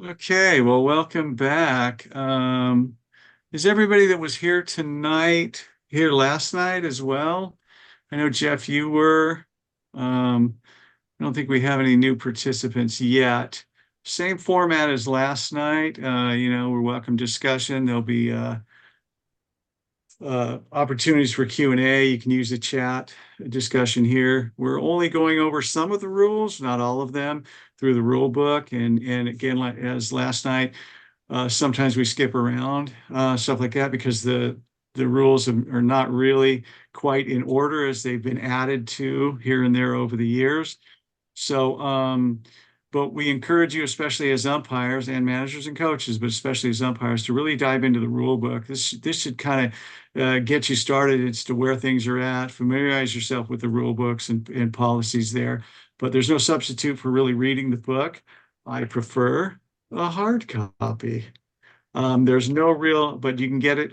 Okay, well, welcome back. Is everybody that was here tonight here last night as well? I know, Jeff, you were. I don't think we have any new participants yet. Same format as last night. We're welcome discussion. There'll be opportunities for Q&A. You can use the chat discussion here. We're only going over some of the rules, not all of them, through the rule book. And again, like as last night, sometimes we skip around stuff like that because the rules are not really quite in order as they've been added to here and there over the years. So, but we encourage you, especially as umpires and managers and coaches, but especially as umpires, to really dive into the rule book. This should kind of get you started as to where things are at. Familiarize yourself with the rule books and policies there. But there's no substitute for really reading the book. I prefer a hard copy. There's no real, but you can get it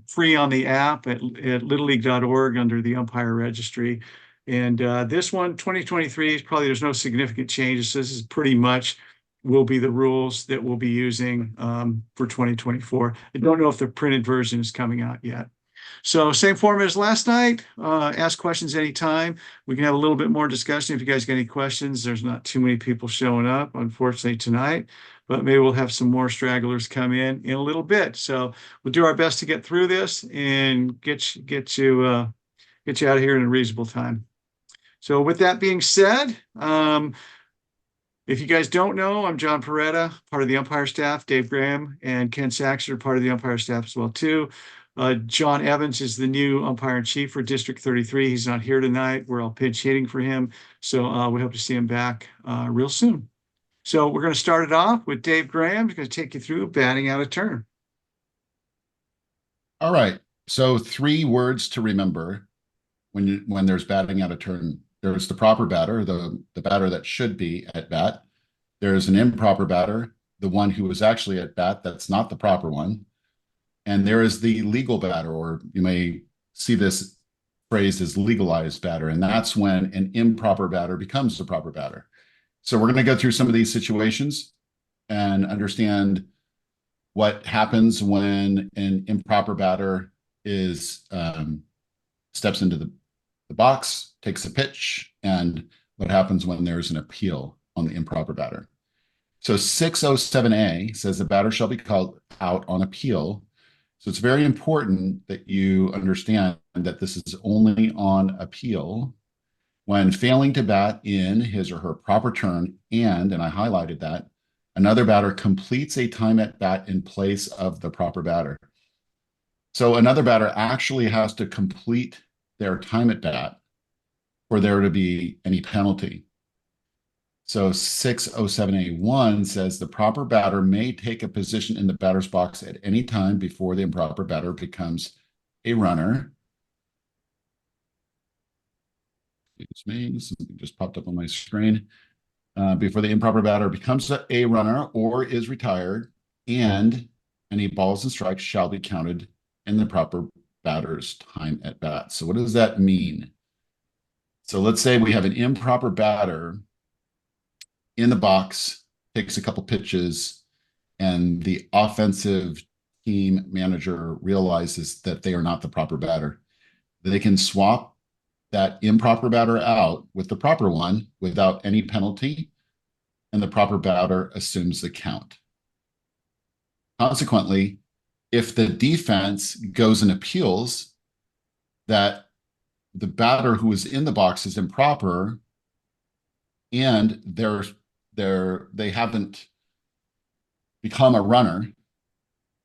free on the app at littleleague.org under the umpire registry. And this one, 2023, probably there's no significant changes. This is pretty much will be the rules that we'll be using for 2024. I don't know if the printed version is coming out yet. So same format as last night. Ask questions anytime. We can have a little bit more discussion if you guys got any questions. There's not too many people showing up, unfortunately, tonight, but maybe we'll have some more stragglers come in a little bit. So we'll do our best to get through this and get you out of here in a reasonable time. So with that being said, if you guys don't know, I'm John Peretta, part of the umpire staff. Dave Graham and Ken Sachs are part of the umpire staff as well too. John Evans is the new umpire in chief for District 33. He's not here tonight. We're all pinch hitting for him. So we hope to see him back real soon. So we're going to start it off with Dave Graham. He's going to take you through batting out of turn. All right. So 3 words to remember when there's batting out of turn. There's the proper batter, the batter that should be at bat. There's an improper batter, the one who is actually at bat, that's not the proper one. And there is the legal batter, or you may see this phrased as legalized batter, and that's when an improper batter becomes the proper batter. So we're going to go through some of these situations and understand what happens when an improper batter is steps into the box, takes a pitch, and what happens when there's an appeal on the improper batter. So 607A says the batter shall be called out on appeal. So it's very important that you understand that this is only on appeal when failing to bat in his or her proper turn, and I highlighted that, another batter completes a time at bat in place of the proper batter. So another batter actually has to complete their time at bat for there to be any penalty. So 607A1 says the proper batter may take a position in the batter's box at any time before the improper batter becomes a runner. Excuse me, something just popped up on my screen. Before the improper batter becomes a runner or is retired, and any balls and strikes shall be counted in the proper batter's time at bat. So what does that mean? So let's say we have an improper batter in the box, takes a couple pitches, and the offensive team manager realizes that they are not the proper batter. They can swap that improper batter out with the proper one without any penalty, and the proper batter assumes the count. Consequently, if the defense goes and appeals that the batter who is in the box is improper and they haven't become a runner,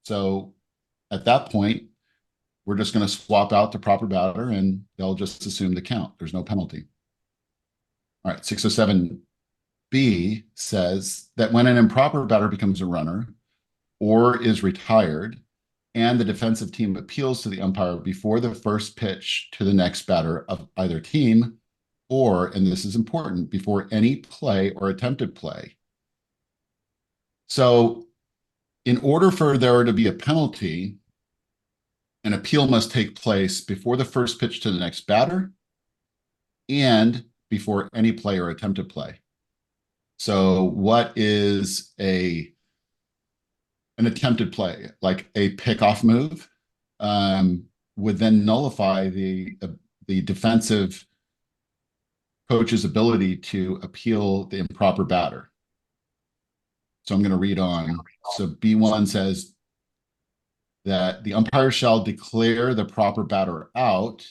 so at that point, we're just going to swap out the proper batter and they'll just assume the count. There's no penalty. All right, 607B says that when an improper batter becomes a runner or is retired, and the defensive team appeals to the umpire before the first pitch to the next batter of either team, or, and this is important, before any play or attempted play. So in order for there to be a penalty, an appeal must take place before the first pitch to the next batter and before any play or attempted play. So what is an attempted play, like a pickoff move, would then nullify the defensive coach's ability to appeal the improper batter. So I'm going to read on. So B1 says that the umpire shall declare the proper batter out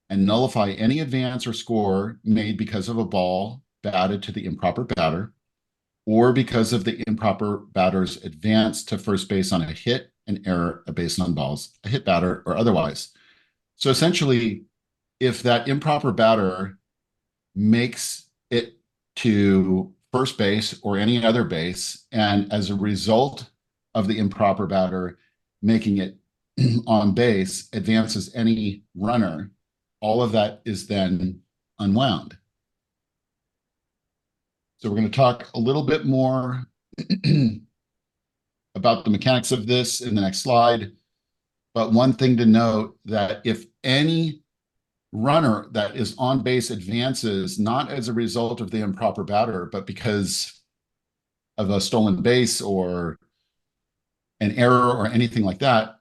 and nullify any advance or score made because of a ball batted to the improper batter or because of the improper batter's advance to first base on a hit, an error, a base on balls, a hit batter, or otherwise. So essentially, if that improper batter makes it to first base or any other base, and as a result of the improper batter making it on base advances any runner, all of that is then unwound. So we're going to talk a little bit more about the mechanics of this in the next slide. But one thing to note that if any runner that is on base advances, not as a result of the improper batter, but because of a stolen base or an error or anything like that,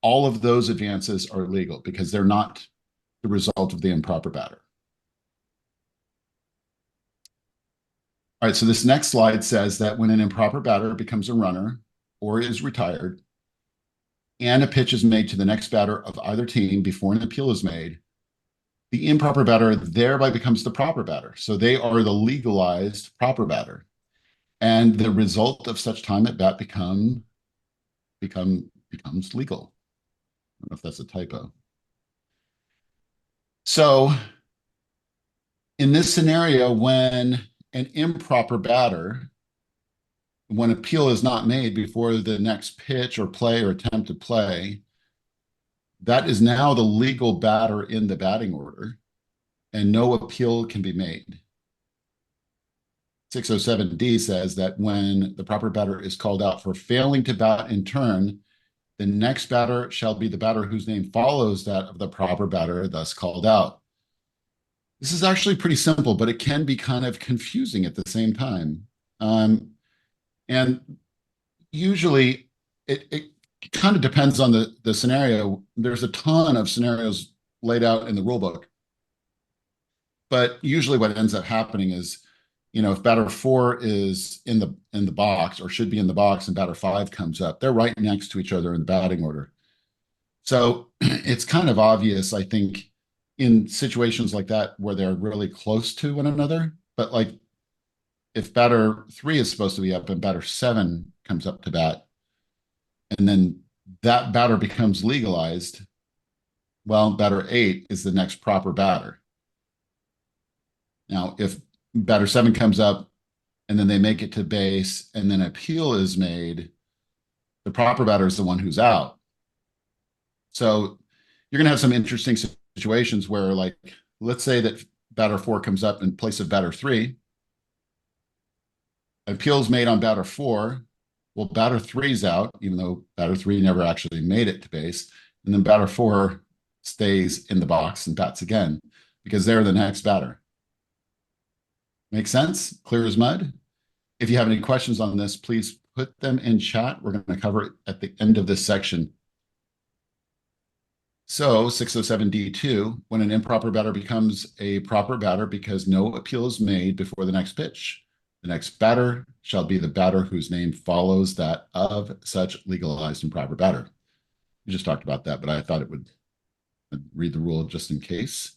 all of those advances are legal because they're not the result of the improper batter. All right, so this next slide says that when an improper batter becomes a runner or is retired, and a pitch is made to the next batter of either team before an appeal is made, the improper batter thereby becomes the proper batter. So they are the legalized proper batter. And the result of such time at bat becomes legal. I don't know if that's a typo. So in this scenario, when an improper batter, when appeal is not made before the next pitch or play or attempt to play, that is now the legal batter in the batting order, and no appeal can be made. 607D says that when the proper batter is called out for failing to bat in turn, the next batter shall be the batter whose name follows that of the proper batter thus called out. This is actually pretty simple, but it can be kind of confusing at the same time. And usually it kind of depends on the scenario. There's a ton of scenarios laid out in the rule book. But usually what ends up happening is, if batter 4 is in the box or should be in the box and batter 5 comes up, they're right next to each other in the batting order. So it's kind of obvious, I think, in situations like that where they're really close to one another. But like if batter 3 is supposed to be up and batter 7 comes up to bat, and then that batter becomes legalized, well, batter 8 is the next proper batter. Now, if batter 7 comes up and then they make it to base and then appeal is made, the proper batter is the one who's out. So you're going to have some interesting situations where, like, let's say that batter 4 comes up in place of batter 3. Appeal is made on batter 4. Well, batter 3's out, even though batter 3 never actually made it to base. And then batter 4 stays in the box and bats again because they're the next batter. Make sense? Clear as mud? If you have any questions on this, please put them in chat. We're going to cover it at the end of this section. So 607D2, when an improper batter becomes a proper batter because no appeal is made before the next pitch, the next batter shall be the batter whose name follows that of such legalized improper batter. We just talked about that, but I thought it would read the rule just in case.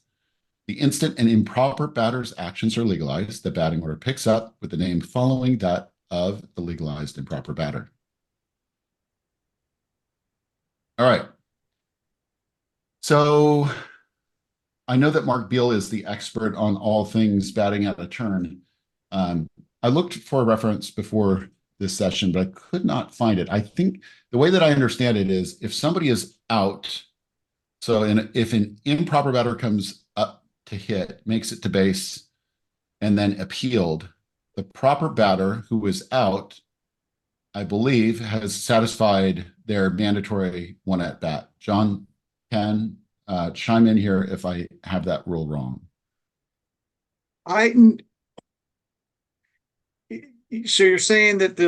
The instant an improper batter's actions are legalized, the batting order picks up with the name following that of the legalized improper batter. All right. So I know that Mark Beal is the expert on all things batting out of turn. I looked for a reference before this session, but I could not find it. I think the way that I understand it is if somebody is out, so if an improper batter comes up to hit, makes it to base, and then appealed, the proper batter who is out, I believe, has satisfied their mandatory one at bat. John can chime in here if I have that rule wrong. I so you're saying that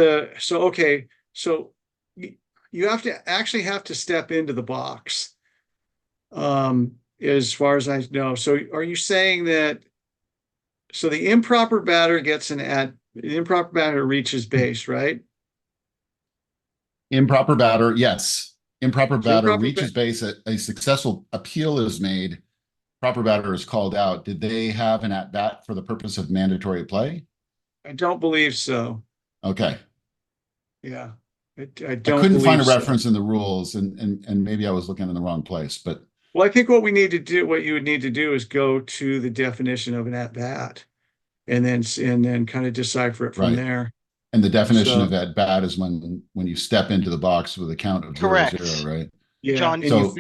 okay, so you, you have to step into the box. As far as I know. So are you saying that so the improper batter gets the improper batter reaches base, right? Improper batter, yes. Improper So batter reaches base. A successful appeal is made. Proper batter is called out. Did they have an at bat for the purpose of mandatory play? I don't believe so. Okay. Yeah. I I don't couldn't find believe a so. reference in the rules, and maybe I was looking in the wrong place, but Well, I think what you would need to do is go to the definition of an at bat and then kind of decipher it from right. there. And the definition of So at bat is when you step into the box with a count of 0-0, Correct. right? yeah, John, and So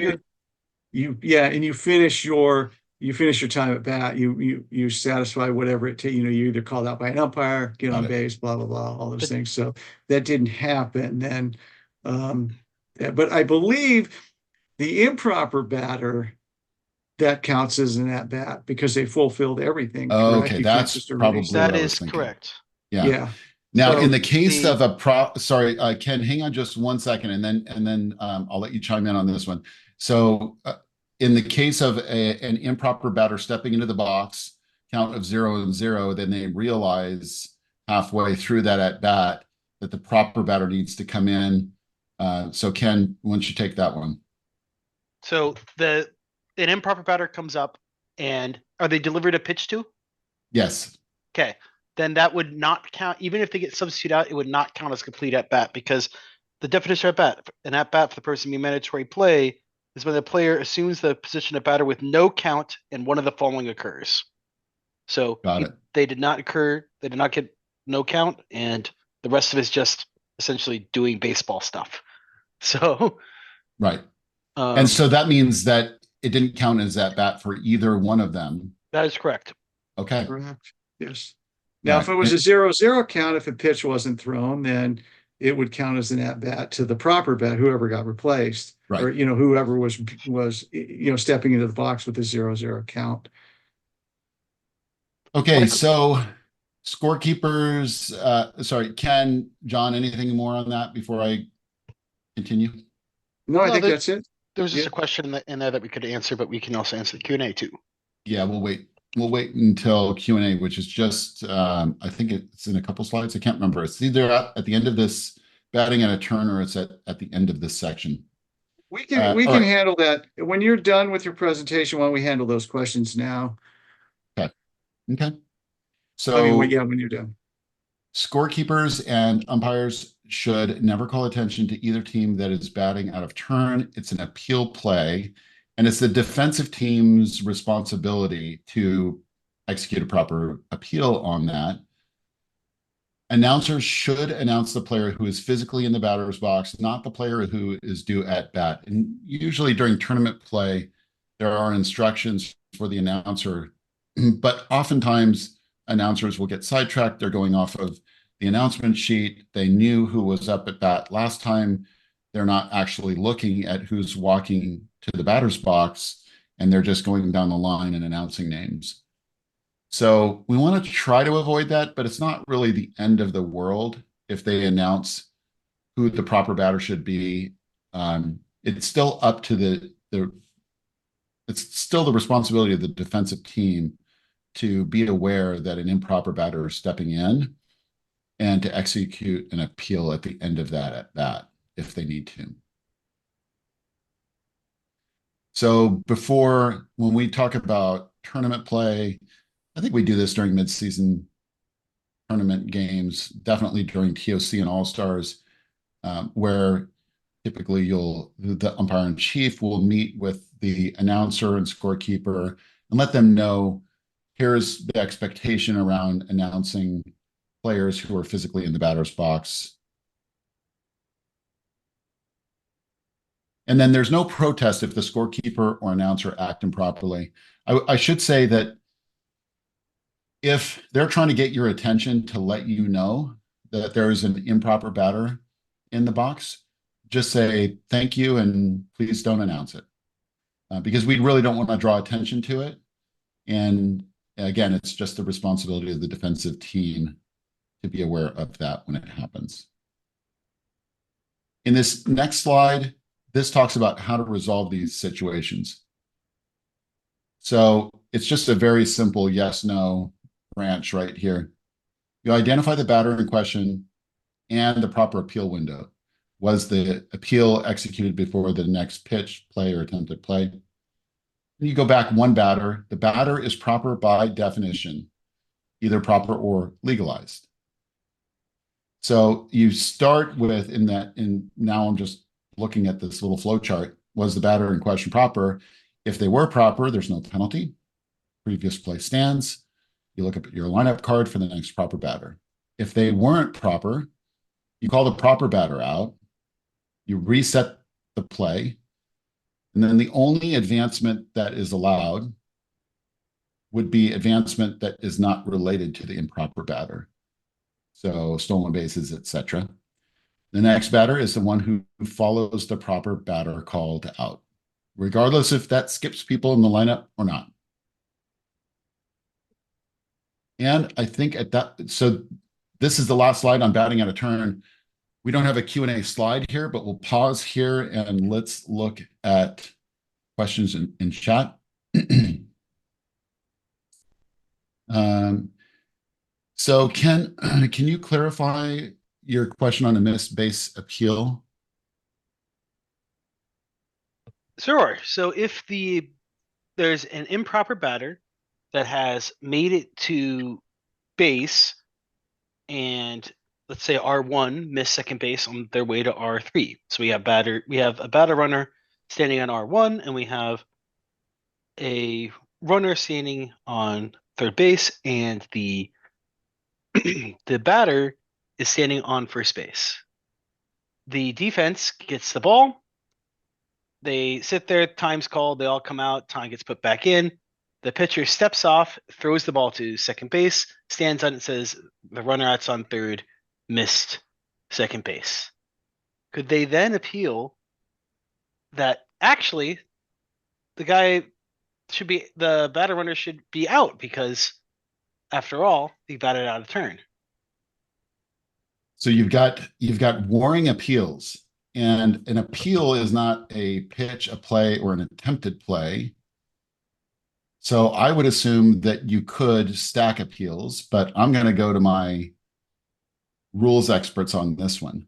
and you finish your time at bat. You satisfy whatever it takes. You either called out by an umpire, get got on it. base, blah blah blah, all those but things. So that didn't happen then. Um, but I believe the improper batter that counts as an at bat because they fulfilled everything. Oh, Correct? okay, You can't that's just erase probably it. what that I was is thinking. correct. Yeah. Yeah. Now, in So the case the of sorry, Ken, hang on just 1 second, and then I'll let you chime in on this one. So, in the case of an improper batter stepping into the box, count of 0-0, then they realize halfway through that at bat that the proper batter needs to come in. So, Ken, why don't you take that one? so the an improper batter comes up, and are they delivered a pitch to? Yes. Okay, then that would not count. Even if they get substituted out, it would not count as complete at bat because the definition of an at bat for the person being mandatory play is when the player assumes the position of batter with no count and one of the following occurs. So Got it. they did not get no count, and the rest of it is just essentially doing baseball stuff. So Right. um, And so that means that it didn't count as at bat for either one of them. that is correct. Okay. Correct. Yes. All Now, if right. it was a 0-0 count, if a pitch wasn't thrown, then it would count as an at bat to the proper bat, whoever got replaced, Right. or whoever was stepping into the box with the 0-0 count. Okay, Like, so scorekeepers, sorry, Ken, John, anything more on that before I continue? No, I no, think that's it. there was just Yeah. a question in there that we could answer, but we can also answer the Q&A too. Yeah, we'll wait. We'll wait until Q&A, which is just, I think it's in a couple slides. I can't remember. It's either at the end of this batting at a turn or it's at the end of this section. We All can right. handle that. When you're done with your presentation, why don't we handle those questions now? Okay. Yeah, when you're done. Scorekeepers and umpires should never call attention to either team that is batting out of turn. It's an appeal play, and it's the defensive team's responsibility to execute a proper appeal on that. Announcers should announce the player who is physically in the batter's box, not the player who is due at bat. And usually during tournament play, there are instructions for the announcer, but oftentimes announcers will get sidetracked. They're going off of the announcement sheet. They knew who was up at bat last time. They're not actually looking at who's walking to the batter's box, and they're just going down the line and announcing names. So we want to try to avoid that, but it's not really the end of the world if they announce who the proper batter should be. It's still up to it's still the responsibility of the defensive team to be aware that an improper batter is stepping in and to execute an appeal at the end of that at bat if they need to. So when we talk about tournament play, I think we do this during midseason tournament games, definitely during TOC and All-Stars, where typically the umpire in chief will meet with the announcer and scorekeeper and let them know here's the expectation around announcing players who are physically in the batter's box. And then there's no protest if the scorekeeper or announcer act improperly. I should say that if they're trying to get your attention to let you know that there is an improper batter in the box, just say thank you and please don't announce it, because we really don't want to draw attention to it. And again, it's just the responsibility of the defensive team to be aware of that when it happens. In this next slide, this talks about how to resolve these situations. So it's just a very simple yes, no branch right here. You identify the batter in question and the proper appeal window. Was the appeal executed before the next pitch, play, or attempted play? You go back one batter. The batter is proper by definition, either proper or legalized. So you start with now I'm just looking at this little flow chart. Was the batter in question proper? If they were proper, there's no penalty. Previous play stands. You look at your lineup card for the next proper batter. If they weren't proper, you call the proper batter out. You reset the play. And then the only advancement that is allowed would be advancement that is not related to the improper batter. So stolen bases, etc. The next batter is the one who follows the proper batter called out, regardless if that skips people in the lineup or not. And I think so this is the last slide on batting out of turn. We don't have a Q&A slide here, but we'll pause here and let's look at questions in chat. So can you clarify your question on a missed base appeal? Sure. So if there's an improper batter that has made it to base, and let's say R1 missed second base on their way to R3. So we have a batter runner standing on R1, and we have a runner standing on third base, and the the batter is standing on first base. The defense gets the ball. They sit there, time's called, they all come out, time gets put back in. The pitcher steps off, throws the ball to second base, stands on it, says the runner out's on third, missed second base. Could they then appeal that actually the batter runner should be out because after all, he batted out of turn? So you've got warring appeals, and an appeal is not a pitch, a play, or an attempted play. So I would assume that you could stack appeals, but I'm going to go to my rules experts on this one.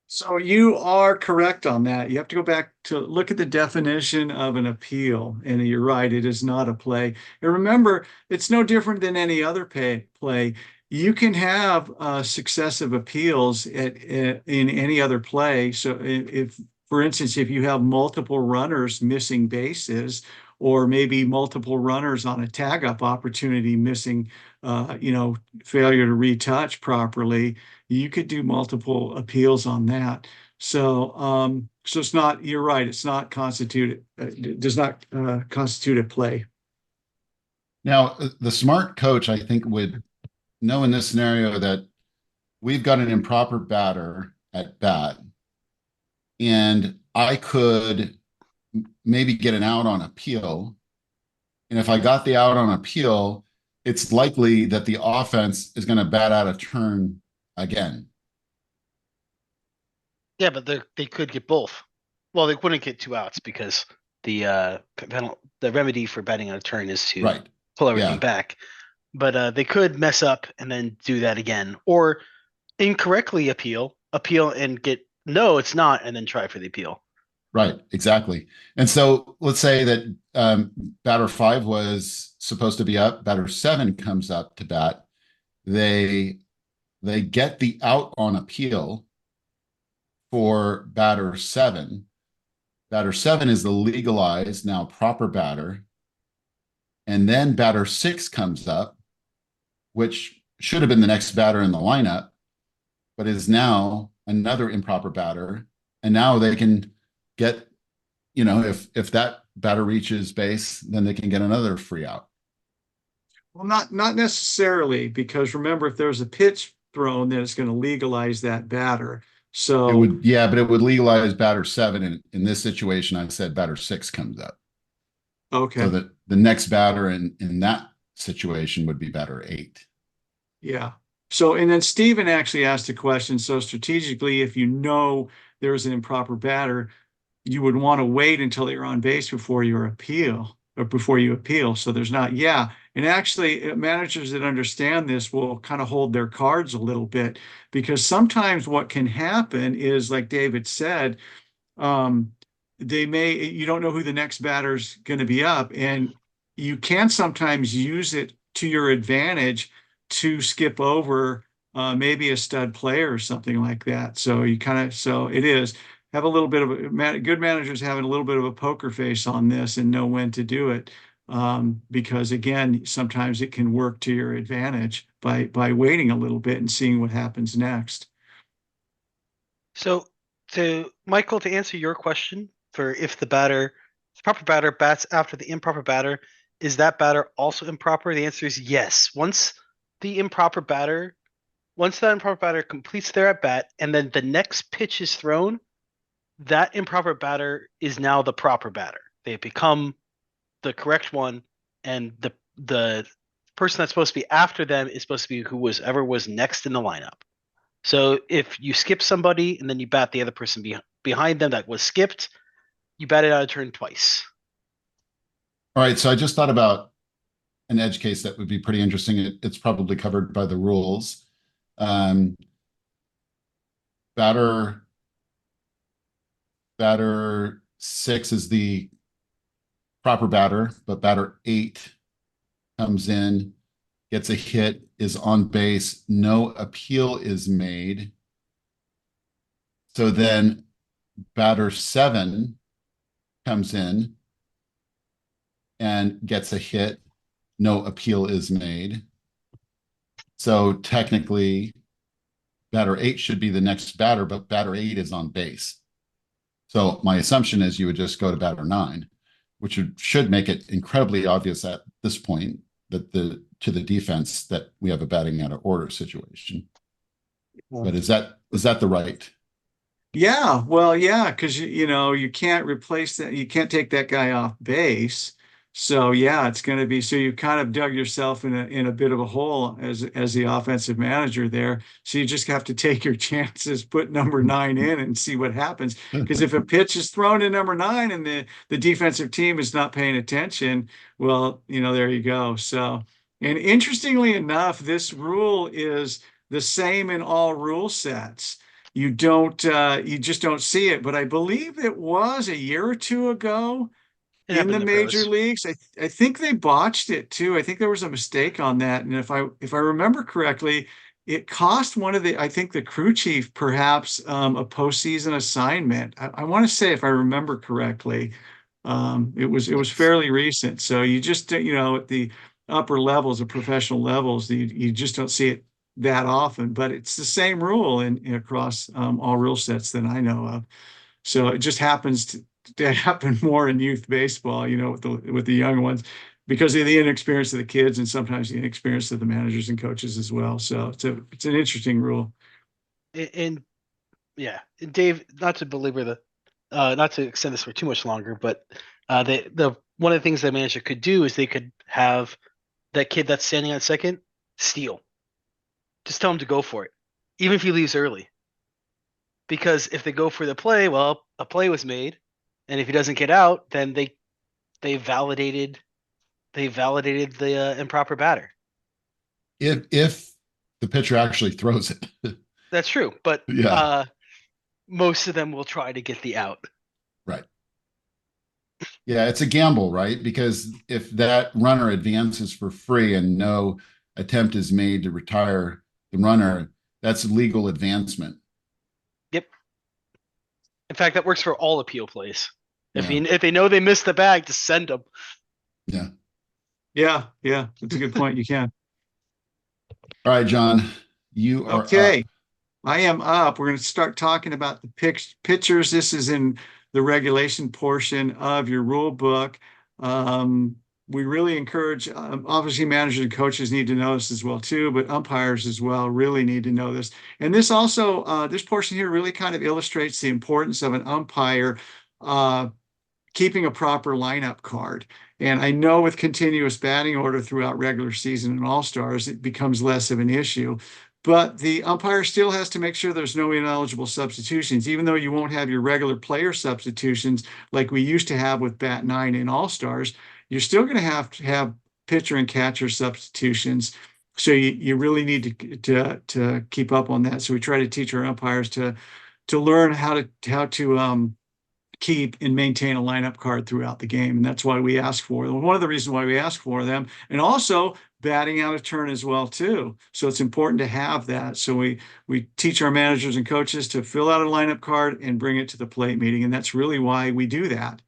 So you are correct on that. You have to go back to look at the definition of an appeal, and you're right, it is not a play. And remember, it's no different than any other play. You can have successive appeals in any other play. So if, for instance, if you have multiple runners missing bases, or maybe multiple runners on a tag-up opportunity missing, failure to retouch properly, you could do multiple appeals on that. So, it's not. You're right. It's not constituted. It does not constitute a play. Now, the smart coach, I think, would know in this scenario that we've got an improper batter at bat, and I could maybe get an out on appeal. And if I got the out on appeal, it's likely that the offense is going to bat out of turn again. Yeah, but they could get both. Well, they wouldn't get two outs because the remedy for batting out of turn is to pull everything back. But they could mess up and then do that again, or incorrectly appeal and get no, it's not, and then try for the appeal. Right, exactly. And so let's say that batter 5 was supposed to be up, batter 7 comes up to bat. They get the out on appeal for batter 7. Batter 7 is the legalized, now proper batter. And then batter 6 comes up, which should have been the next batter in the lineup, but is now another improper batter. And now they can get, if that batter reaches base, then they can get another free out. Well, not necessarily, because remember, if there's a pitch thrown, then it's going to legalize that batter. So it would, but it would legalize batter 7. In this situation, I said batter 6 comes up. Okay. So that the next batter in that situation would be batter 8. Yeah. So, and then Stephen actually asked a question. So strategically, if you know there's an improper batter, you would want to wait until they're on base before you appeal or before you appeal. So there's not, yeah. And actually, managers that understand this will kind of hold their cards a little bit, because sometimes what can happen is, like David said, um, you don't know who the next batter's going to be up, and you can sometimes use it to your advantage to skip over maybe a stud player or something like that. So so it is have a little bit of good managers having a little bit of a poker face on this and know when to do it. Because again, sometimes it can work to your advantage by waiting a little bit and seeing what happens next. So to Michael, to answer your question for if the proper batter bats after the improper batter, is that batter also improper? The answer is yes. Once that improper batter completes their at bat and then the next pitch is thrown, that improper batter is now the proper batter. They become the correct one, and the person that's supposed to be after them is supposed to be whoever was next in the lineup. So if you skip somebody and then you bat the other person behind them that was skipped, you bat it out of turn twice. All right, so I just thought about an edge case that would be pretty interesting. It's probably covered by the rules. Batter 6 is the proper batter, but batter 8 comes in, gets a hit, is on base, no appeal is made. So then batter 7 comes in and gets a hit, no appeal is made. So technically, batter 8 should be the next batter, but batter 8 is on base. So my assumption is you would just go to batter 9, which should make it incredibly obvious at this point that to the defense that we have a batting out of order situation. But is that the right? Yeah, well, yeah, because you can't replace that. You can't take that guy off base. So yeah, it's going to be, so you kind of dug yourself in a bit of a hole as the offensive manager there. So you just have to take your chances, put number 9 in and see what happens. Because if a pitch is thrown to number 9 and the defensive team is not paying attention, well, there you go. So, and interestingly enough, this rule is the same in all rule sets. You just don't see it. But I believe it was a year or two ago in the major leagues. I think they botched it too. I think there was a mistake on that. And if I remember correctly, it cost I think the crew chief perhaps a postseason assignment. I want to say, if I remember correctly, it was fairly recent. So you just at the upper levels, the professional levels, you just don't see it that often. But it's the same rule in across all rule sets that I know of. So it just happens to happen more in youth baseball, with the young ones, because of the inexperience of the kids and sometimes the inexperience of the managers and coaches as well. So it's an interesting rule. And yeah, Dave, not to extend this for too much longer, but the one of the things the manager could do is they could have that kid that's standing on second steal. Just tell him to go for it, even if he leaves early. Because if they go for the play, well, a play was made, and if he doesn't get out, then they validated the improper batter. If the pitcher actually throws it. That's true, but yeah, most of them will try to get the out. Right. Yeah, it's a gamble, right? Because if that runner advances for free and no attempt is made to retire the runner, that's legal advancement. Yep. In fact, that works for all appeal plays. Yeah. If they know they missed the bag, just send them. Yeah. Yeah. That's a good point. You can. All right, John, you are okay. Up. I am up. We're going to start talking about the pitchers. This is in the regulation portion of your rule book. We really encourage, obviously managers and coaches need to know this as well too, but umpires as well really need to know this. And this also, this portion here really kind of illustrates the importance of an umpire keeping a proper lineup card. And I know with continuous batting order throughout regular season and all-stars, it becomes less of an issue. But the umpire still has to make sure there's no ineligible substitutions, even though you won't have your regular player substitutions like we used to have with Bat 9 in all-stars. You're still going to have pitcher and catcher substitutions. So you really need to keep up on that. So we try to teach our umpires to learn how to keep and maintain a lineup card throughout the game. And that's why we ask for them. One of the reasons why we ask for them, and also batting out of turn as well too. So it's important to have that. So we teach our managers and coaches to fill out a lineup card and bring it to the plate meeting. And that's really why we do that.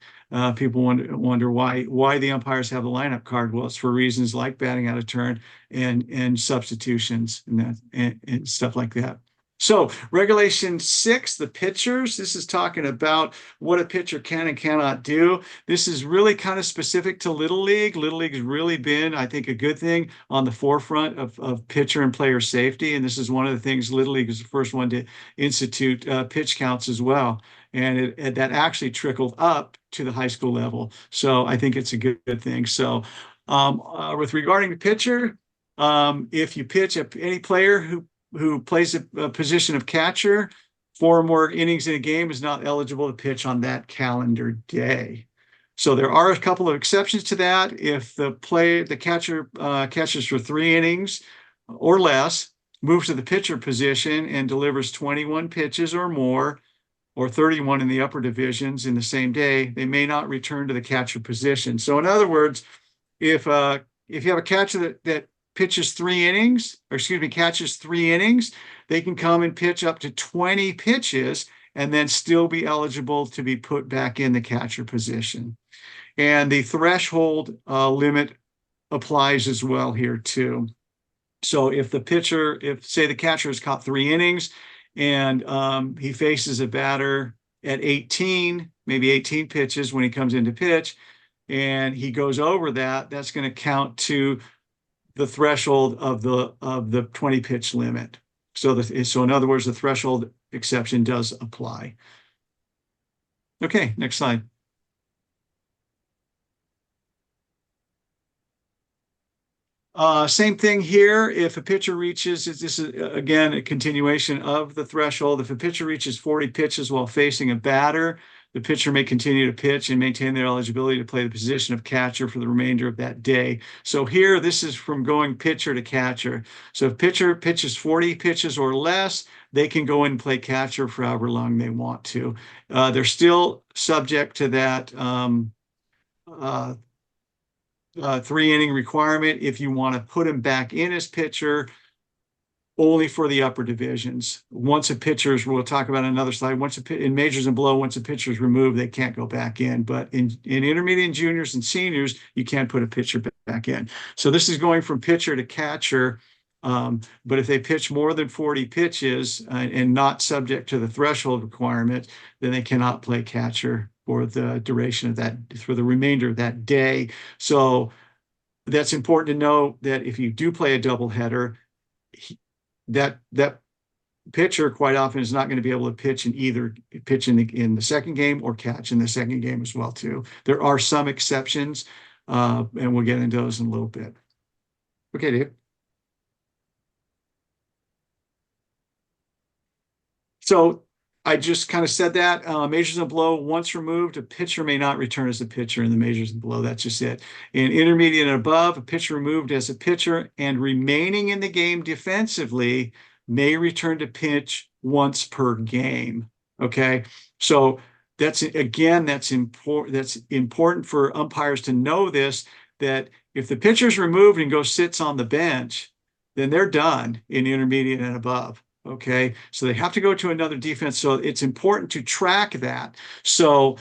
People wonder why the umpires have the lineup card. Well, it's for reasons like batting out of turn and substitutions and stuff like that. So regulation 6, the pitchers, this is talking about what a pitcher can and cannot do. This is really kind of specific to Little League. Little League has really been, I think, a good thing on the forefront of pitcher and player safety. And this is one of the things Little League is the first one to institute pitch counts as well. And that actually trickled up to the high school level. So I think it's a good thing. So with regarding the pitcher, if you pitch any player who plays a position of catcher, 4 or more innings in a game is not eligible to pitch on that calendar day. So there are a couple of exceptions to that. If the catcher catches for 3 innings or less, moves to the pitcher position and delivers 21 pitches or more, or 31 in the upper divisions in the same day, they may not return to the catcher position. So in other words, if you have a catcher that pitches 3 innings, or excuse me, catches 3 innings, they can come and pitch up to 20 pitches and then still be eligible to be put back in the catcher position. And the threshold limit applies as well here too. So if say the catcher has caught 3 innings and he faces a batter at 18, maybe 18 pitches when he comes in to pitch, and he goes over that, that's going to count to the threshold of the 20 pitch limit. So in other words, the threshold exception does apply. Okay, next slide. Same thing here. If a pitcher reaches, this is again a continuation of the threshold. If a pitcher reaches 40 pitches while facing a batter, the pitcher may continue to pitch and maintain their eligibility to play the position of catcher for the remainder of that day. So here, this is from going pitcher to catcher. So if pitcher pitches 40 pitches or less, they can go in and play catcher for however long they want to. They're still subject to that 3-inning requirement if you want to put him back in as pitcher, only for the upper divisions. Once a pitcher's, we'll talk about another slide, in majors and below, once a pitcher is removed, they can't go back in. But in intermediate and juniors and seniors, you can't put a pitcher back in. So this is going from pitcher to catcher. But if they pitch more than 40 pitches and not subject to the threshold requirement, then they cannot play catcher for the duration of that, for the remainder of that day. So that's important to know that if you do play a doubleheader, that pitcher quite often is not going to be able to pitch in the second game or catch in the second game as well too. There are some exceptions, and we'll get into those in a little bit. Okay, Dave. So I just kind of said that majors and below, once removed, a pitcher may not return as a pitcher in the majors and below. That's just it. In intermediate and above, a pitcher removed as a pitcher and remaining in the game defensively may return to pitch once per game. Okay, so that's important. That's important for umpires to know this, that if the pitcher's removed and sits on the bench, then they're done in intermediate and above. Okay, so they have to go to another defense. So it's important to track that. So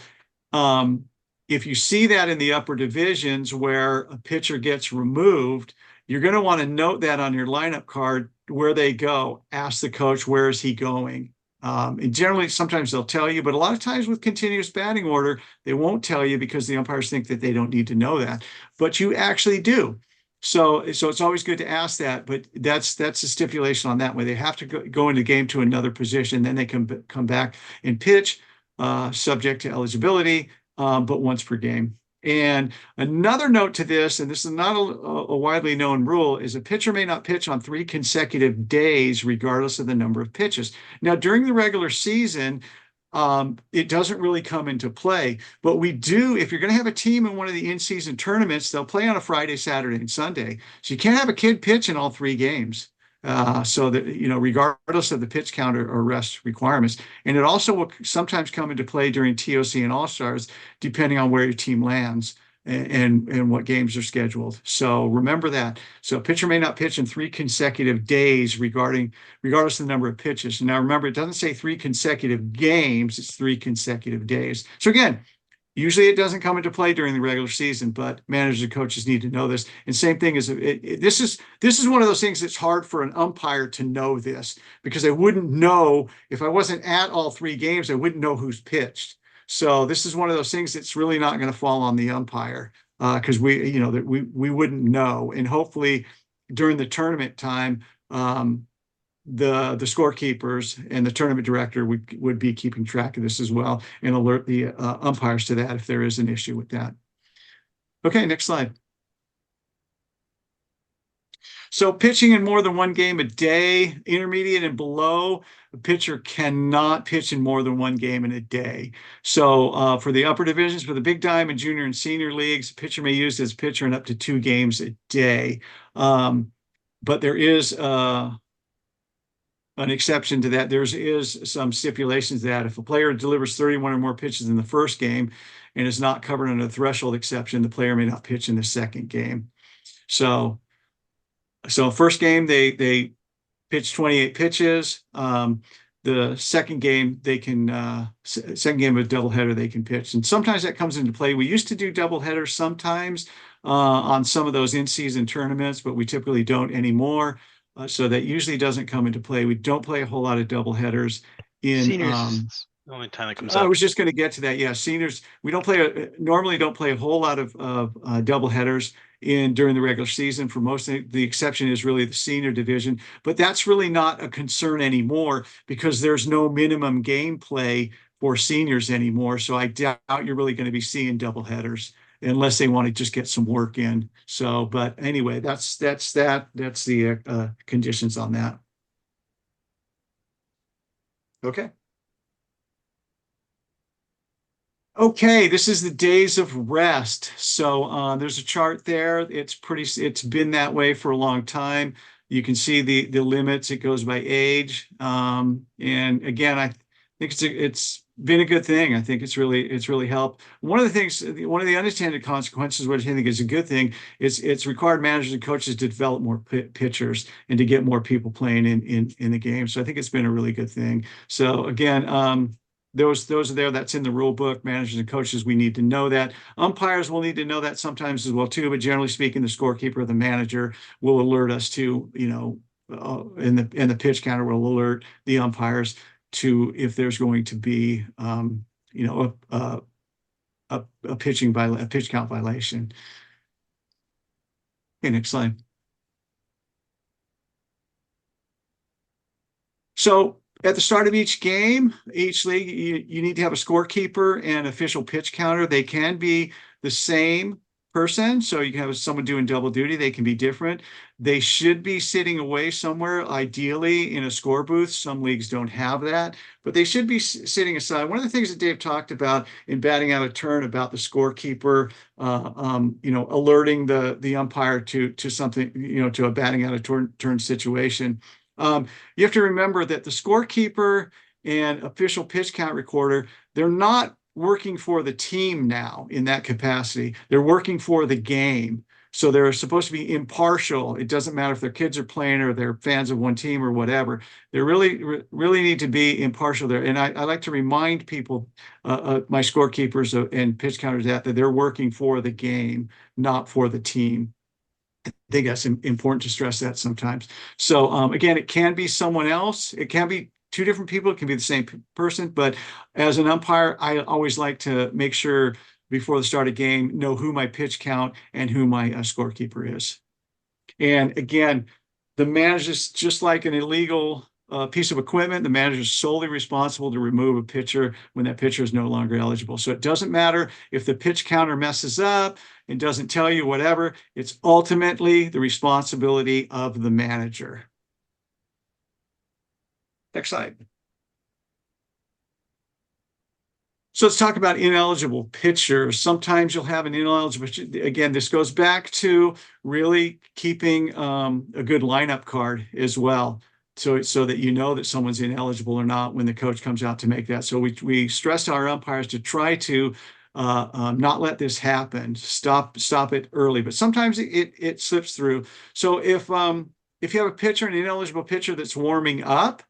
if you see that in the upper divisions where a pitcher gets removed, you're going to want to note that on your lineup card where they go. Ask the coach, where is he going? And generally, sometimes they'll tell you, but a lot of times with continuous batting order, they won't tell you because the umpires think that they don't need to know that. But you actually do. So it's always good to ask that, but that's a stipulation on that way. They have to go into the game to another position, then they can come back and pitch, subject to eligibility, but once per game. And another note to this, and this is not a widely known rule, is a pitcher may not pitch on 3 consecutive days, regardless of the number of pitches. Now, during the regular season, it doesn't really come into play, but we do, if you're going to have a team in one of the in-season tournaments, they'll play on a Friday, Saturday, and Sunday. So you can't have a kid pitch in all 3 games. So that, regardless of the pitch count or rest requirements. And it also will sometimes come into play during TOC and All-Stars, depending on where your team lands and what games are scheduled. So remember that. So a pitcher may not pitch in 3 consecutive days regardless of the number of pitches. Now remember, it doesn't say 3 consecutive games, it's 3 consecutive days. So again, usually it doesn't come into play during the regular season, but managers and coaches need to know this. And same thing is, this is one of those things that's hard for an umpire to know this, because I wouldn't know if I wasn't at all 3 games, I wouldn't know who's pitched. So this is one of those things that's really not going to fall on the umpire, because we wouldn't know. And hopefully during the tournament time, the scorekeepers and the tournament director would be keeping track of this as well and alert the umpires to that if there is an issue with that. Okay, next slide. So pitching in more than 1 game a day, intermediate and below, a pitcher cannot pitch in more than 1 game in a day. So for the upper divisions, for the big time and junior and senior leagues, a pitcher may use as pitcher in up to 2 games a day. But there is an exception to that. There is some stipulations that if a player delivers 31 or more pitches in the first game and is not covered under the threshold exception, the player may not pitch in the second game. So first game, they pitch 28 pitches. The second game, they can, second game of a doubleheader, they can pitch. And sometimes that comes into play. We used to do doubleheaders sometimes on some of those in-season tournaments, but we typically don't anymore. So that usually doesn't come into play. We don't play a whole lot of double headers in Seniors, the only time it comes I up. was just going to get to that. Yeah, seniors, we normally don't play a whole lot of double headers during the regular season. For most, the exception is really the senior division, but that's really not a concern anymore because there's no minimum game play for seniors anymore. So I doubt you're really going to be seeing double headers unless they want to just get some work in. So, but anyway, that's the conditions on that. Okay. Okay, this is the days of rest. So there's a chart there. It's been that way for a long time. You can see the limits. It goes by age. And again, I think it's been a good thing. I think it's really helped. One of the unintended consequences, which I think is a good thing, is it's required managers and coaches to develop more pitchers and to get more people playing in the game. So I think it's been a really good thing. So again, those are there. That's in the rule book. Managers and coaches, we need to know that. Umpires will need to know that sometimes as well too. But generally speaking, the scorekeeper or the manager will alert us to, and the pitch counter will alert the umpires to if there's going to be a pitch count violation. Okay, next slide. So at the start of each game, each league, you need to have a scorekeeper and official pitch counter. They can be the same person, so you can have someone doing double duty. They can be different. They should be sitting away somewhere, ideally in a score booth. Some leagues don't have that, but they should be sitting aside. One of the things that Dave talked about in batting out a turn about the scorekeeper, alerting the umpire to something, to a batting out a turn situation. You have to remember that the scorekeeper and official pitch count recorder, they're not working for the team now in that capacity. They're working for the game. So they're supposed to be impartial. It doesn't matter if their kids are playing or they're fans of one team or whatever. They really need to be impartial there. And I like to remind people, my scorekeepers and pitch counters, that they're working for the game, not for the team. I think that's important to stress that sometimes. So again, it can be someone else. It can be 2 different people. It can be the same person. But as an umpire, I always like to make sure before the start of game, know who my pitch count and who my scorekeeper is. And again, the managers, just like an illegal piece of equipment, the manager is solely responsible to remove a pitcher when that pitcher is no longer eligible. So it doesn't matter if the pitch counter messes up and doesn't tell you whatever, it's ultimately the responsibility of the manager. Next slide. So let's talk about ineligible pitchers. Sometimes you'll have an ineligible pitcher. Again, this goes back to really keeping a good lineup card as well. So that you know that someone's ineligible or not when the coach comes out to make that. So we stress our umpires to try to not let this happen. Stop it early. But sometimes it slips through. So if you have a pitcher, an ineligible pitcher that's warming up,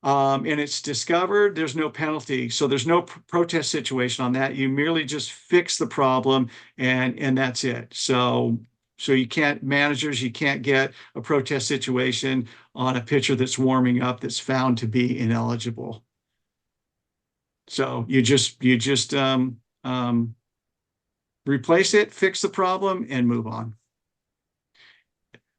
and it's discovered, there's no penalty. So there's no protest situation on that. You merely just fix the problem and that's it. So you can't, managers, you can't get a protest situation on a pitcher that's warming up that's found to be ineligible. So you just replace it, fix the problem, and move on.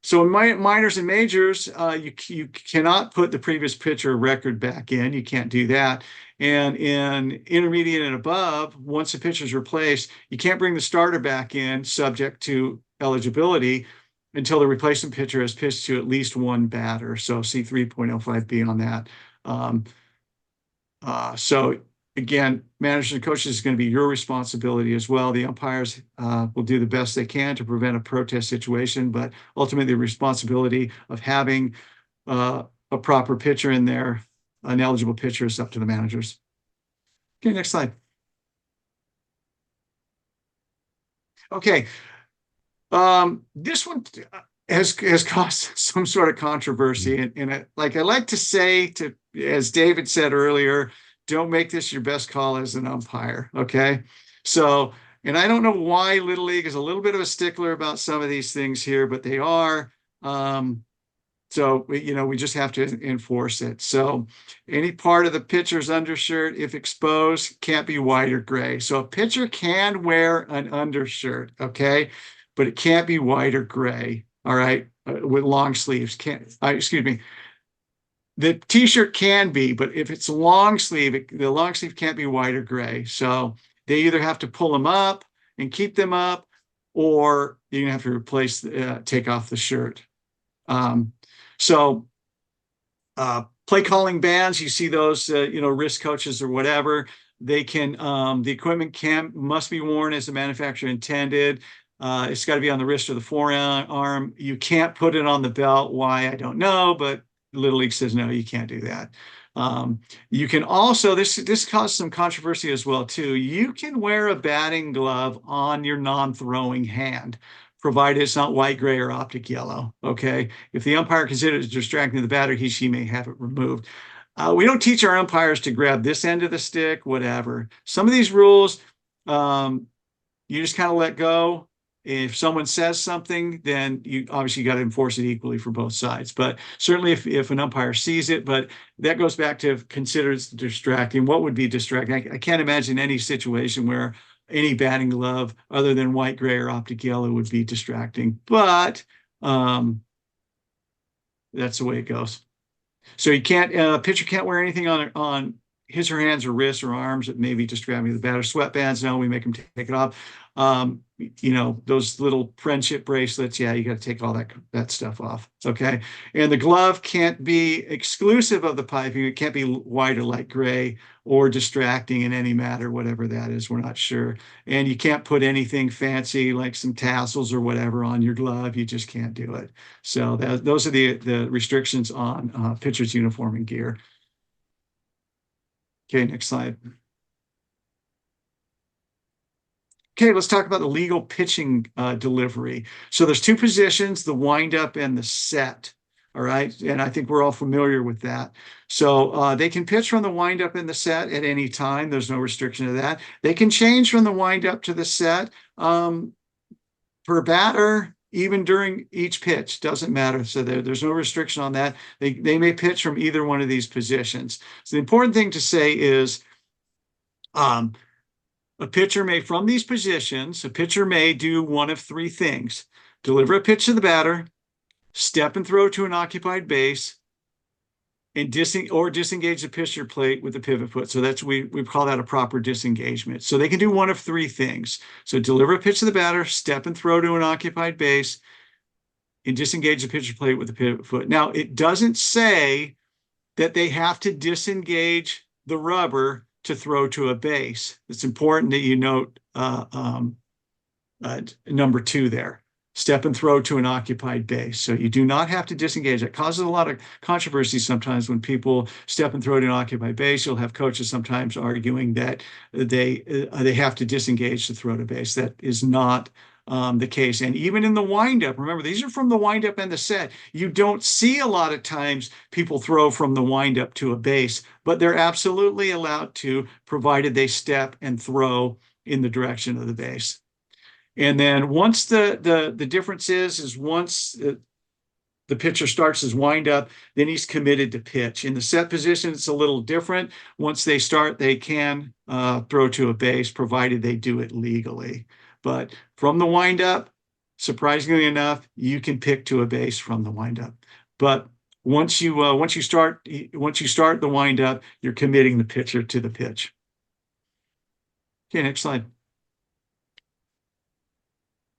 So in minors and majors, you cannot put the previous pitcher record back in. You can't do that. And in intermediate and above, once the pitcher is replaced, you can't bring the starter back in subject to eligibility until the replacement pitcher has pitched to at least one batter. So see 3.05B on that. So again, managers and coaches is going to be your responsibility as well. The umpires will do the best they can to prevent a protest situation, but ultimately the responsibility of having a proper pitcher in there, an eligible pitcher, is up to the managers. Okay, next slide. Okay, this one has caused some sort of controversy, and like I like to say, as David said earlier, don't make this your best call as an umpire, okay? So, and I don't know why Little League is a little bit of a stickler about some of these things here, but they are. So, we just have to enforce it. So any part of the pitcher's undershirt, if exposed, can't be white or gray. So a pitcher can wear an undershirt, okay? But it can't be white or gray, all right? With long sleeves. Excuse me. The t-shirt can be, but if it's long sleeve, the long sleeve can't be white or gray. So they either have to pull them up and keep them up, or you're gonna have to replace, take off the shirt. Play calling bands, you see those, wrist coaches or whatever. They can, the equipment must be worn as the manufacturer intended. It's got to be on the wrist or the forearm. You can't put it on the belt. Why? I don't know, but Little League says, no, you can't do that. You can also, this caused some controversy as well, too. You can wear a batting glove on your non-throwing hand, provided it's not white, gray, or optic yellow, okay? If the umpire considers distracting the batter, she may have it removed. We don't teach our umpires to grab this end of the stick, whatever. Some of these rules, you just kind of let go. If someone says something, then you obviously got to enforce it equally for both sides. But certainly if an umpire sees it, but that goes back to considers distracting. What would be distracting? I can't imagine any situation where any batting glove other than white, gray, or optic yellow would be distracting. But that's the way it goes. So you can't, a pitcher can't wear anything on his or her hands or wrists or arms that may be distracting the batter. Sweatbands, no, we make them take it off. Those little friendship bracelets, yeah, you got to take all that stuff off, okay? And the glove can't be exclusive of the piping. It can't be white or light gray or distracting in any matter, whatever that is, we're not sure. And you can't put anything fancy like some tassels or whatever on your glove. You just can't do it. So those are the restrictions on pitcher's uniform and gear. Okay, next slide. Okay, let's talk about the legal pitching delivery. So there's two positions, the windup and the set. All right, and I think we're all familiar with that. So they can pitch from the windup and the set at any time. There's no restriction to that. They can change from the windup to the set per batter, even during each pitch. Doesn't matter. So there's no restriction on that. They may pitch from either one of these positions. So the important thing to say is a pitcher may, from these positions, a pitcher may do one of three things: deliver a pitch to the batter, step and throw to an occupied base, and disengage the pitcher plate with the pivot foot. So that's we call that a proper disengagement. So they can do one of three things. So deliver a pitch to the batter, step and throw to an occupied base, and disengage the pitcher plate with the pivot foot. Now, it doesn't say that they have to disengage the rubber to throw to a base. It's important that you note number 2 there. Step and throw to an occupied base. So you do not have to disengage. That causes a lot of controversy sometimes when people step and throw to an occupied base. You'll have coaches sometimes arguing that they have to disengage to throw to base. That is not the case. And even in the windup, remember, these are from the windup and the set. You don't see a lot of times people throw from the windup to a base, but they're absolutely allowed to, provided they step and throw in the direction of the base. And then once the difference is once the pitcher starts his windup, then he's committed to pitch. In the set position, it's a little different. Once they start, they can throw to a base, provided they do it legally. But from the windup, surprisingly enough, you can pick to a base from the windup. But once you start the windup, you're committing the pitcher to the pitch. Okay, next slide.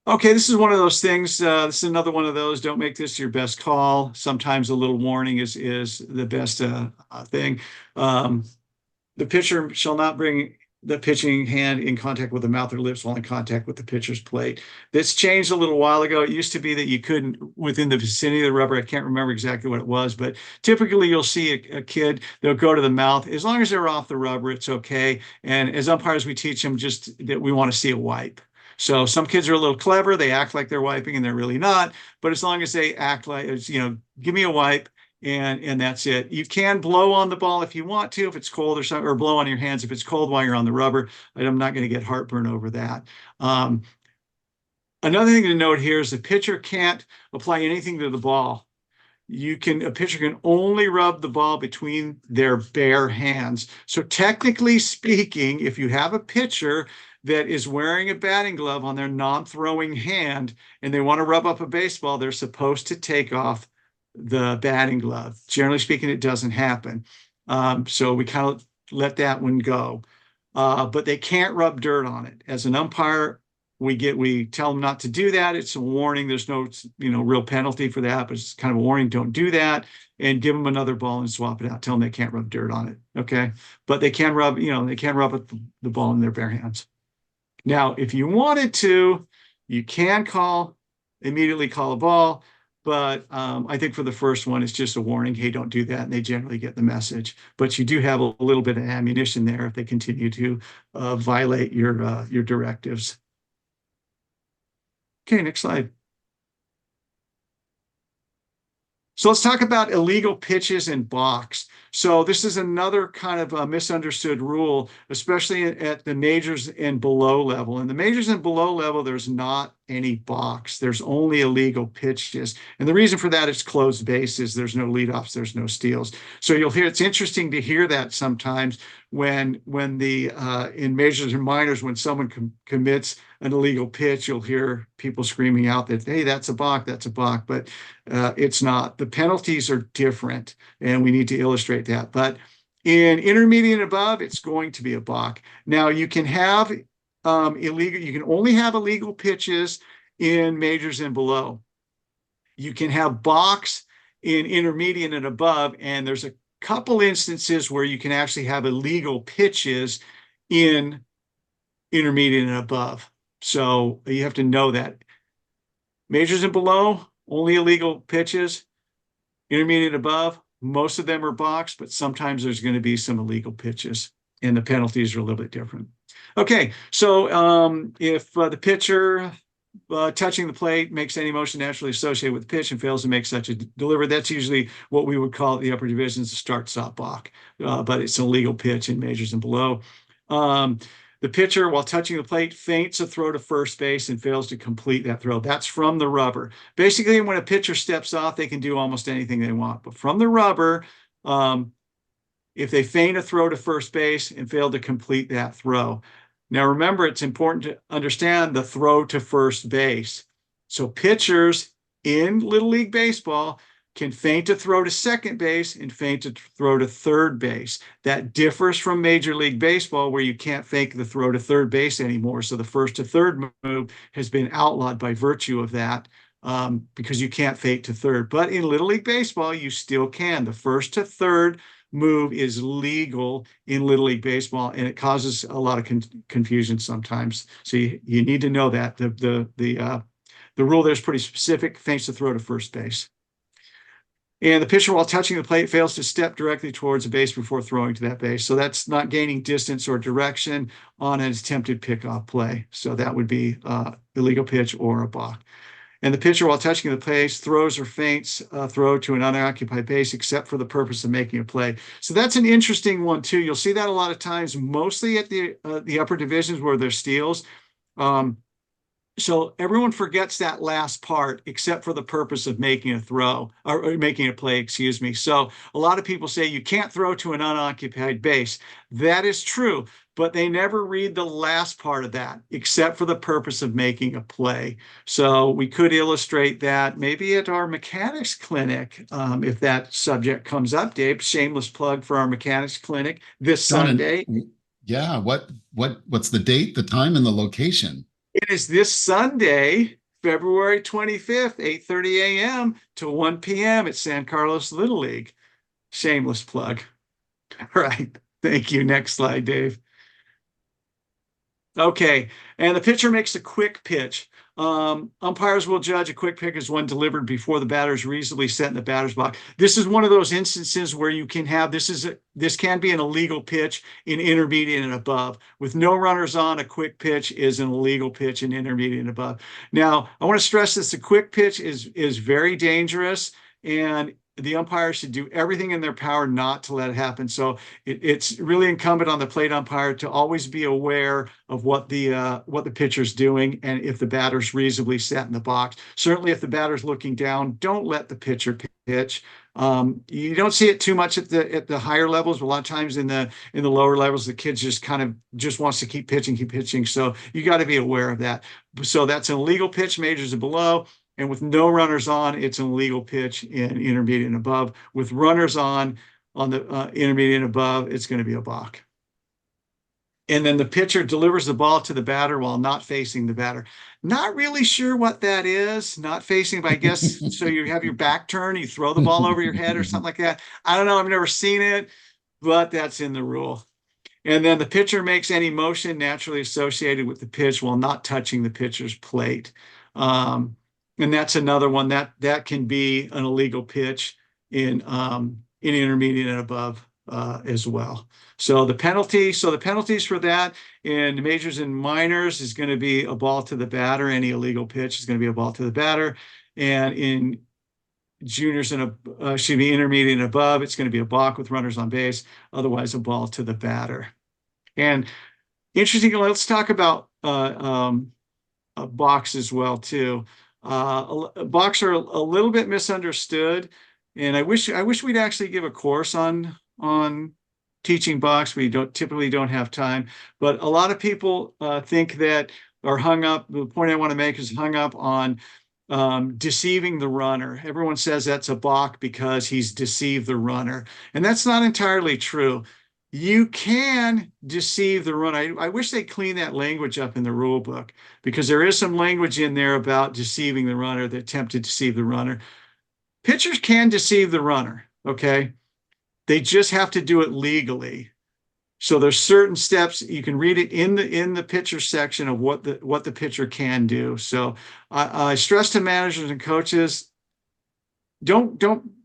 Okay, this is one of those things. This is another one of those. Don't make this your best call. Sometimes a little warning is the best thing. The pitcher shall not bring the pitching hand in contact with the mouth or lips while in contact with the pitcher's plate. This changed a little while ago. It used to be that you couldn't within the vicinity of the rubber. I can't remember exactly what it was, but typically you'll see a kid, they'll go to the mouth. As long as they're off the rubber, it's okay. And as umpires, we teach them just that we want to see a wipe. So some kids are a little clever. They act like they're wiping and they're really not. But as long as they act like, give me a wipe, and that's it. You can blow on the ball if you want to, if it's cold, or blow on your hands if it's cold while you're on the rubber. I'm not going to get heartburn over that. Another thing to note here is the pitcher can't apply anything to the ball. A pitcher can only rub the ball between their bare hands. So technically speaking, if you have a pitcher that is wearing a batting glove on their non-throwing hand and they want to rub up a baseball, they're supposed to take off the batting glove. Generally speaking, it doesn't happen. So we kind of let that one go. But they can't rub dirt on it. As an umpire, we tell them not to do that. It's a warning. There's no real penalty for that, but it's kind of a warning. Don't do that, and give them another ball and swap it out. Tell them they can't rub dirt on it. Okay, but they can rub the ball in their bare hands. Now, if you wanted to, you can immediately call a ball, but I think for the first one, it's just a warning. Hey, don't do that, and they generally get the message. But you do have a little bit of ammunition there if they continue to violate your directives. Okay, next slide. So let's talk about illegal pitches and balks. So this is another kind of a misunderstood rule, especially at the majors and below level. In the majors and below level, there's not any balks. There's only illegal pitches. And the reason for that is closed bases. There's no leadoffs, there's no steals. So you'll hear, it's interesting to hear that sometimes when in majors and minors, when someone commits an illegal pitch, you'll hear people screaming out that, hey, that's a balk, but it's not. The penalties are different, and we need to illustrate that. But in intermediate and above, it's going to be a balk. Now, you can have you can only have illegal pitches in majors and below. You can have balks in intermediate and above, and there's a couple instances where you can actually have illegal pitches in intermediate and above. So you have to know that. Majors and below, only illegal pitches. Intermediate and above, most of them are balks, but sometimes there's going to be some illegal pitches, and the penalties are a little bit different. Okay, so if the pitcher touching the plate makes any motion naturally associated with the pitch and fails to make such a delivery, that's usually what we would call the upper divisions a start-stop balk, but it's an illegal pitch in majors and below. The pitcher, while touching the plate, feints a throw to first base and fails to complete that throw. That's from the rubber. Basically, when a pitcher steps off, they can do almost anything they want. But from the rubber, if they feint a throw to first base and fail to complete that throw. Now, remember, it's important to understand the throw to first base. So pitchers in Little League Baseball can feint to throw to second base and feint to throw to third base. That differs from Major League Baseball, where you can't fake the throw to third base anymore. So the first to third move has been outlawed by virtue of that, because you can't fake to third. But in Little League Baseball, you still can. The first to third move is legal in Little League Baseball, and it causes a lot of confusion sometimes. So you need to know that the rule there is pretty specific. Feints to throw to first base. And the pitcher, while touching the plate, fails to step directly towards a base before throwing to that base. So that's not gaining distance or direction on an attempted pickoff play. So that would be illegal pitch or a balk. And the pitcher, while touching the base, throws or feints throw to an unoccupied base, except for the purpose of making a play. So that's an interesting one too. You'll see that a lot of times, mostly at the upper divisions where there's steals. So everyone forgets that last part, except for the purpose of making a throw or making a play, excuse me. So a lot of people say you can't throw to an unoccupied base. That is true, but they never read the last part of that, except for the purpose of making a play. So we could illustrate that maybe at our mechanics clinic, if that subject comes up. Dave, shameless plug for our mechanics clinic this Sunday. Yeah, what's the date, the time, and the location? It is this Sunday, February 25th, 8:30 a.m. to 1 p.m. at San Carlos Little League. Shameless plug. All right. Thank you. Next slide, Dave. Okay. And the pitcher makes a quick pitch. Umpires will judge a quick pitch as one delivered before the batter is reasonably set in the batter's box. This is one of those instances where you can have this can be an illegal pitch in intermediate and above. With no runners on, a quick pitch is an illegal pitch in intermediate and above. Now, I want to stress this: a quick pitch is very dangerous, and the umpire should do everything in their power not to let it happen. So it's really incumbent on the plate umpire to always be aware of what the pitcher's doing, and if the batter's reasonably set in the box. Certainly, if the batter's looking down, don't let the pitcher pitch. You don't see it too much at the higher levels, but a lot of times in the lower levels, the kids just wants to keep pitching. So you got to be aware of that. So that's an illegal pitch, majors and below. And with no runners on, it's an illegal pitch in intermediate and above. With runners on the intermediate and above, it's going to be a balk. And then the pitcher delivers the ball to the batter while not facing the batter. Not really sure what that is. Not facing, but I guess so you have your back turn, you throw the ball over your head or something like that. I don't know. I've never seen it, but that's in the rule. And then the pitcher makes any motion naturally associated with the pitch while not touching the pitcher's plate. And that's another one that can be an illegal pitch in intermediate and above as well. So the penalties for that in majors and minors is going to be a ball to the batter. Any illegal pitch is going to be a ball to the batter. And in juniors and intermediate and above, it's going to be a balk with runners on base. Otherwise, a ball to the batter. And interesting, let's talk about balks as well too. Balks are a little bit misunderstood, and I wish we'd actually give a course on teaching balks. We typically don't have time, but a lot of people think that are hung up. The point I want to make is hung up on deceiving the runner. Everyone says that's a balk because he's deceived the runner, and that's not entirely true. You can deceive the runner. I wish they cleaned that language up in the rule book, because there is some language in there about deceiving the runner, the attempt to deceive the runner. Pitchers can deceive the runner, okay? They just have to do it legally. So there's certain steps. You can read it in the pitcher section of what the pitcher can do. So I stress to managers and coaches, don't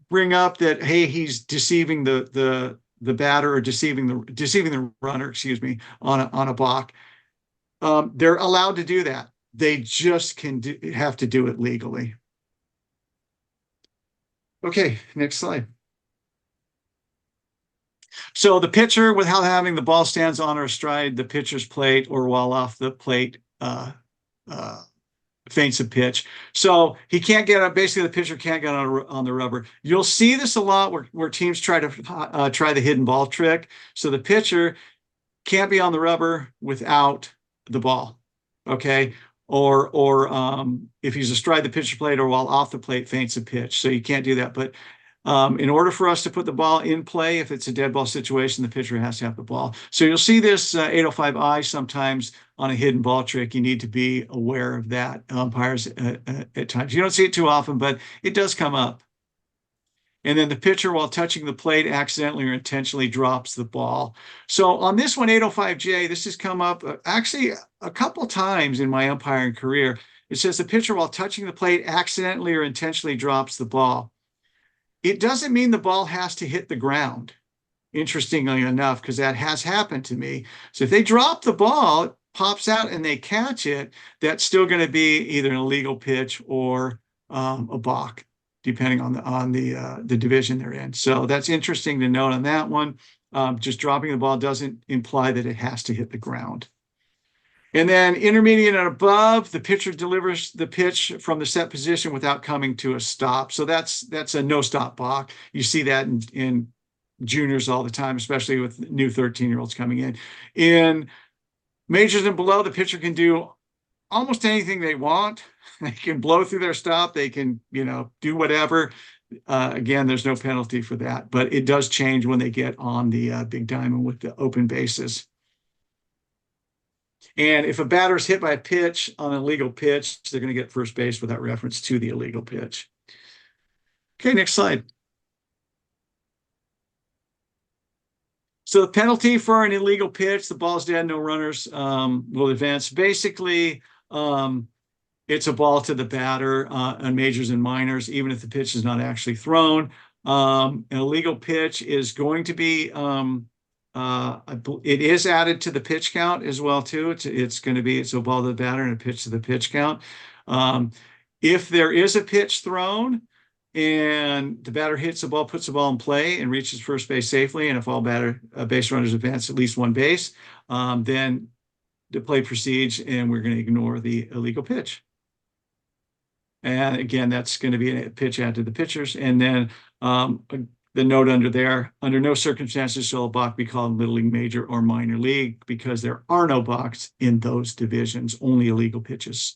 bring up that, hey, he's deceiving the batter or deceiving the runner, excuse me, on a balk. They're allowed to do that. They just have to do it legally. Okay, next slide. So the pitcher, without having the ball stands on or astride the pitcher's plate or while off the plate, feints a pitch. So he can't get up. Basically, the pitcher can't get on the rubber. You'll see this a lot where teams try the hidden ball trick. So the pitcher can't be on the rubber without the ball. Okay. or if he's astride the pitcher plate or while off the plate, feints a pitch. So you can't do that. But in order for us to put the ball in play, if it's a dead ball situation, the pitcher has to have the ball. So you'll see this 805I sometimes on a hidden ball trick. You need to be aware of that, umpires, at times. You don't see it too often, but it does come up. And then the pitcher, while touching the plate, accidentally or intentionally drops the ball. So on this one, 805J, this has come up actually a couple times in my umpiring career. It says the pitcher, while touching the plate, accidentally or intentionally drops the ball. It doesn't mean the ball has to hit the ground, interestingly enough, because that has happened to me. So if they drop the ball, it pops out and they catch it, that's still going to be either an illegal pitch or a balk, depending on the division they're in. So that's interesting to note on that one. Just dropping the ball doesn't imply that it has to hit the ground. And then intermediate and above, the pitcher delivers the pitch from the set position without coming to a stop. So that's a no stop balk. You see that in juniors all the time, especially with new 13-year-olds coming in. In majors and below, the pitcher can do almost anything they want. They can blow through their stop. They can, do whatever. Again, there's no penalty for that, but it does change when they get on the big diamond with the open bases. And if a batter is hit by a pitch on an illegal pitch, they're going to get first base without reference to the illegal pitch. Okay, next slide. So the penalty for an illegal pitch, the ball's dead, no runners will advance. Basically, it's a ball to the batter on majors and minors, even if the pitch is not actually thrown. An illegal pitch is going to be it is added to the pitch count as well too. It's a ball to the batter and a pitch to the pitch count. If there is a pitch thrown and the batter hits the ball, puts the ball in play and reaches first base safely, and if all base runners advance at least one base, then the play proceeds and we're going to ignore the illegal pitch. And again, that's going to be a pitch added to the pitchers. And then the note under there, under no circumstances shall a balk be called Little League, Major, or Minor League, because there are no balks in those divisions, only illegal pitches.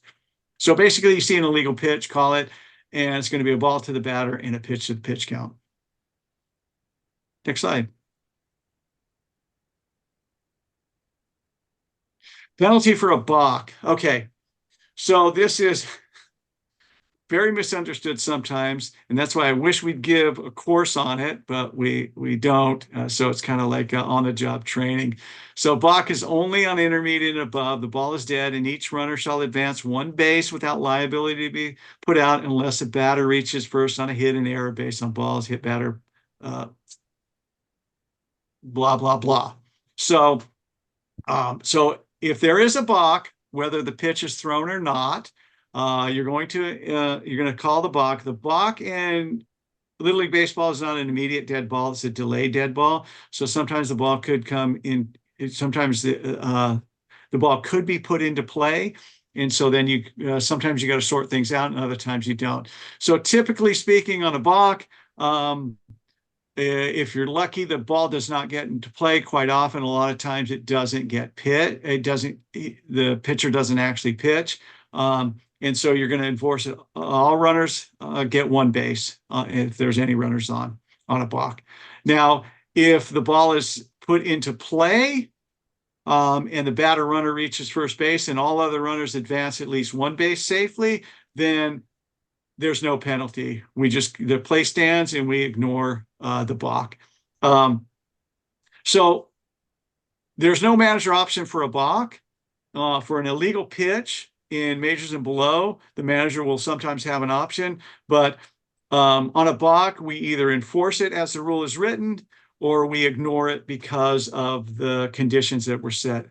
So basically, you see an illegal pitch, call it, and it's going to be a ball to the batter and a pitch to the pitch count. Next slide. Penalty for a balk. Okay, so this is very misunderstood sometimes, and that's why I wish we'd give a course on it, but we don't. So it's kind of like on-the-job training. So balk is only on intermediate and above. The ball is dead, and each runner shall advance one base without liability to be put out unless a batter reaches first on a hit and error base on balls, hit batter, blah, blah, blah. So if there is a balk, whether the pitch is thrown or not, you're going to call the balk. The balk in Little League Baseball is not an immediate dead ball; it's a delayed dead ball. So sometimes the ball could come in. Sometimes the ball could be put into play, and so then sometimes you got to sort things out, and other times you don't. So typically speaking, on a balk, if you're lucky, the ball does not get into play. Quite often, a lot of times it doesn't get hit. The pitcher doesn't actually pitch. And so you're going to enforce it. All runners get one base if there's any runners on a balk. Now, if the ball is put into play and the batter runner reaches first base and all other runners advance at least one base safely, then there's no penalty. The play stands and we ignore the balk. So there's no manager option for a balk. For an illegal pitch, in majors and below, the manager will sometimes have an option, but on a balk, we either enforce it as the rule is written, or we ignore it because of the conditions that were set.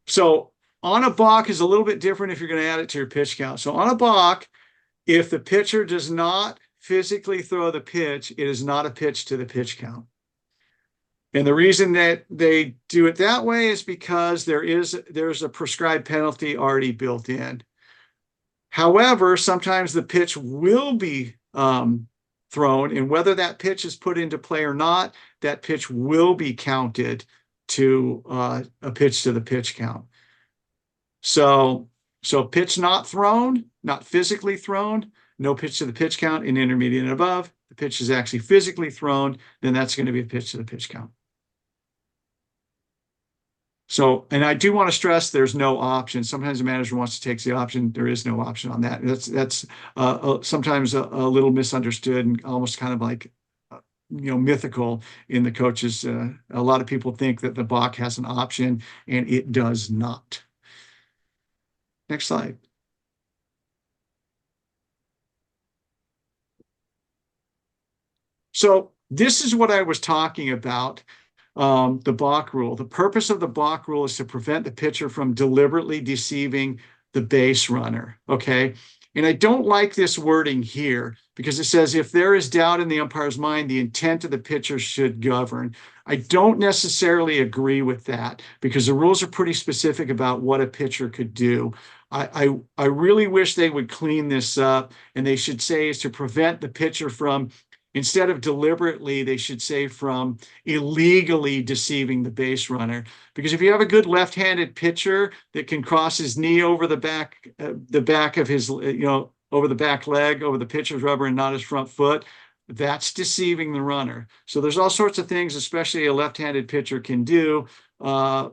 So on a balk is a little bit different if you're going to add it to your pitch count. So on a balk, if the pitcher does not physically throw the pitch, it is not a pitch to the pitch count. And the reason that they do it that way is because there's a prescribed penalty already built in. However, sometimes the pitch will be thrown, and whether that pitch is put into play or not, that pitch will be counted to a pitch to the pitch count. So pitch not thrown, not physically thrown, no pitch to the pitch count in intermediate and above. The pitch is actually physically thrown, then that's going to be a pitch to the pitch count. So, and I do want to stress there's no option. Sometimes the manager wants to take the option. There is no option on that. That's sometimes a little misunderstood and almost kind of like mythical in the coaches. A lot of people think that the balk has an option, and it does not. Next slide. So this is what I was talking about. The balk rule. The purpose of the balk rule is to prevent the pitcher from deliberately deceiving the base runner. Okay. And I don't like this wording here because it says if there is doubt in the umpire's mind, the intent of the pitcher should govern. I don't necessarily agree with that because the rules are pretty specific about what a pitcher could do. I really wish they would clean this up, and they should say is to prevent the pitcher from, instead of deliberately, they should say from illegally deceiving the base runner. Because if you have a good left-handed pitcher that can cross his knee over the back of his, over the back leg, over the pitcher's rubber and not his front foot, that's deceiving the runner. So there's all sorts of things, especially a left-handed pitcher can do to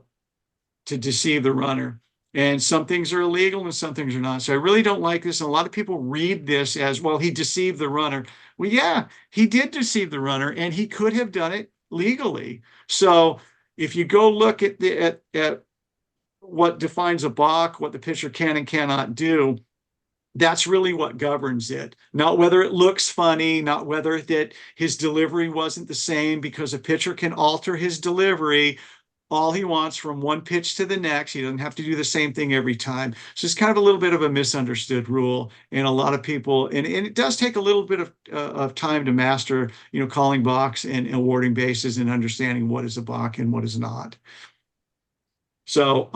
deceive the runner. And some things are illegal and some things are not. So I really don't like this. And a lot of people read this as, well, he deceived the runner. Well, yeah, he did deceive the runner, and he could have done it legally. So if you go look at what defines a balk, what the pitcher can and cannot do, that's really what governs it. Not whether it looks funny, not whether that his delivery wasn't the same, because a pitcher can alter his delivery all he wants from one pitch to the next. He doesn't have to do the same thing every time. So it's kind of a little bit of a misunderstood rule. And a lot of people, and it does take a little bit of time to master, calling balks and awarding bases and understanding what is a balk and what is not. So,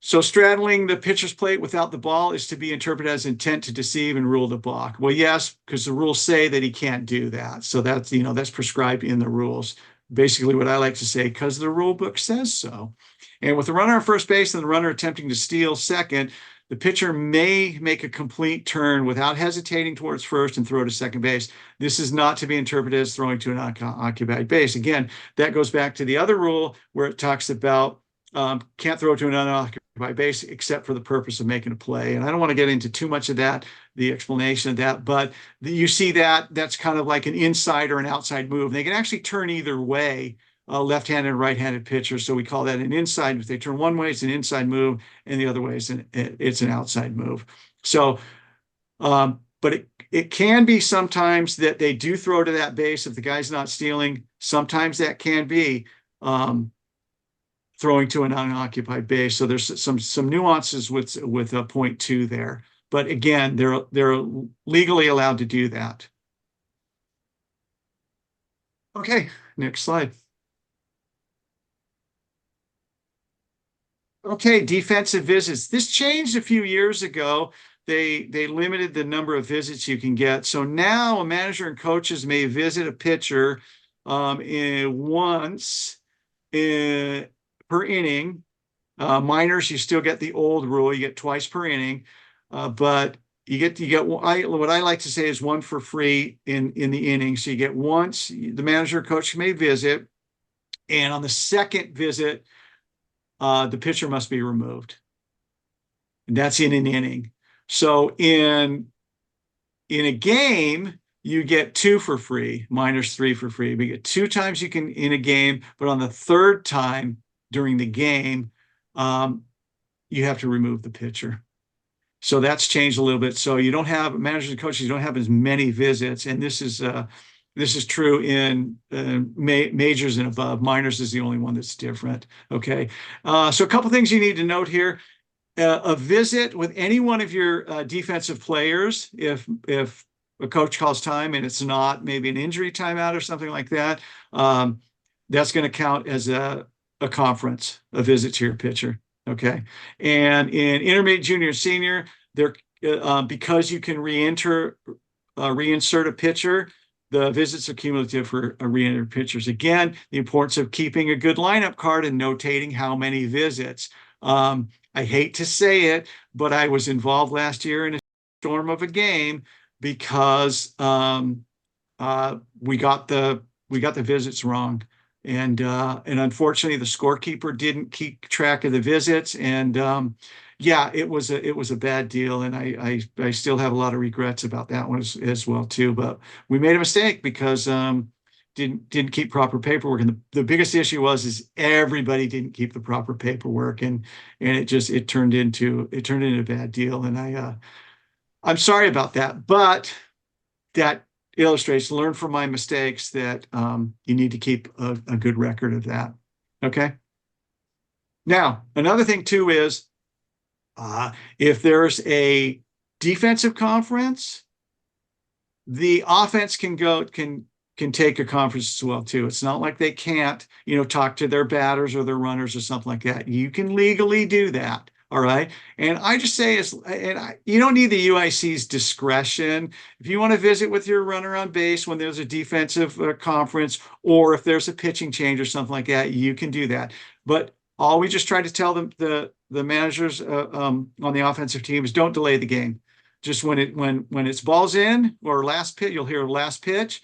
so straddling the pitcher's plate without the ball is to be interpreted as intent to deceive and ruled a balk. Well, yes, because the rules say that he can't do that. So that's, that's prescribed in the rules. Basically what I like to say, because the rule book says so. And with the runner on first base and the runner attempting to steal second, the pitcher may make a complete turn without hesitating towards first and throw to second base. This is not to be interpreted as throwing to an unoccupied base. Again, that goes back to the other rule where it talks about can't throw to an unoccupied base except for the purpose of making a play. And I don't want to get into too much of that, the explanation of that, but you see that's kind of like an inside or an outside move. They can actually turn either way, left-handed and right-handed pitchers. So we call that an inside. If they turn one way, it's an inside move, and the other way it's an outside move. So, but it can be sometimes that they do throw to that base if the guy's not stealing. Sometimes that can be throwing to an unoccupied base. So there's some nuances with a 0.2 there. But again, they're legally allowed to do that. Okay, next slide. Okay, defensive visits. This changed a few years ago. They limited the number of visits you can get. So now a manager and coaches may visit a pitcher once per inning. Minors, you still get the old rule. You get twice per inning. But you get what I like to say is one for free in the inning. So you get once, the manager or coach may visit, and on the second visit, the pitcher must be removed. And that's in an inning. So in a game, you get 2 for free, minus 3 for free. But you get 2 times you can in a game, but on the third time during the game, you have to remove the pitcher. So that's changed a little bit. So you don't have managers and coaches, you don't have as many visits. And this is true in majors and above. Minors is the only one that's different. Okay. So a couple things you need to note here. A visit with any one of your defensive players, if a coach calls time and it's not maybe an injury timeout or something like that, that's going to count as a conference, a visit to your pitcher. Okay. And in intermediate, junior, senior, there because you can reinsert a pitcher, the visits are cumulative for re-entered pitchers. Again, the importance of keeping a good lineup card and notating how many visits. I hate to say it, but I was involved last year in a storm of a game because we got the visits wrong. And unfortunately the scorekeeper didn't keep track of the visits. And yeah, it was a bad deal. And I still have a lot of regrets about that one as well too. But we made a mistake because didn't keep proper paperwork. And the biggest issue is everybody didn't keep the proper paperwork, and it turned into a bad deal. And I'm sorry about that, but that illustrates, learn from my mistakes, that you need to keep a good record of that. Okay. Now, another thing too is if there's a defensive conference, the offense can take a conference as well too. It's not like they can't, talk to their batters or their runners or something like that. You can legally do that. All right. And I just say you don't need the UIC's discretion. If you want to visit with your runner on base when there's a defensive conference, or if there's a pitching change or something like that, you can do that. But all we just try to tell them, the managers on the offensive team, is don't delay the game. Just when it's balls in or last pitch, you'll hear last pitch.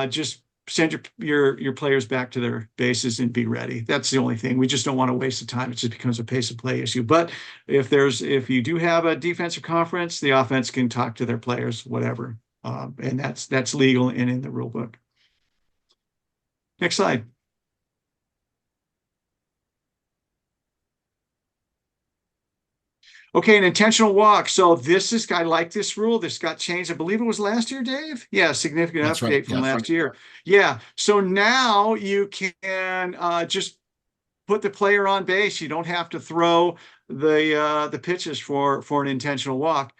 Just send your players back to their bases and be ready. That's the only thing. We just don't want to waste the time. It just becomes a pace of play issue. But if you do have a defensive conference, the offense can talk to their players, whatever. And that's legal and in the rule book. Next slide. Okay, an intentional walk. So I like this rule. This got changed. I believe it was last year, Dave. Yeah, significant That's update right. from Yeah, last year. Yeah. So now you can just put the player on base. You don't have to throw the pitches for an intentional walk.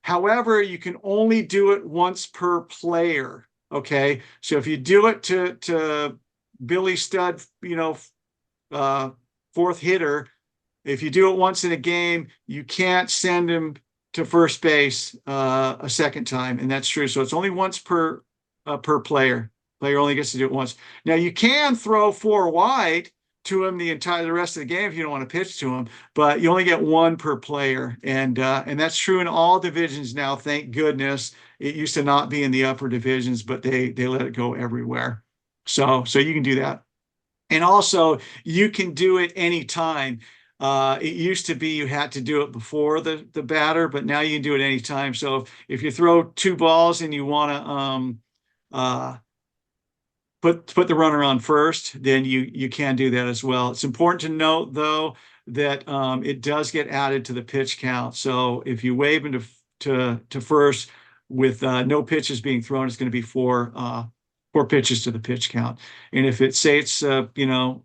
However, you can only do it once per player. Okay. So if you do it to Billy Stud, fourth hitter, if you do it once in a game, you can't send him to first base a second time, and that's true. So it's only once per player. Player only gets to do it once. Now you can throw 4 wide to him the rest of the game if you don't want to pitch to him, but you only get 1 per player, and that's true in all divisions now. Thank goodness. It used to not be in the upper divisions, but they let it go everywhere. So you can do that, and also you can do it anytime. It used to be you had to do it before the batter, but now you can do it anytime. So if you throw 2 balls and you want to put the runner on first, then you can do that as well. It's important to note though that it does get added to the pitch count. So if you wave into to first with no pitches being thrown, it's going to be 4 pitches to the pitch count. And if it's 2-0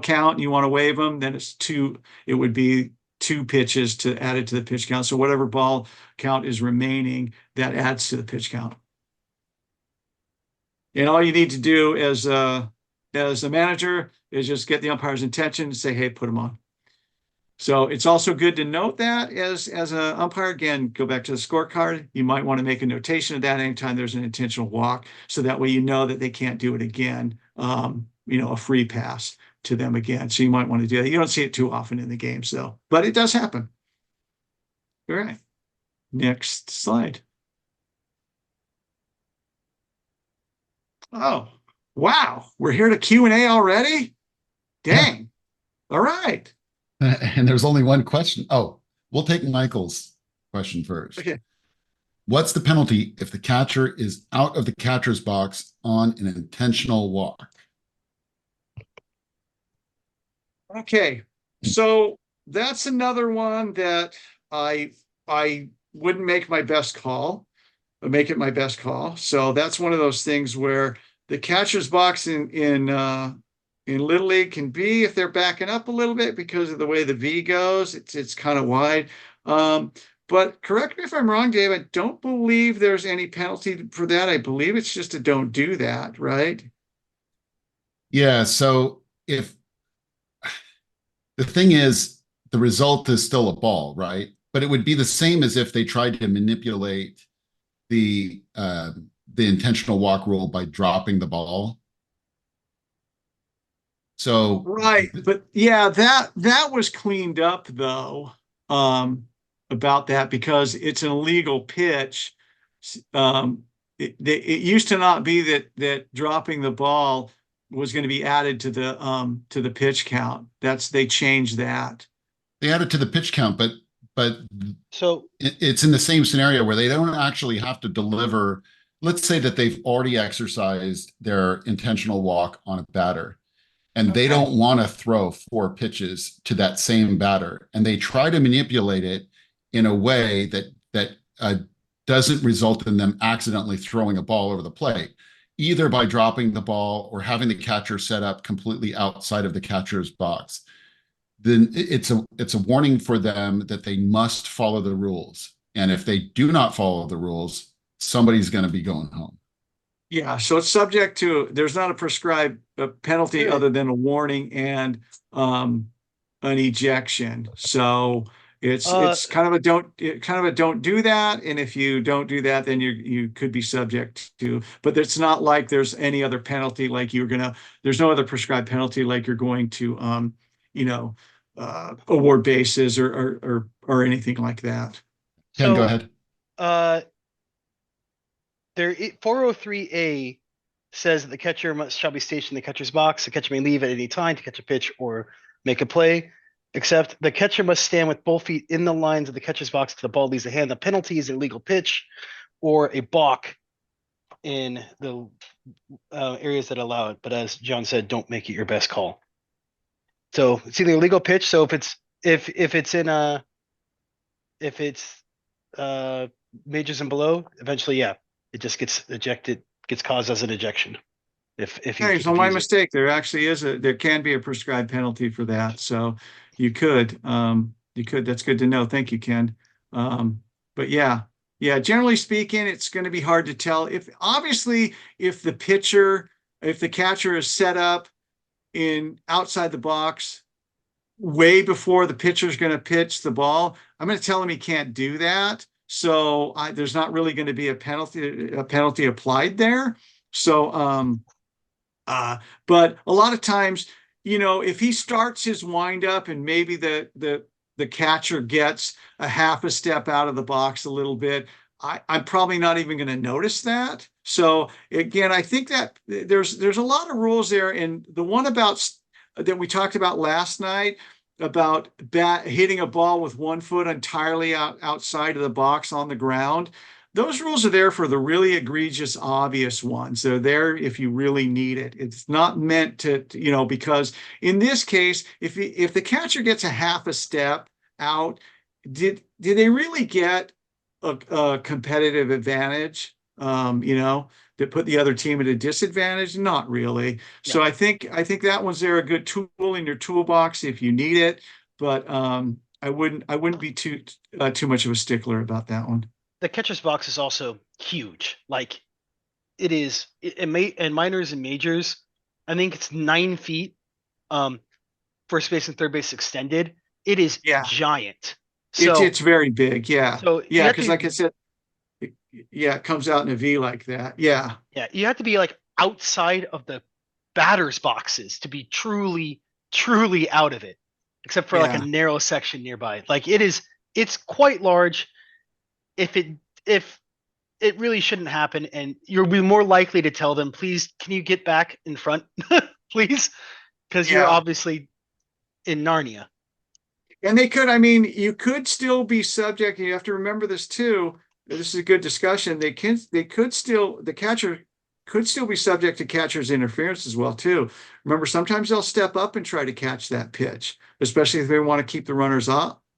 count and you want to wave them, then it would be 2 pitches to add it to the pitch count. So whatever ball count is remaining, that adds to the pitch count. And all you need to do as a manager is just get the umpire's intention and say, hey, put them on. So it's also good to note that as an umpire, again, go back to the scorecard. You might want to make a notation of that anytime there's an intentional walk. So that way you know that they can't do it again, a free pass to them again. So you might want to do that. You don't see it too often in the games though, but it does happen. All right. Next slide. Oh, wow. We're here to Q&A already? Dang. All right. And there's only one question. Oh, we'll take Michael's question first. Okay. What's the penalty if the catcher is out of the catcher's box on an intentional walk? Okay, so that's another one that I wouldn't make my best call, but make it my best call. So that's one of those things where the catcher's box in Little League can be, if they're backing up a little bit because of the way the V goes, it's kind of wide. But correct me if I'm wrong, Dave, I don't believe there's any penalty for that. I believe it's just a don't do that, right? Yeah, so if the thing is, the result is still a ball, right? But it would be the same as if they tried to manipulate the the intentional walk rule by dropping the ball. So Right, but yeah, that was cleaned up though, about that because it's an illegal pitch. It used to not be that dropping the ball was going to be added to the pitch count. They changed that. they added to the pitch count, but So it's in the same scenario where they don't actually have to deliver. Let's say that they've already exercised their intentional walk on a batter and they Okay. don't want to throw 4 pitches to that same batter, and they try to manipulate it in a way that doesn't result in them accidentally throwing a ball over the plate, either by dropping the ball or having the catcher set up completely outside of the catcher's box. Then it's a warning for them that they must follow the rules, and if they do not follow the rules, somebody's going to be going home. Yeah, so it's subject to, there's not a prescribed penalty Really? other than a warning and an ejection. So it's kind of a don't do that. And if you don't do that, then you could be subject to, but it's not like there's any other penalty like there's no other prescribed penalty like you're going to you know, award bases or anything like that. Ken, go so ahead. uh 403A says that the catcher shall be stationed in the catcher's box. The catcher may leave at any time to catch a pitch or make a play, except the catcher must stand with both feet in the lines of the catcher's box till the ball leaves the hand. The penalty is an illegal pitch or a balk in the areas that allow it. But as John said, don't make it your best call. So it's either a legal pitch. So if it's in a if it's majors and below, eventually, yeah, it just gets ejected, gets caused as an ejection. If you Okay, so my use it. mistake. There can be a prescribed penalty for that. So you could, that's good to know. Thank you, Ken. But yeah, generally speaking, it's going to be hard to tell obviously if the catcher is set up in outside the box way before the pitcher's going to pitch the ball, I'm going to tell him he can't do that. So there's not really going to be a penalty applied there. So, but a lot of times, if he starts his windup and maybe the catcher gets a half a step out of the box a little bit, I'm probably not even going to notice that. So again, I think that there's a lot of rules there, and the one that we talked about last night about hitting a ball with 1 foot entirely outside of the box on the ground. Those rules are there for the really egregious, obvious ones. They're there if you really need it. It's not meant to, because in this case, if the catcher gets a half a step out, did they really get a competitive advantage? That put the other team at a disadvantage? Not really. So Yeah. I think that one's there, a good tool in your toolbox if you need it. But I wouldn't be too much of a stickler about that one. The catcher's box is also huge. Like it is in minors and majors, I think it's 9 feet. First base and third base extended. It is Yeah, giant. it's So it's very big. Yeah, so you yeah, have because to like I said, it comes out in a V like that. Yeah, yeah, you have to be like outside of the batter's boxes to be truly out of it, except for like a yeah. narrow section nearby. Like it's quite large. If it really shouldn't happen, and you'll be more likely to tell them, please, can you get back in front, please, because you're Yeah. obviously in Narnia. And you could still be subject, and you have to remember this too. This is a good discussion. The catcher could still be subject to catcher's interference as well too. Remember, sometimes they'll step up and try to catch that pitch, especially if they want to keep the runners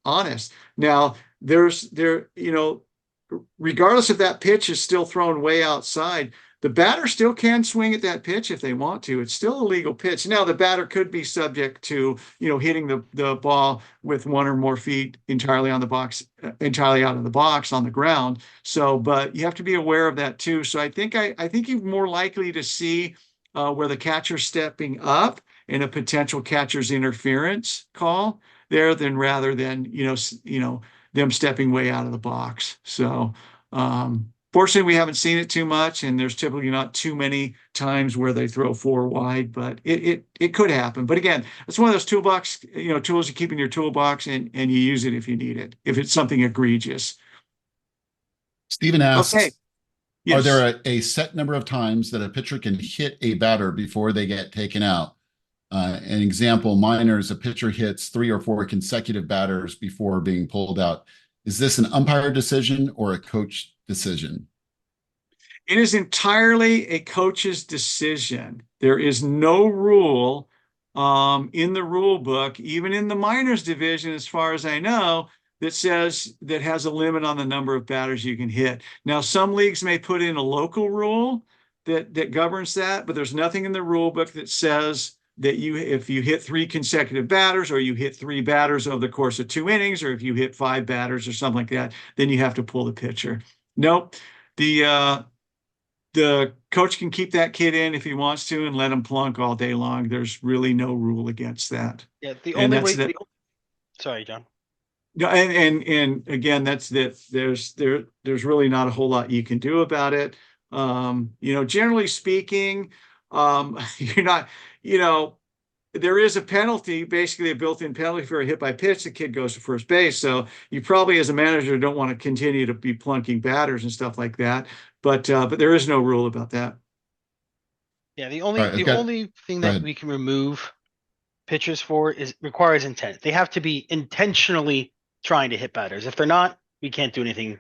honest. Now, regardless if that pitch is still thrown way outside, the batter still can swing at that pitch if they want to. It's still a legal pitch. Now, the batter could be subject to, hitting the ball with 1 or more feet entirely on the box, entirely out of the box on the ground. So, but you have to be aware of that too. So I think you're more likely to see where the catcher's stepping up in a potential catcher's interference call there rather than, them stepping way out of the box. So, Fortunately, we haven't seen it too much, and there's typically not too many times where they throw 4 wide, but it could happen. But again, it's one of those toolbox, tools you keep in your toolbox, and you use it if you need it, if it's something egregious. Stephen Okay. asks, are Yes. there a set number of times that a pitcher can hit a batter before they get taken out? An example, minors, a pitcher hits 3 or 4 consecutive batters before being pulled out. Is this an umpire decision or a coach decision? It is entirely a coach's decision. There is no rule in the rule book, even in the minors division, as far as I know, that has a limit on the number of batters you can hit. Now, some leagues may put in a local rule that governs that, but there's nothing in the rule book that says that if you hit 3 consecutive batters, or you hit 3 batters over the course of 2 innings, or if you hit 5 batters or something like that, then you have to pull the pitcher. Nope. The coach can keep that kid in if he wants to and let him plunk all day long. There's really no rule against that. Yeah, the And only that's way. that. Sorry, John. No, and again, that's that. There's really not a whole lot you can do about it. Generally speaking, you're not. There is a penalty, basically a built-in penalty for a hit by pitch. The kid goes to first base. So you probably, as a manager, don't want to continue to be plunking batters and stuff like that. But there is no rule about that. Yeah, All right, the only thing go that ahead. we can remove pitchers for requires intent. They have to be intentionally trying to hit batters. If they're not, we can't do anything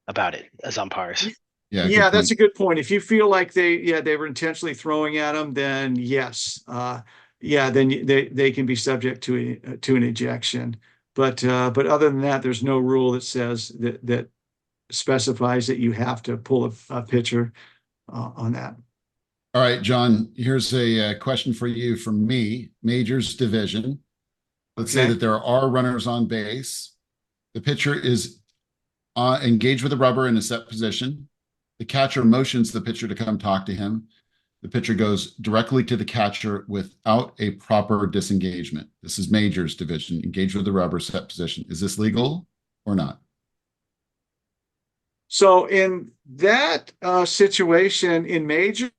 about it as umpires. Yeah, Yeah, good that's point. a good point. If you feel like they were intentionally throwing at them, then yes, then they can be subject to an ejection. But other than that, there's no rule that says that specifies that you have to pull a pitcher on that. All right, John, here's a question for you from me, Majors Division. Let's say Okay. that there are runners on base. The pitcher is engaged with the rubber in a set position. The catcher motions the pitcher to come talk to him. The pitcher goes directly to the catcher without a proper disengagement. This is Majors Division, engaged with the rubber, set position. Is this legal or not? So in that situation in majors,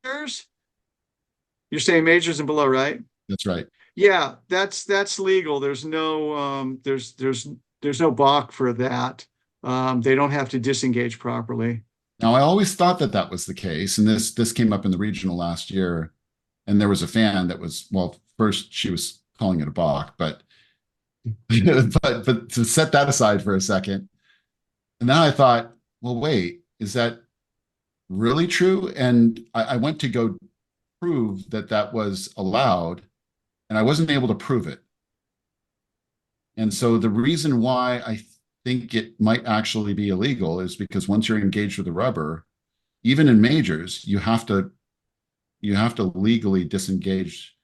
you're saying majors and below, right? That's right. Yeah, that's legal. There's no balk for that. They don't have to disengage properly. Now, I always thought that that was the case, and this came up in the regional last year, and there was a fan that was, well, first she was calling it a balk, but but to set that aside for a second, and then I thought, well, wait, is that really true? And I went to go prove that that was allowed, and I wasn't able to prove it. And so the reason why I think it might actually be illegal is because once you're engaged with the rubber, even in majors, you have to legally disengage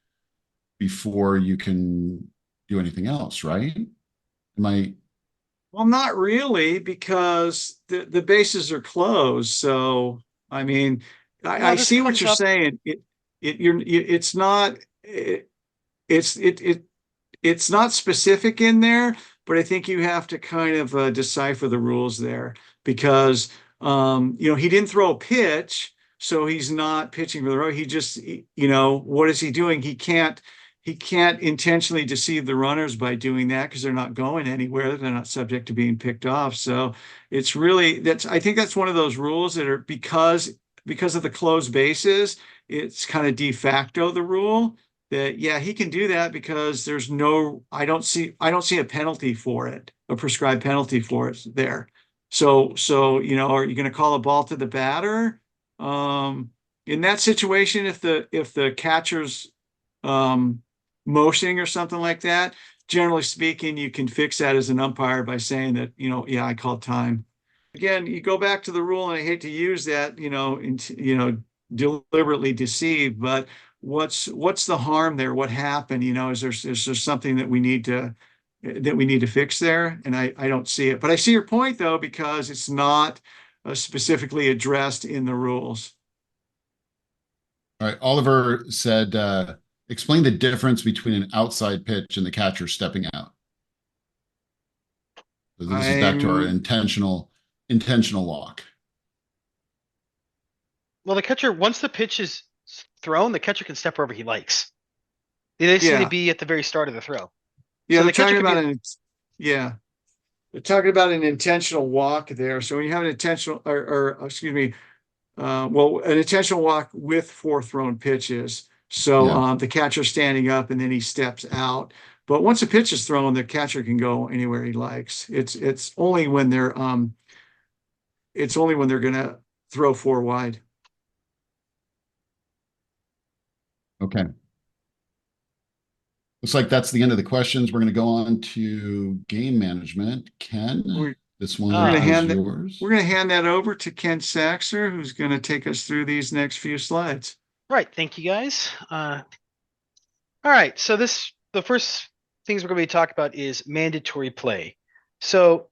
before you can do anything else, right? Am I? Well, not really, because the bases are closed. So, I mean, I This see what comes you're up. saying. It's not, it's not specific in there, but I think you have to kind of decipher the rules there, because he didn't throw a pitch, so he's not pitching for the road. He just, what is he doing? He can't intentionally deceive the runners by doing that, because they're not going anywhere. They're not subject to being picked off. So it's really, I think that's one of those rules that are, because of the closed bases, it's kind of de facto the rule that, yeah, he can do that, because I don't see a penalty for it, a prescribed penalty for it there. So are you going to call a ball to the batter? In that situation, if the catcher's motioning or something like that, generally speaking, you can fix that as an umpire by saying that, yeah, I called time. Again, you go back to the rule, and I hate to use that, deliberately deceive, but what's the harm there? What happened? Is there something that we need to fix there? And I don't see it, but I see your point though, because it's not specifically addressed in the rules. All right. Oliver said, explain the difference between an outside pitch and the catcher stepping out. So this is back to our intentional walk. Well, the catcher, once the pitch is thrown, the catcher can step wherever he likes. They just need to Yeah. be at the very start of the throw. Yeah, So they're the catcher talking could be, about yeah. They're talking about an intentional walk there. So when you have an intentional, or excuse me, well, an intentional walk with four thrown pitches. So Yeah. the catcher's standing up and then he steps out. But once a pitch is thrown, the catcher can go anywhere he likes. It's only when they're gonna throw four wide. Okay. Looks like that's the end of the questions. We're going to go on to game management. Ken, We're, this we're one gonna uh, is hand that yours. we're gonna hand that over to Ken Saxer, who's gonna take us through these next few slides. right. Thank you guys. All right. So the first things we're going to be talking about is mandatory play. So,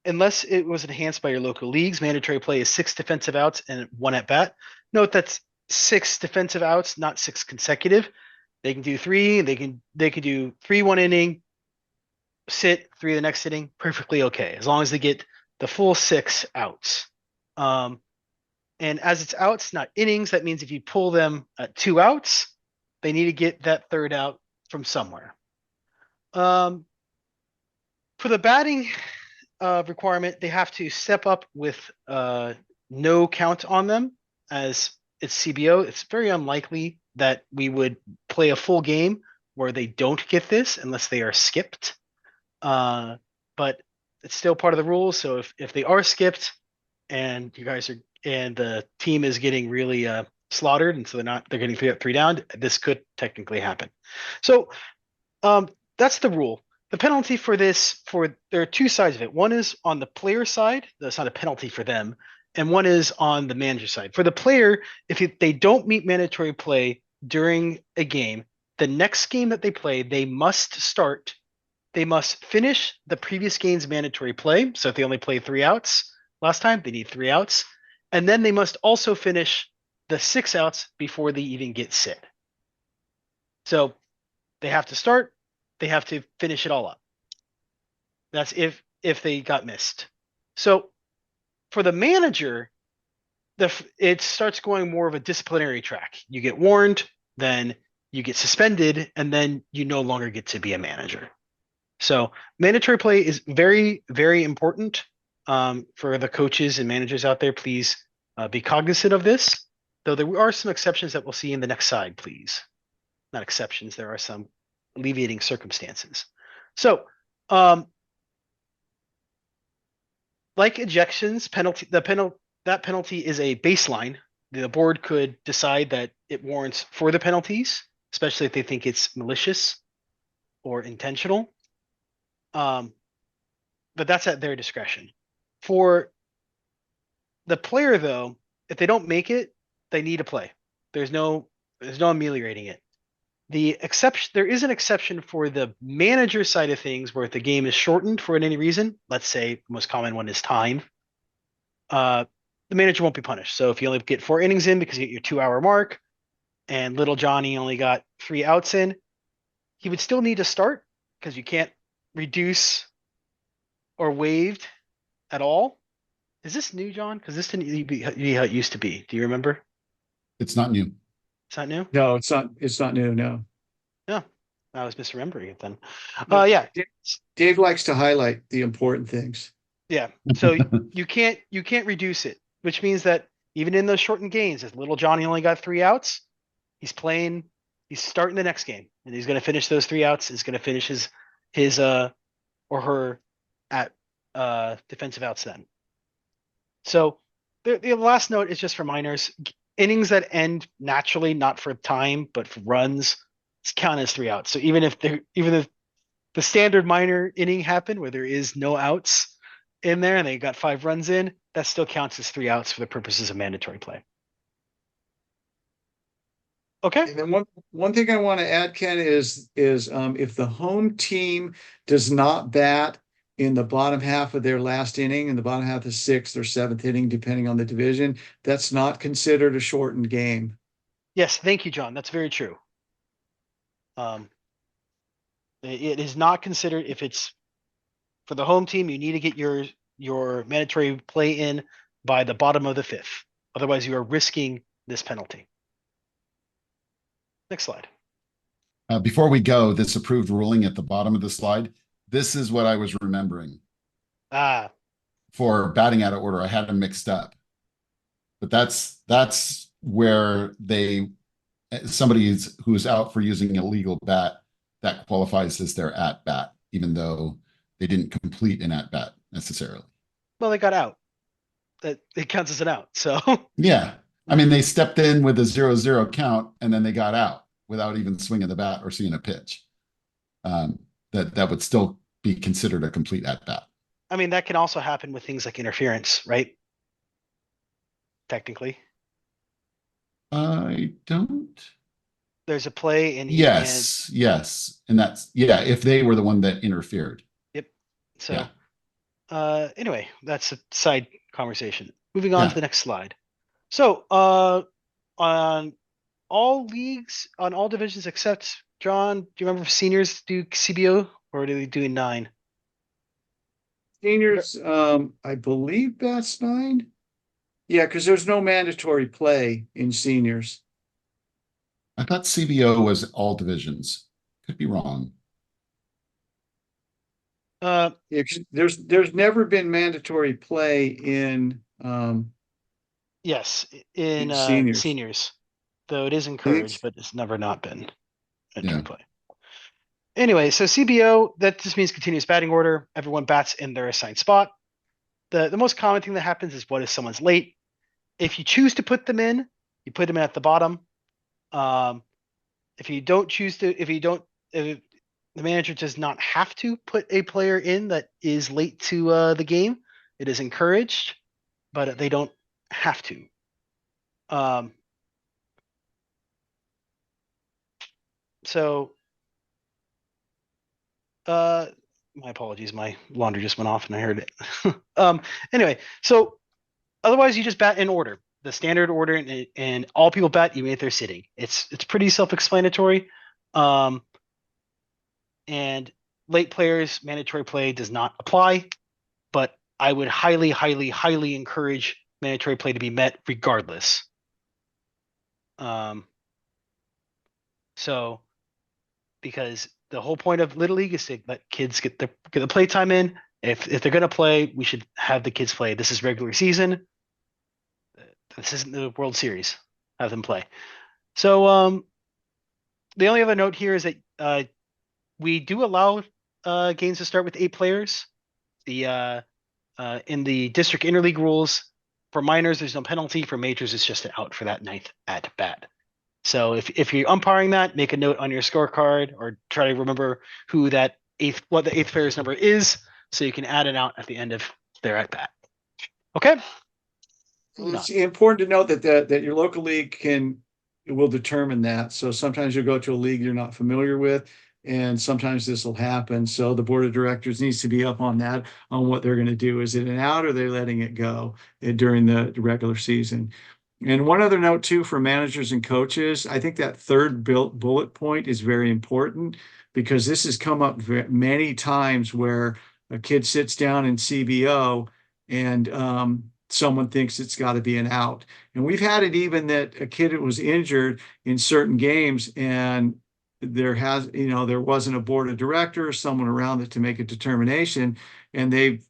unless it was enhanced by your local leagues, mandatory play is 6 defensive outs and 1 at bat. Note that's 6 defensive outs, not 6 consecutive. They can do 3. They can do 3 one inning, sit 3 the next inning, perfectly okay as long as they get the full 6 outs. And as it's outs, not innings, that means if you pull them at 2 outs, they need to get that third out from somewhere. For the batting requirement, they have to step up with no count on them as it's CBO. It's very unlikely that we would play a full game where they don't get this unless they are skipped. But it's still part of the rules. So if they are skipped and you guys are and the team is getting really slaughtered and so they're getting three down, this could technically happen. So that's the rule. The penalty for this, there are 2 sides of it. One is on the player side, that's not a penalty for them, and one is on the manager side. For the player, if they don't meet mandatory play during a game, the next game that they play, they must finish the previous game's mandatory play. So if they only played 3 outs last time, they need 3 outs. And then they must also finish the 6 outs before they even get sit. So they have to start, they have to finish it all up. That's if they got missed. So for the manager, it starts going more of a disciplinary track. You get warned, then you get suspended, and then you no longer get to be a manager. So mandatory play is very, very important for the coaches and managers out there. Please be cognizant of this, though there are some exceptions that we'll see in the next slide, please. Not exceptions, there are some alleviating circumstances. So like ejections, that penalty is a baseline. The board could decide that it warrants further penalties, especially if they think it's malicious or intentional. But that's at their discretion. For the player, though, if they don't make it, they need to play. There's no ameliorating it. There is an exception for the manager side of things where if the game is shortened for any reason, let's say the most common one is time, the manager won't be punished. So if you only get 4 innings in because you get your 2-hour mark and little Johnny only got 3 outs in, he would still need to start because you can't reduce or waived at all. Is this new, John? Because this didn't be how it used to be. Do you remember? It's not new. It's not new? No, it's not new, no. No, I was misremembering it then. No, Yeah, Dave likes to highlight the important things. yeah. So you can't reduce it, which means that even in those shortened games, if little Johnny only got 3 outs, he's starting the next game, and he's going to finish those 3 outs. He's going to finish his or her at defensive outs then. So the last note is just for minors. Innings that end naturally, not for time, but for runs, count as 3 outs. So even if the standard minor inning happened where there is no outs in there and they got 5 runs in, that still counts as 3 outs for the purposes of mandatory play. Okay. And then one thing I want to add, Ken, is if the home team does not bat in the bottom half of their last inning, in the bottom half of the 6th or 7th inning, depending on the division, that's not considered a shortened game. Yes, thank you, John. That's very true. It is not considered if it's for the home team. You need to get your mandatory play in by the bottom of the 5th. Otherwise, you are risking this penalty. Next slide. Before we go, this approved ruling at the bottom of the slide, this is what I was remembering Ah, for batting out of order. I had them mixed up. But that's where somebody who's out for using a illegal bat, that qualifies as their at bat, even though they didn't complete an at bat necessarily. well, they got out. That it counts as an out. So Yeah. I mean, they stepped in with a 0-0 count and then they got out without even swinging the bat or seeing a pitch. That would still be considered a complete at bat. I mean, that can also happen with things like interference, right? Technically, I don't. there's a play and Yes. And that's, yeah, if they were the one that interfered. Yep. So, Yeah. Anyway, that's a side conversation. Moving on Yeah. to the next slide. So, on all leagues, on all divisions except John, do you remember if seniors do CBO or do they do 9? Seniors, I believe that's 9. Yeah, because there's no mandatory play in seniors. I thought CBO was all divisions. Could be wrong. Uh, Yeah, 'cause there's never been mandatory play in yes, in seniors. seniors, though it is encouraged, but it's never not been mandatory Yeah. play. Anyway, so CBO, that just means continuous batting order. Everyone bats in their assigned spot. The most common thing that happens is what if someone's late? If you choose to put them in, you put them in at the bottom. If you don't choose to, if the manager does not have to put a player in that is late to the game, it is encouraged, but they don't have to. So, my apologies, my laundry just went off and I heard it. Anyway, so otherwise you just bat in order, the standard order, and all people bat even if they're sitting. It's pretty self-explanatory. And late players, mandatory play does not apply, but I would highly, highly, highly encourage mandatory play to be met regardless. So, because the whole point of Little League is to let kids get the play time in. If they're gonna play, we should have the kids play. This is regular season. This isn't the World Series. Have them play. So, the only other note here is that we do allow games to start with 8 players. In the district interleague rules, for minors, there's no penalty. For majors, it's just an out for that 9th at bat. So if you're umpiring that, make a note on your scorecard or try to remember what the 8th player's number is, so you can add it out at the end of their at bat. Okay. It's important to note that your local league will determine that. So sometimes you'll go to a league you're not familiar with, and sometimes this will happen. So the board of directors needs to be up on that, on what they're going to do. Is it an out, or are they letting it go during the regular season? And one other note too, for managers and coaches, I think that third bullet point is very important, because this has come up many times where a kid sits down in CBO and someone thinks it's got to be an out. And we've had it even that a kid was injured in certain games, and there wasn't a board of directors, someone around it to make a determination, and they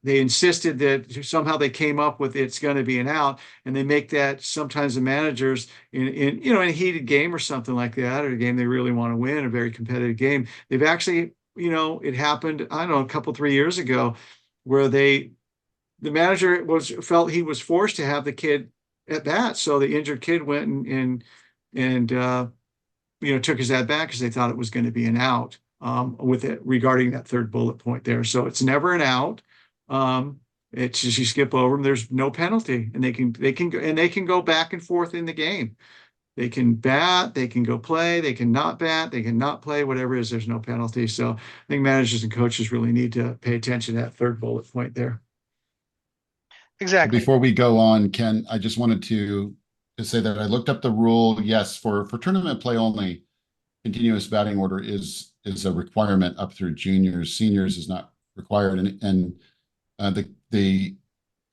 insisted that somehow they came up with it's going to be an out, and they make that sometimes the managers in a heated game or something like that, or a game they really want to win, a very competitive game. They've actually, it happened, I don't know, a couple 3 years ago, where the manager felt he was forced to have the kid at bat, so the injured kid went and took his at bat because they thought it was going to be an out, with it regarding that third bullet point there. So it's never an out. It's just you skip over them. There's no penalty, and they can go back and forth in the game. They can bat, they can go play, they can not bat, they can not play, whatever it is, there's no penalty. So I think managers and coaches really need to pay attention to that third bullet point there. Exactly. Before we go on, Ken, I just wanted to say that I looked up the rule. Yes, for tournament play only, continuous batting order is a requirement up through juniors. Seniors is not required, and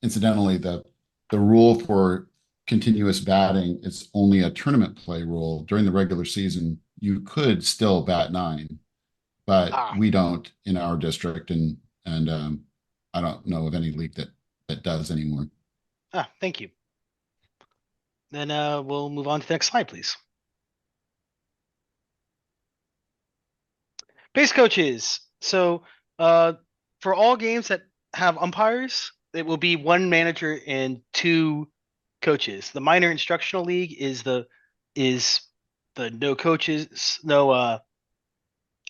incidentally, the the rule for continuous batting is only a tournament play rule. During the regular season, you could still bat 9, but Ah, we don't in our district, and I don't know of any league that does anymore. thank you. Then we'll move on to the next slide, please. Base coaches. So for all games that have umpires, it will be 1 manager and 2 coaches. The minor instructional league is the no coaches, no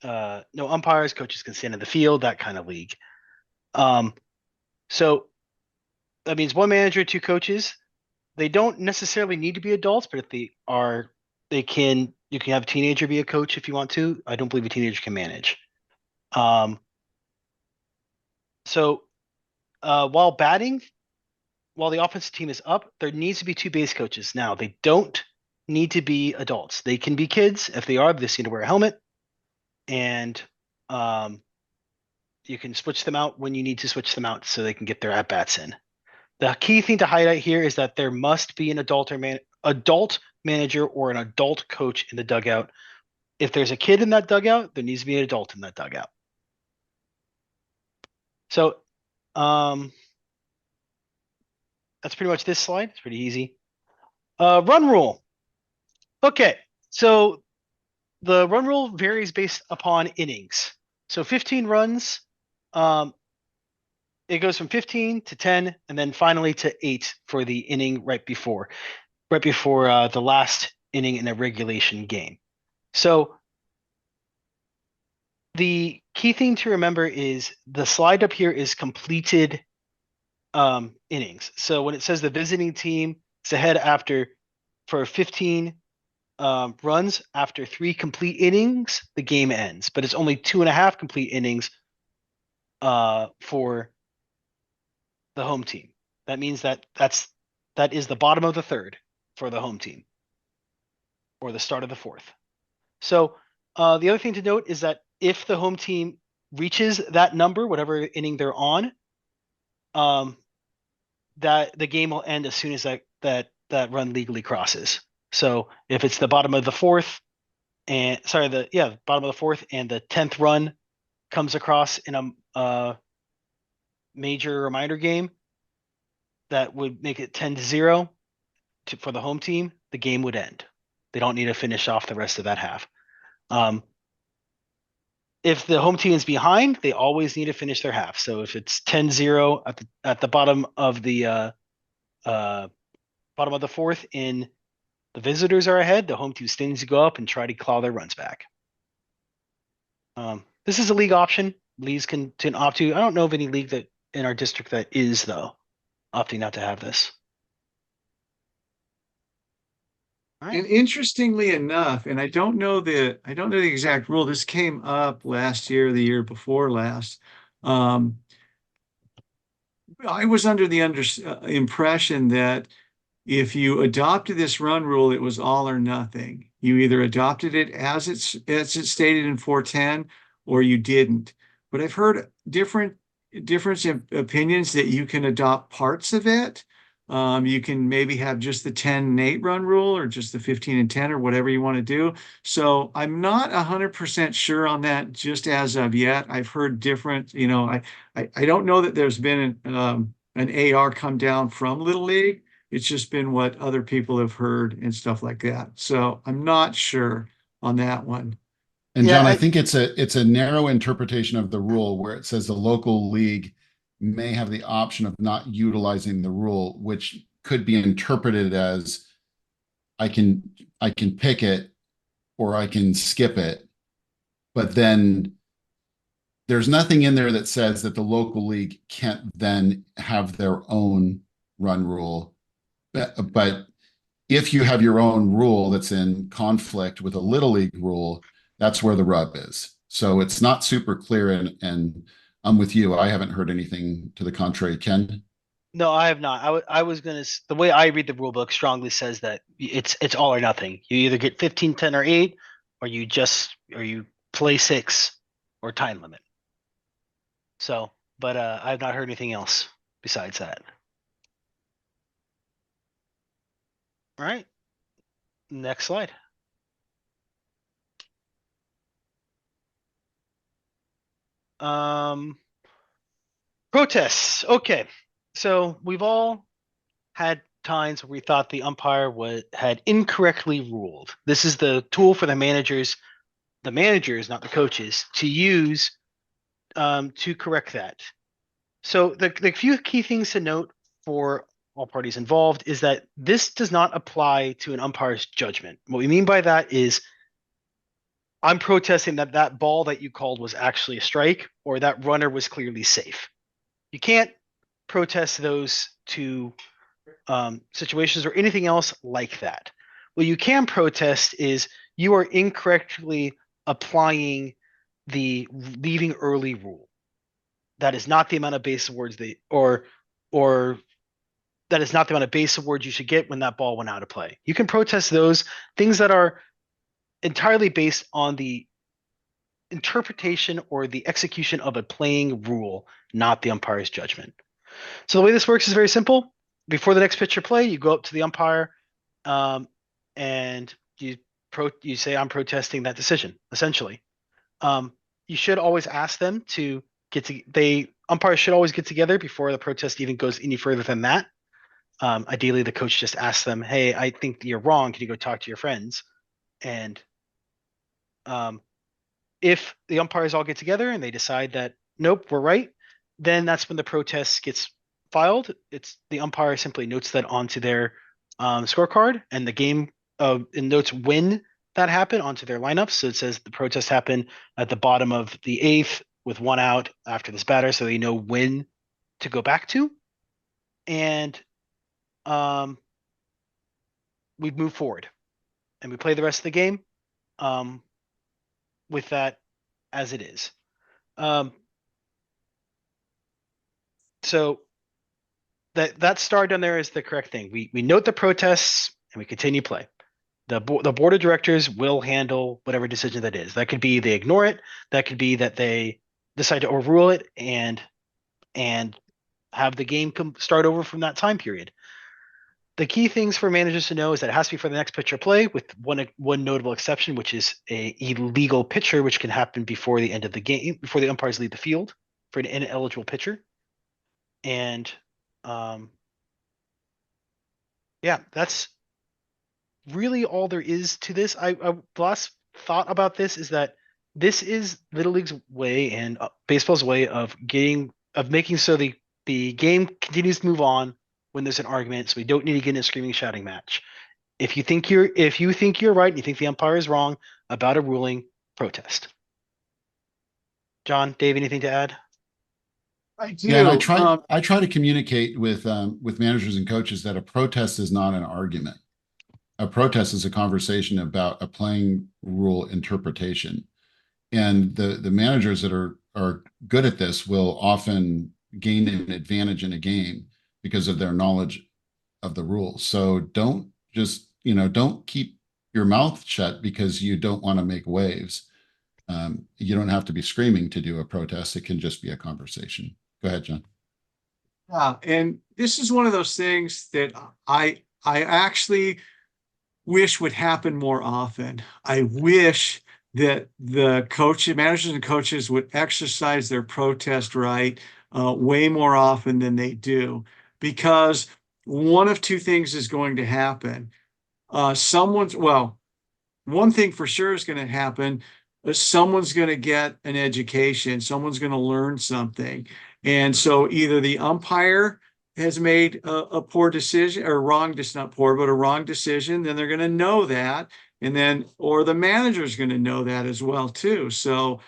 umpires, coaches can stand in the field, that kind of league. So that means 1 manager, 2 coaches. They don't necessarily need to be adults, but if they are, you can have a teenager be a coach if you want to. I don't believe a teenager can manage. So while the offensive team is up, there needs to be 2 base coaches. Now, they don't need to be adults. They can be kids. If they are, they just need to wear a helmet. And you can switch them out when you need to switch them out so they can get their at-bats in. The key thing to highlight here is that there must be an adult manager or an adult coach in the dugout. If there's a kid in that dugout, there needs to be an adult in that dugout. So that's pretty much this slide. It's pretty easy. Run rule. Okay, so the run rule varies based upon innings. So 15 runs, it goes from 15 to 10, and then finally to 8 for the inning right before the last inning in a regulation game. So the key thing to remember is the slide up here is completed innings. So when it says the visiting team is ahead for 15 runs after 3 complete innings, the game ends. But it's only 2.5 complete innings for the home team. That means that is the bottom of the 3rd for the home team, or the start of the 4th. So the other thing to note is that if the home team reaches that number, whatever inning they're on, that the game will end as soon as that run legally crosses. So if it's the bottom of the 4th, bottom of the 4th, and the 10th run comes across in a major or minor game, that would make it 10-0 for the home team. The game would end. They don't need to finish off the rest of that half. If the home team is behind, they always need to finish their half. So if it's 10-0 at the bottom of the 4th and the visitors are ahead, the home team still needs to go up and try to claw their runs back. This is a league option. Leagues can opt to. I don't know of any league that in our district that is, though, opting not to have this. All right. And interestingly enough, and I don't know the exact rule. This came up last year, the year before last. I was under the impression that if you adopted this run rule, it was all or nothing. You either adopted it as it's stated in 410, or you didn't. But I've heard different opinions that you can adopt parts of it. You can maybe have just the 10 and 8 run rule, or just the 15 and 10, or whatever you want to do. So I'm not 100% sure on that just as of yet. I've heard different, I don't know that there's been an AR come down from Little League. It's just been what other people have heard and stuff like that. So I'm not sure on that one. And Yeah, John, I think it's a narrow interpretation of the rule where it says the local league may have the option of not utilizing the rule, which could be interpreted as I can pick it or I can skip it. But then there's nothing in there that says that the local league can't then have their own run rule. But if you have your own rule that's in conflict with a little league rule, that's where the rub is. So it's not super clear, and I'm with you. I haven't heard anything to the contrary. Ken? no, I have not. I was gonna. The way I read the rule book strongly says that it's all or nothing. You either get 15, 10, or 8, or you play 6 or time limit. So, but I have not heard anything else besides that. All right. Next slide. Protests. Okay. So we've all had times where we thought the umpire had incorrectly ruled. This is the tool for the managers, not the coaches, to use to correct that. So the few key things to note for all parties involved is that this does not apply to an umpire's judgment. What we mean by that is I'm protesting that that ball that you called was actually a strike or that runner was clearly safe. You can't protest those two situations or anything else like that. What you can protest is you are incorrectly applying the leaving early rule. That is not the amount of base awards or that is not the amount of base awards you should get when that ball went out of play. You can protest those things that are entirely based on the interpretation or the execution of a playing rule, not the umpire's judgment. So the way this works is very simple. Before the next pitch or play, you go up to the umpire and you say, I'm protesting that decision, essentially. You should always ask them to umpires should always get together before the protest even goes any further than that. Ideally, the coach just asks them, hey, I think you're wrong. Can you go talk to your friends? And if the umpires all get together and they decide that, nope, we're right, then that's when the protest gets filed. It's the umpire simply notes that onto their scorecard, and the game it notes when that happened onto their lineup. So it says the protest happened at the bottom of the eighth with one out after this batter, so they know when to go back to. And we move forward and we play the rest of the game with that as it is. So that star down there is the correct thing. We note the protests and we continue play. The board of directors will handle whatever decision that is. That could be they ignore it. That could be that they decide to overrule it and have the game start over from that time period. The key things for managers to know is that it has to be for the next pitch or play, with one notable exception, which is a illegal pitcher, which can happen before the end of the game, before the umpires leave the field for an ineligible pitcher. And yeah, that's really all there is to this. The last thought about this is that this is Little League's way and baseball's way of making so the game continues to move on when there's an argument, so we don't need to get in a screaming, shouting match. If you think you're right and you think the umpire is wrong about a ruling, protest. John, Dave, anything to add? I do. Yeah, and I try to communicate with managers and coaches that a protest is not an argument. A protest is a conversation about a playing rule interpretation. And the managers that are good at this will often gain an advantage in a game because of their knowledge of the rules. So don't keep your mouth shut because you don't want to make waves. You don't have to be screaming to do a protest. It can just be a conversation. Go ahead, John. Yeah, and this is one of those things that I actually wish would happen more often. I wish that the managers and coaches would exercise their protest right way more often than they do, because one of two things is going to happen. One thing for sure is going to happen. Someone's going to get an education. Someone's going to learn something. And so either the umpire has made a poor decision, or wrong, just not poor, but a wrong decision, then they're going to know that. And then, or the manager is going to know that as well too. So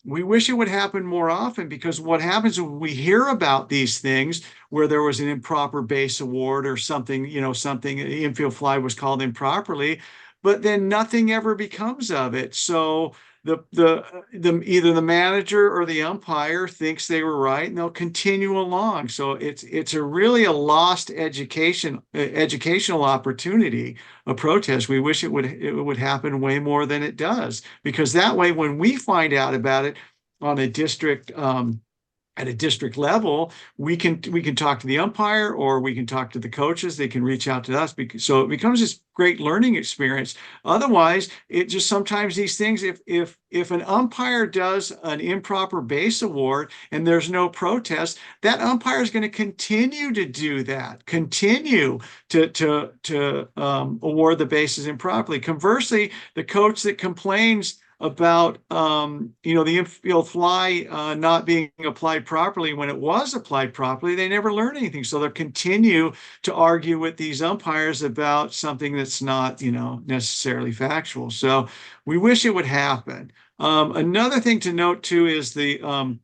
we wish it would happen more often, because what happens when we hear about these things where there was an improper base award or something, something, the infield fly was called improperly, but then nothing ever becomes of it. So either the manager or the umpire thinks they were right, and they'll continue along. So it's a really a lost educational opportunity, a protest. We wish it would happen way more than it does, because that way when we find out about it on a district at a district level, we can talk to the umpire or we can talk to the coaches. They can reach out to us so it becomes this great learning experience. Otherwise, it just sometimes these things, if an umpire does an improper base award and there's no protest, that umpire is going to continue to do that, continue to award the bases improperly. Conversely, the coach that complains about the infield fly not being applied properly when it was applied properly, they never learn anything. So they'll continue to argue with these umpires about something that's not necessarily factual. So we wish it would happen. Another thing to note too is the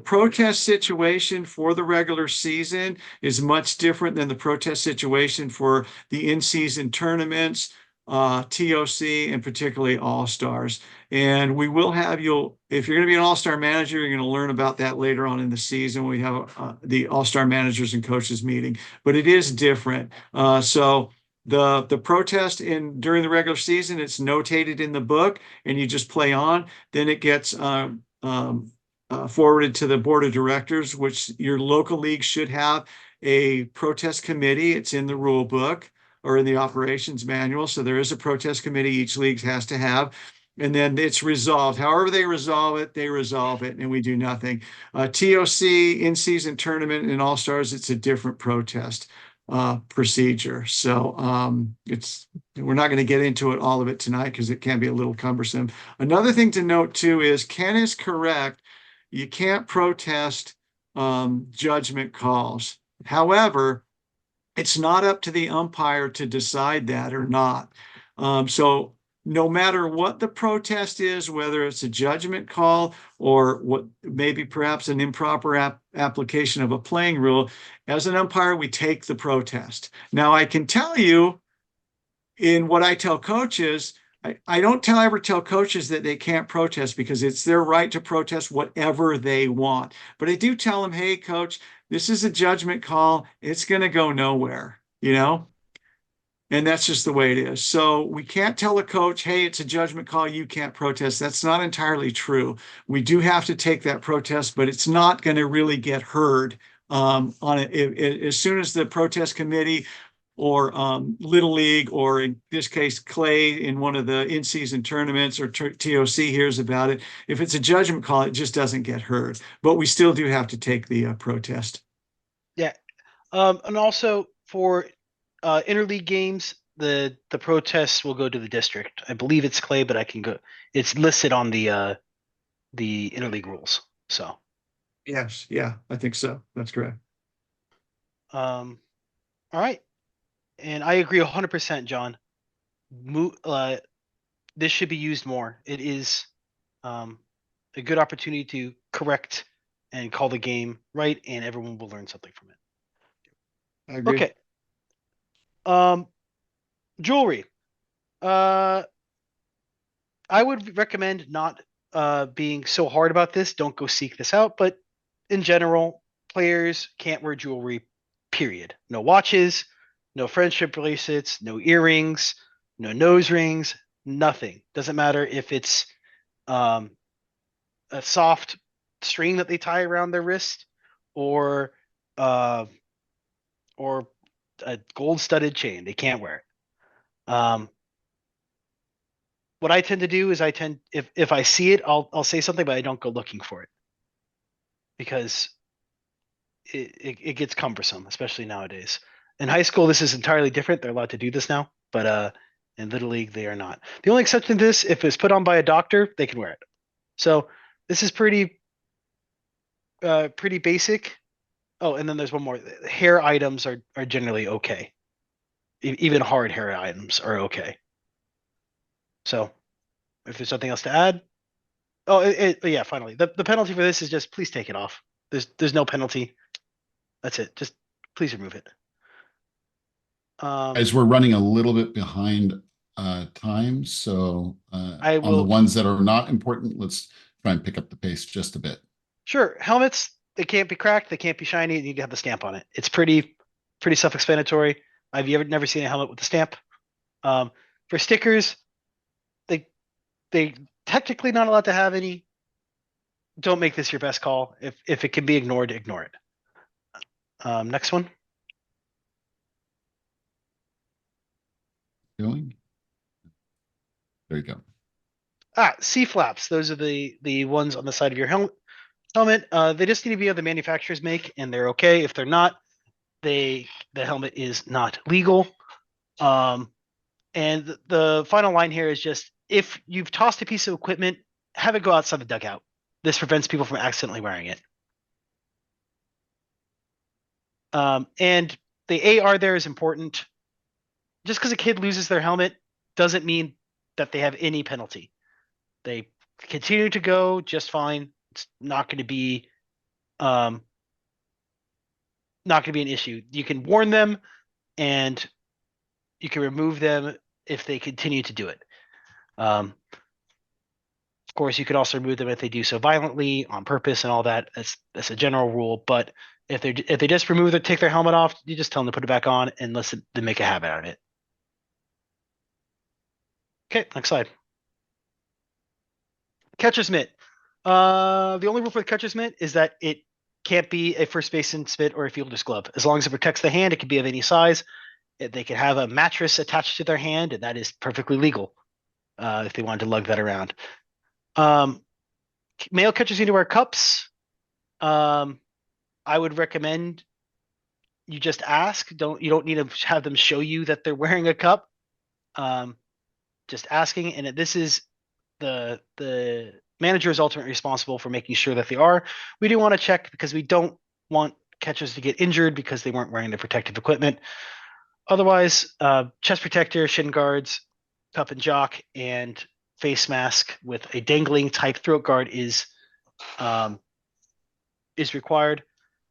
protest situation for the regular season is much different than the protest situation for the in-season tournaments, TOC, and particularly All-Stars. And we will have if you're going to be an All-Star manager, you're going to learn about that later on in the season. We have the All-Star managers and coaches meeting, but it is different. So the protest during the regular season, it's notated in the book, and you just play on. Then it gets forwarded to the board of directors, which your local league should have a protest committee. It's in the rule book or in the operations manual. So there is a protest committee each league has to have. And then it's resolved. However they resolve it, and we do nothing. TOC, in-season tournament, and All-Stars, it's a different protest procedure. So we're not going to get into all of it tonight because it can be a little cumbersome. Another thing to note too is Ken is correct. You can't protest judgment calls. However, it's not up to the umpire to decide that or not. So no matter what the protest is, whether it's a judgment call or what maybe perhaps an improper application of a playing rule, as an umpire, we take the protest. Now, I can tell you in what I tell coaches, I don't ever tell coaches that they can't protest because it's their right to protest whatever they want. But I do tell them, hey, coach, this is a judgment call. It's going to go nowhere, And that's just the way it is. So we can't tell a coach, hey, it's a judgment call, you can't protest. That's not entirely true. We do have to take that protest, but it's not going to really get heard on it. As soon as the protest committee or Little League, or in this case, Clay in one of the in-season tournaments or TOC hears about it, if it's a judgment call, it just doesn't get heard. But we still do have to take the protest. Yeah. And also for interleague games, the protests will go to the district. I believe it's Clay, but it's listed on the interleague rules. So yes, yeah, I think so. That's correct. All right. And I agree 100%, John. This should be used more. It is a good opportunity to correct and call the game right, and everyone will learn something from it. I agree. Okay. Jewelry. I would recommend not being so hard about this. Don't go seek this out. But in general, players can't wear jewelry, period. No watches, no friendship bracelets, no earrings, no nose rings, nothing. Doesn't matter if it's a soft string that they tie around their wrist or a gold studded chain. They can't wear it. What I tend to do is if I see it, I'll say something, but I don't go looking for it because it gets cumbersome, especially nowadays. In high school, this is entirely different. They're allowed to do this now, but in Little League, they are not. The only exception to this, if it's put on by a doctor, they can wear it. So this is pretty basic. Oh, and then there's one more. Hair items are generally okay. Even hard hair items are okay. So if there's something else to add. Oh, yeah, finally. The penalty for this is just please take it off. There's no penalty. That's it. Just please remove it. As we're running a little bit behind time, so on the ones that are not important, let's try and pick up the pace just a bit. Sure. Helmets, they can't be cracked, they can't be shiny, you need to have the stamp on it. It's pretty self-explanatory. Have you never seen a helmet with a stamp? For stickers, they technically not allowed to have any. don't make this your best call. If it can be ignored, ignore it. Next one. Going. There you go. C flaps. Those are the ones on the side of your helmet. They just need to be what the manufacturers make, and they're okay. If they're not, the helmet is not legal. And the final line here is just, if you've tossed a piece of equipment, have it go outside the dugout. This prevents people from accidentally wearing it. And the AR there is important. Just because a kid loses their helmet doesn't mean that they have any penalty. They continue to go just fine. It's not going to be an issue. You can warn them, and you can remove them if they continue to do it. Of course, you could also remove them if they do so violently, on purpose, and all that. That's a general rule. But if they just take their helmet off, you just tell them to put it back on and let them make a habit out of it. Okay, next slide. Catcher's mitt. The only rule for the catcher's mitt is that it can't be a first baseman's mitt or a fielder's glove. As long as it protects the hand, it can be of any size. They could have a mattress attached to their hand, and that is perfectly legal if they wanted to lug that around. Male catchers need to wear cups. I would recommend you just ask. You don't need to have them show you that they're wearing a cup. Just asking, and this is the manager is ultimately responsible for making sure that they are. We do want to check because we don't want catchers to get injured because they weren't wearing the protective equipment. Otherwise, chest protector, shin guards, cup and jock, and face mask with a dangling type throat guard is required.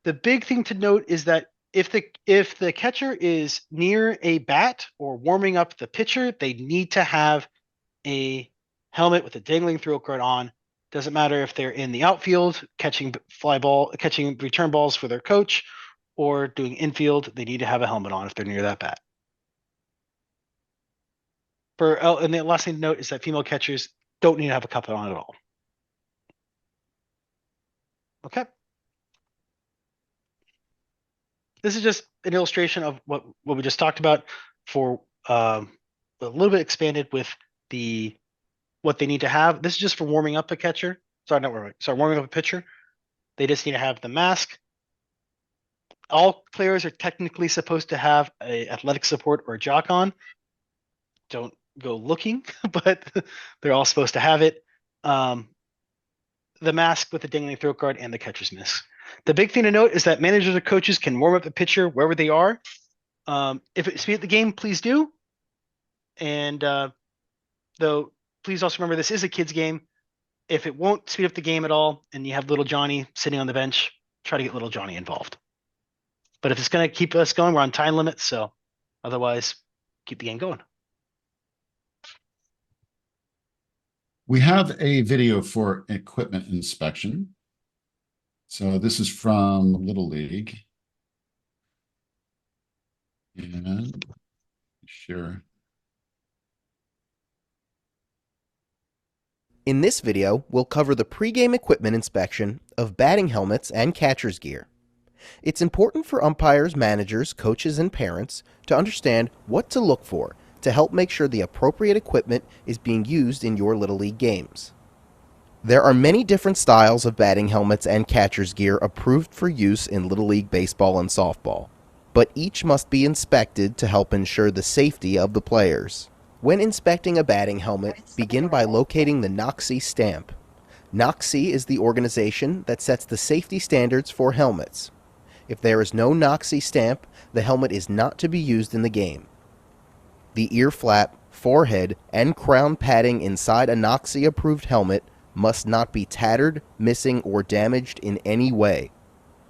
The big thing to note is that if the catcher is near a bat or warming up the pitcher, they need to have a helmet with a dangling throat guard on. Doesn't matter if they're in the outfield catching return balls for their coach or doing infield, they need to have a helmet on if they're near that bat. And the last thing to note is that female catchers don't need to have a cup on at all. Okay. This is just an illustration of what we just talked about for a little bit expanded with what they need to have. This is just for warming up a catcher. Warming up a pitcher. They just need to have the mask. All players are technically supposed to have a athletic support or a jock on. Don't go looking, but they're all supposed to have it. The mask with the dangling throat guard and the catcher's mitt. The big thing to note is that managers or coaches can warm up the pitcher wherever they are. If it speed up the game, please do. And though, please also remember this is a kid's game. If it won't speed up the game at all and you have little Johnny sitting on the bench, try to get little Johnny involved. But if it's going to keep us going, we're on time limits. So otherwise, keep the game going. We have a video for equipment inspection. So this is from Little League. And sure. In this video, we'll cover the pregame equipment inspection of batting helmets and catcher's gear. It's important for umpires, managers, coaches, and parents to understand what to look for to help make sure the appropriate equipment is being used in your Little League games. There are many different styles of batting helmets and catcher's gear approved for use in Little League baseball and softball, but each must be inspected to help ensure the safety of the players. When inspecting a batting helmet, begin by locating the NOCSI stamp. NOCSI is the organization that sets the safety standards for helmets. If there is no NOCSI stamp, the helmet is not to be used in the game. The ear flap, forehead, and crown padding inside a NOCSI-approved helmet must not be tattered, missing, or damaged in any way.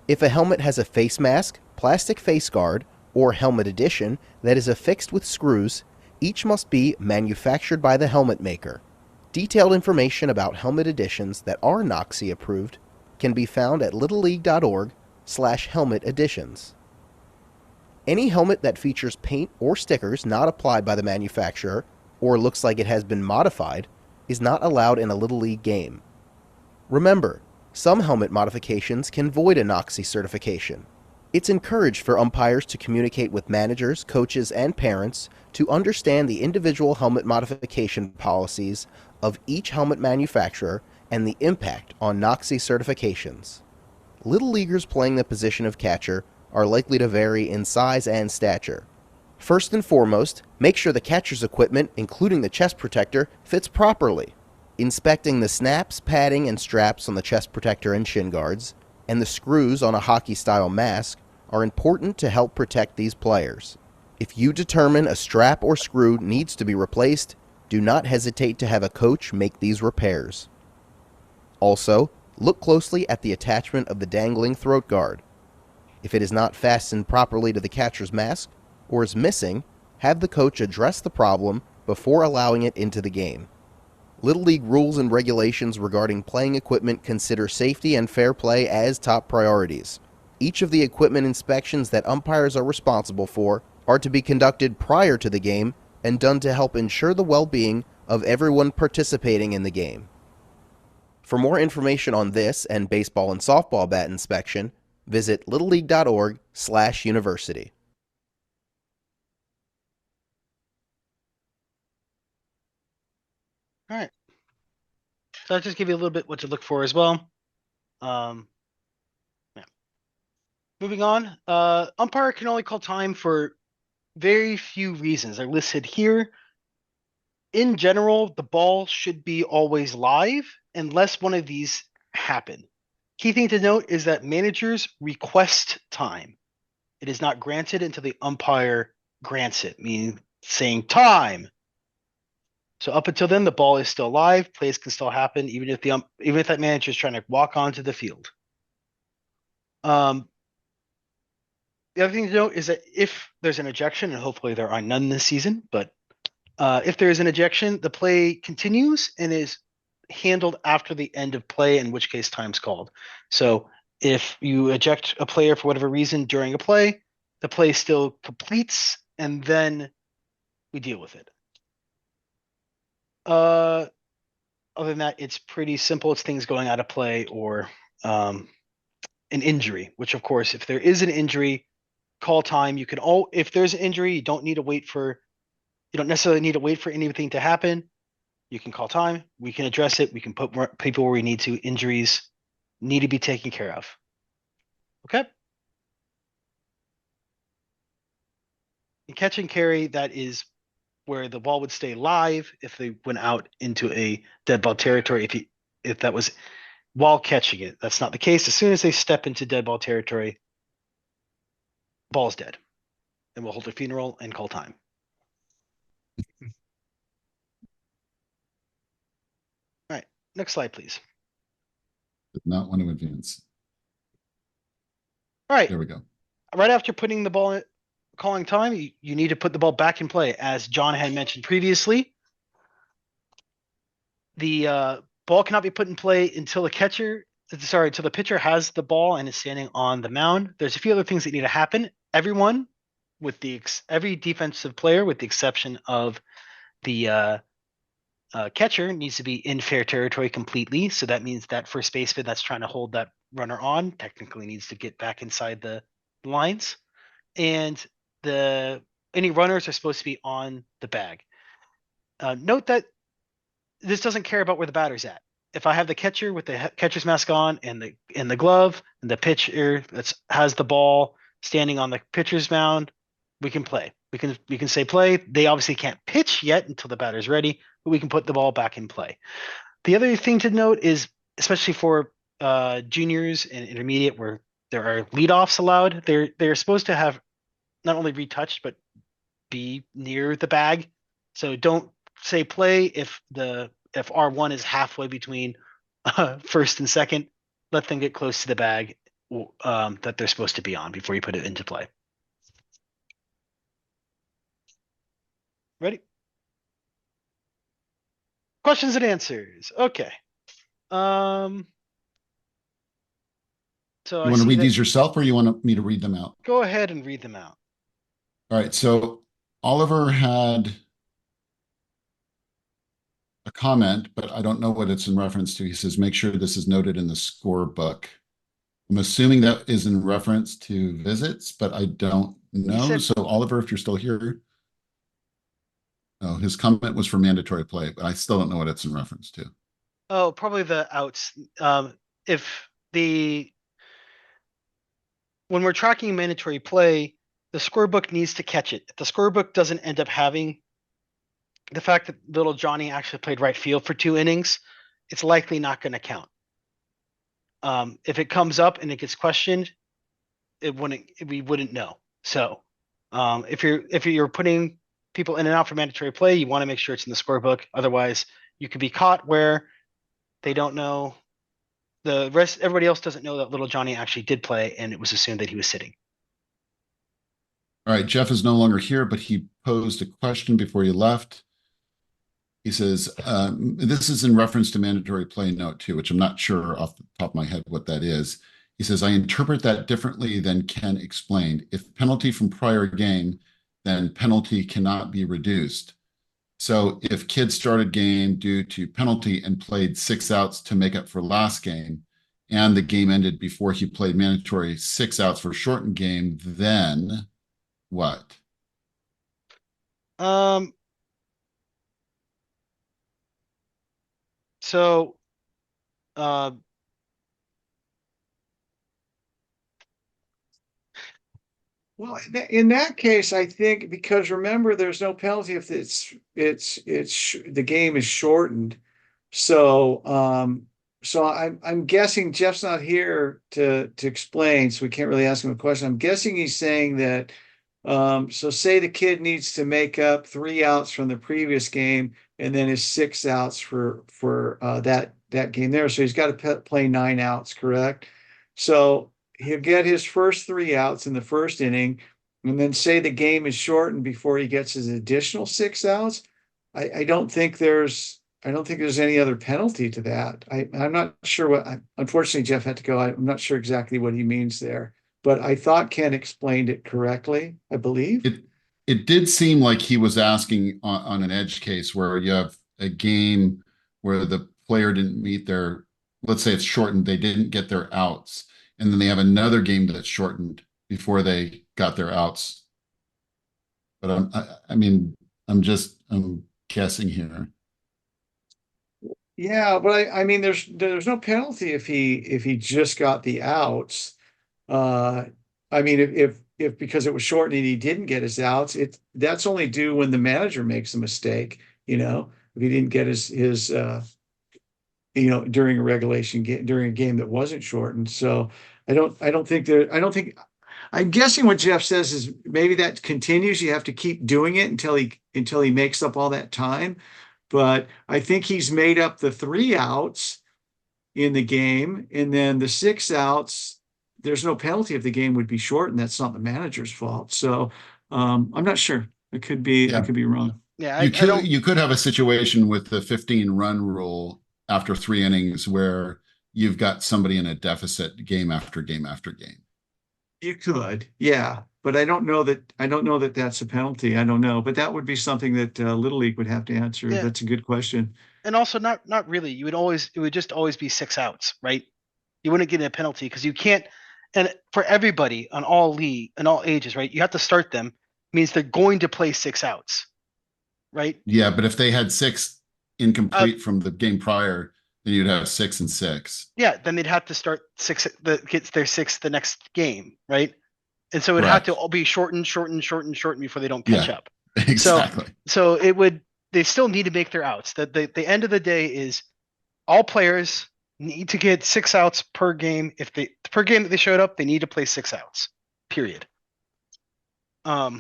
If a helmet has a face mask, plastic face guard, or helmet addition that is affixed with screws, each must be manufactured by the helmet maker. Detailed information about helmet additions that are NOCSI approved can be found at littleleague.org/helmet additions. Any helmet that features paint or stickers not applied by the manufacturer or looks like it has been modified is not allowed in a Little League game. Remember, Some helmet modifications can void a NOXI certification. It's encouraged for umpires to communicate with managers, coaches, and parents to understand the individual helmet modification policies of each helmet manufacturer and the impact on NOXI certifications. Little leaguers playing the position of catcher are likely to vary in size and stature. First and foremost, make sure the catcher's equipment, including the chest protector, fits properly. Inspecting the snaps, padding, and straps on the chest protector and shin guards, and the screws on a hockey-style mask are important to help protect these players. If you determine a strap or screw needs to be replaced, do not hesitate to have a coach make these repairs. Also, look closely at the attachment of the dangling throat guard. If it is not fastened properly to the catcher's mask or is missing, have the coach address the problem before allowing it into the game. Little League rules and regulations regarding playing equipment consider safety and fair play as top priorities. Each of the equipment inspections that umpires are responsible for are to be conducted prior to the game and done to help ensure the well-being of everyone participating in the game. For more information on this and baseball and softball bat inspection, visit littleleague.org/university. All right. So I'll just give you a little bit what to look for as well. Yeah. Moving on, umpire can only call time for very few reasons. They're listed here. In general, the ball should be always live unless one of these happen. Key thing to note is that managers request time. It is not granted until the umpire grants it, meaning saying time. So up until then, the ball is still live. Plays can still happen, even if that manager is trying to walk onto the field. The other thing to note is that if there's an ejection, and hopefully there are none this season, but if there is an ejection, the play continues and is handled after the end of play, in which case time's called. So if you eject a player for whatever reason during a play, the play still completes, and then we deal with it. Other than that, it's pretty simple. It's things going out of play or an injury, which of course, if there is an injury, call time. You can if there's an injury, you don't necessarily need to wait for anything to happen. You can call time. We can address it. We can put more people where we need to. Injuries need to be taken care of. Okay. In catch and carry, that is where the ball would stay live if they went out into a dead ball territory. If that was while catching it, that's not the case. As soon as they step into dead ball territory, ball's dead, and we'll hold a funeral and call time. All right, next slide, please. Did not want to advance. All right, There we go. right after putting the ball, calling time, you need to put the ball back in play. As John had mentioned previously, the ball cannot be put in play until the pitcher has the ball and is standing on the mound. There's a few other things that need to happen. Every defensive player, with the exception of the catcher, needs to be in fair territory completely. So that means that first baseman that's trying to hold that runner on technically needs to get back inside the lines, and any runners are supposed to be on the bag. Note that this doesn't care about where the batter's at. If I have the catcher with the catcher's mask on and the glove, and the pitcher has the ball standing on the pitcher's mound, we can play. We can say play. They obviously can't pitch yet until the batter's ready, but we can put the ball back in play. The other thing to note is, especially for juniors and intermediate, where there are leadoffs allowed, they're supposed to have not only retouched but be near the bag. So don't say play if R1 is halfway between first and second. Let them get close to the bag that they're supposed to be on before you put it into play. Ready? Questions and answers. Okay. So You want to read these yourself, or you want me to read them out? Go ahead and read them out. All right. So Oliver had a comment, but I don't know what it's in reference to. He says, make sure this is noted in the scorebook. I'm assuming that is in reference to visits, but I don't know. said- So Oliver, if you're still here. No, his comment was for mandatory play, but I still don't know what it's in reference to. Oh, probably the outs. If when we're tracking mandatory play, the scorebook needs to catch it. If the scorebook doesn't end up having the fact that little Johnny actually played right field for 2 innings, it's likely not going to count. If it comes up and it gets questioned, we wouldn't know. So, if you're putting people in and out for mandatory play, you want to make sure it's in the scorebook. Otherwise, you could be caught where they don't know. Everybody else doesn't know that little Johnny actually did play, and it was assumed that he was sitting. All right, Jeff is no longer here, but he posed a question before he left. He says, this is in reference to mandatory play note 2, which I'm not sure off the top of my head what that is. He says, I interpret that differently than Ken explained. If penalty from prior game, then penalty cannot be reduced. So if kid started game due to penalty and played 6 outs to make up for last game, and the game ended before he played mandatory 6 outs for shortened game, then what? So, uh, Well, in that case, I think because remember, there's no penalty if the game is shortened. So, so I'm guessing Jeff's not here to explain, so we can't really ask him a question. I'm guessing he's saying that, so say the kid needs to make up 3 outs from the previous game and then his 6 outs for that game there. So he's got to play 9 outs, correct? So he'll get his first 3 outs in the first inning, and then say the game is shortened before he gets his additional 6 outs. I don't think there's any other penalty to that. I'm not sure unfortunately, Jeff had to go. I'm not sure exactly what he means there, but I thought Ken explained it correctly, I believe. It did seem like he was asking on an edge case where you have a game where the player didn't meet their, let's say it's shortened, they didn't get their outs. And then they have another game that's shortened before they got their outs. But I'm guessing here. Yeah, but I mean, there's no penalty if he just got the outs. I mean, if because it was shortened and he didn't get his outs, that's only due when the manager makes a mistake. If he didn't get his during a regulation game, during a game that wasn't shortened. So I don't think I'm guessing what Jeff says is maybe that continues. You have to keep doing it until he makes up all that time. But I think he's made up the 3 outs in the game, and then the 6 outs, there's no penalty if the game would be shortened. That's not the manager's fault. So I'm not sure. I could be wrong. yeah, You could have a situation with the 15-run rule after 3 innings where you've got somebody in a deficit game after game after game. You could, yeah, but I don't know that that's a penalty. I don't know, but that would be something that Little League would have to answer. Yeah. That's a good question. And also not really. It would just always be 6 outs, right? You wouldn't get a penalty because you can't. And for everybody on all ages, right? You have to start them. Means they're going to play 6 outs, right? Yeah, but if they had 6 incomplete from the game prior, then you'd have 6 and 6. Yeah, then they'd have to start 6. Gets their 6 the next game, right? And so it'd have to all be shortened before they don't catch up. Exactly. So it would. They still need to make their outs. The end of the day is all players need to get 6 outs per game. Per game that they showed up, they need to play 6 outs. Period. All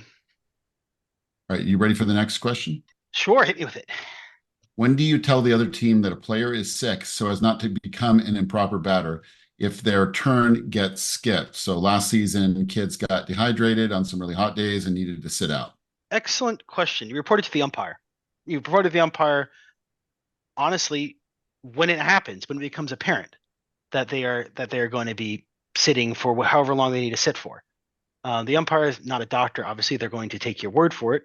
right, you ready for the next question? Sure, hit me with it. When do you tell the other team that a player is sick so as not to become an improper batter if their turn gets skipped? So last season, kids got dehydrated on some really hot days and needed to sit out. Excellent question. You reported to the umpire. You reported to the umpire, honestly, when it happens, when it becomes apparent that they are going to be sitting for however long they need to sit for. The umpire is not a doctor. Obviously, they're going to take your word for it,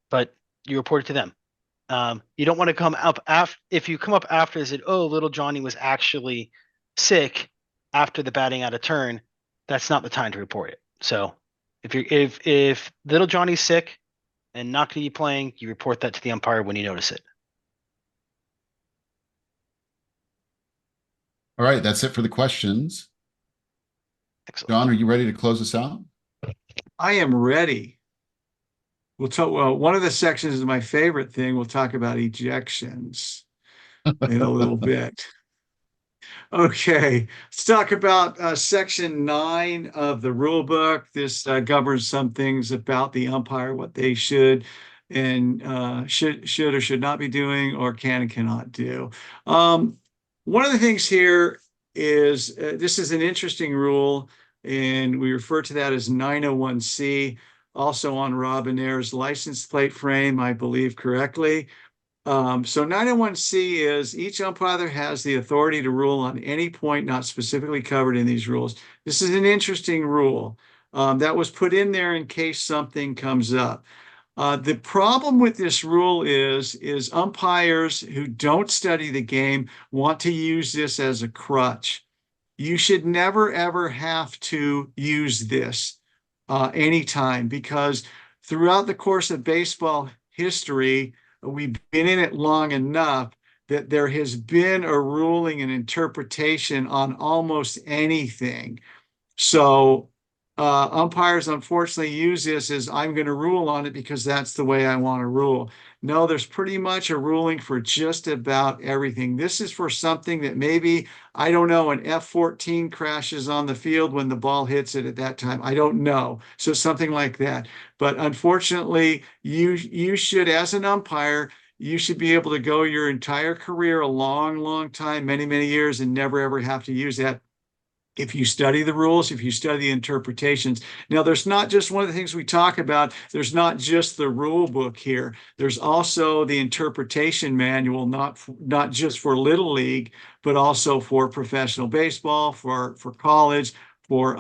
but you report it to them. You don't want to come up after, if you come up after and said, oh, little Johnny was actually sick after the batting out of turn, that's not the time to report it. So if little Johnny's sick and not going to be playing, you report that to the umpire when you notice it. All right, that's it for the questions. Excellent. John, are you ready to close us out? I am ready. We'll talk. Well, one of the sections is my favorite thing. We'll talk about ejections in a little bit. Okay, let's talk about section 9 of the rule book. This governs some things about the umpire, what they should and should or should not be doing, or can and cannot do. One of the things here is this is an interesting rule, and we refer to that as 901C, also on Robinair's license plate frame, I believe correctly. So 901C is each umpire has the authority to rule on any point not specifically covered in these rules. This is an interesting rule that was put in there in case something comes up. The problem with this rule is umpires who don't study the game want to use this as a crutch. You should never, ever have to use this anytime, because throughout the course of baseball history, we've been in it long enough that there has been a ruling and interpretation on almost anything. So umpires unfortunately use this as I'm going to rule on it because that's the way I want to rule. No, there's pretty much a ruling for just about everything. This is for something that maybe, I don't know, an F-14 crashes on the field when the ball hits it at that time. I don't know. So something like that. But unfortunately, you should, as an umpire, you should be able to go your entire career, a long, long time, many, many years, and never, ever have to use that if you study the rules, if you study the interpretations. Now, there's not just one of the things we talk about, there's not just the rule book here. There's also the interpretation manual, not just for Little League, but also for professional baseball, for college, for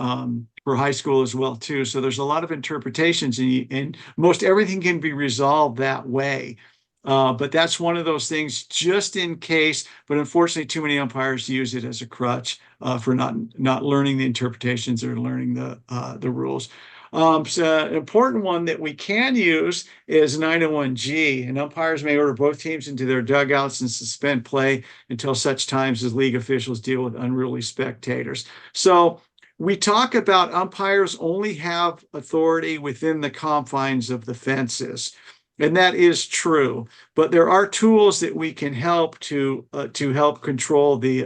high school as well, too. So there's a lot of interpretations, and most everything can be resolved that way. But that's one of those things just in case, but unfortunately too many umpires use it as a crutch for not learning the interpretations or learning the rules. So an important one that we can use is 901G, and umpires may order both teams into their dugouts and suspend play until such times as league officials deal with unruly spectators. So we talk about umpires only have authority within the confines of the fences. And that is true, but there are tools that we can help to help control the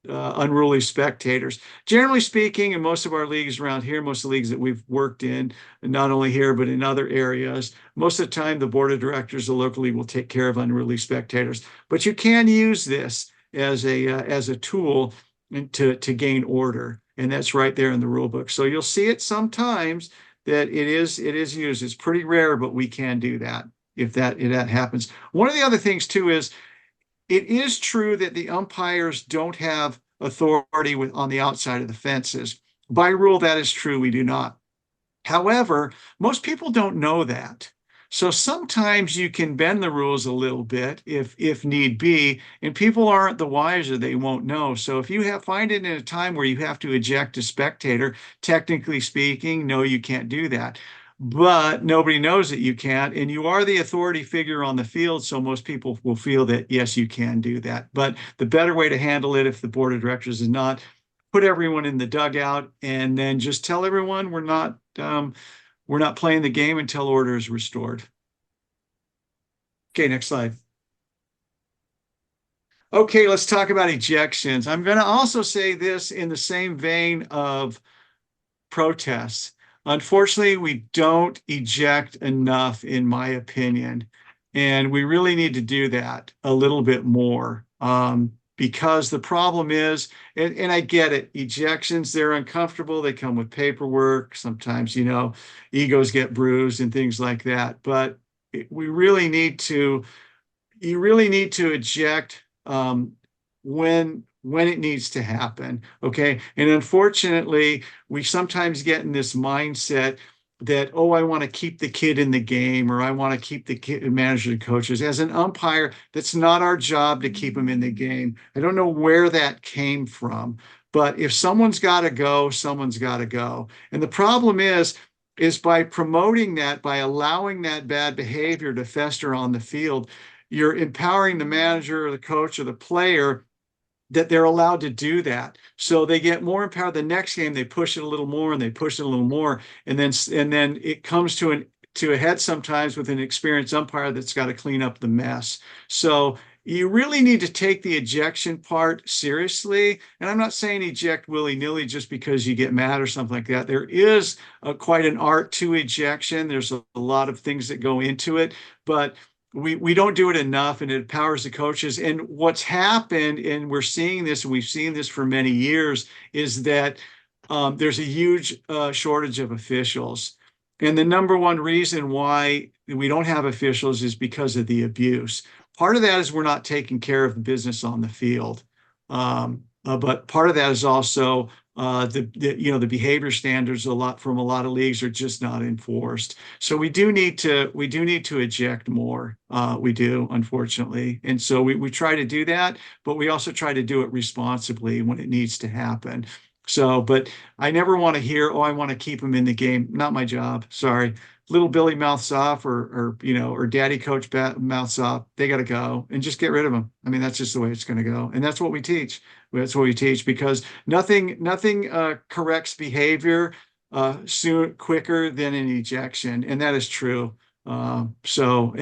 unruly spectators. Generally speaking, in most of our leagues around here, most of the leagues that we've worked in, and not only here but in other areas, most of the time the board of directors of the local league will take care of unruly spectators. But you can use this as a tool to gain order, and that's right there in the rule book. So you'll see it sometimes that it is used. It's pretty rare, but we can do that if that happens. One of the other things too is it is true that the umpires don't have authority on the outside of the fences. By rule, that is true. We do not. However, most people don't know that. So sometimes you can bend the rules a little bit if need be, and people aren't the wiser, they won't know. So if you find it in a time where you have to eject a spectator, technically speaking, no, you can't do that. But nobody knows that you can't, and you are the authority figure on the field, so most people will feel that, yes, you can do that. But the better way to handle it, if the board of directors is not, put everyone in the dugout and then just tell everyone we're not playing the game until order is restored. Okay, next slide. Okay, let's talk about ejections. I'm going to also say this in the same vein of protests. Unfortunately, we don't eject eject, in my opinion, and we really need to do that a little bit more. Because the problem is, and I get it, ejections, they're uncomfortable. They come with paperwork. Sometimes, egos get bruised and things like that. But you really need to eject when it needs to happen. Okay. And unfortunately, we sometimes get in this mindset that, oh, I want to keep the kid in the game, or I want to keep the kid, manager and coaches. As an umpire, that's not our job to keep them in the game. I don't know where that came from, but if someone's got to go, someone's got to go. And the problem is by promoting that, by allowing that bad behavior to fester on the field, you're empowering the manager or the coach or the player that they're allowed to do that. So they get more empowered. The next game, they push it a little more and they push it a little more. And then it comes to a head sometimes with an experienced umpire that's got to clean up the mess. So you really need to take the ejection part seriously. And I'm not saying eject willy-nilly just because you get mad or something like that. There is quite an art to ejection. There's a lot of things that go into it, but we don't do it enough, and it empowers the coaches. And what's happened, and we're seeing this, and we've seen this for many years, is that there's a huge shortage of officials. And the number one reason why we don't have officials is because of the abuse. Part of that is we're not taking care of the business on the field. But part of that is also the behavior standards from a lot of leagues are just not enforced. So we do need to eject more. We do, unfortunately. And so we try to do that, but we also try to do it responsibly when it needs to happen. So, but I never want to hear, oh, I want to keep them in the game. Not my job. Sorry. Little Billy mouths off, or Daddy Coach mouths off. They got to go, and just get rid of them. I mean, that's just the way it's going to go, and that's what we teach. That's what we teach, because nothing corrects behavior quicker than an ejection, and that is true. And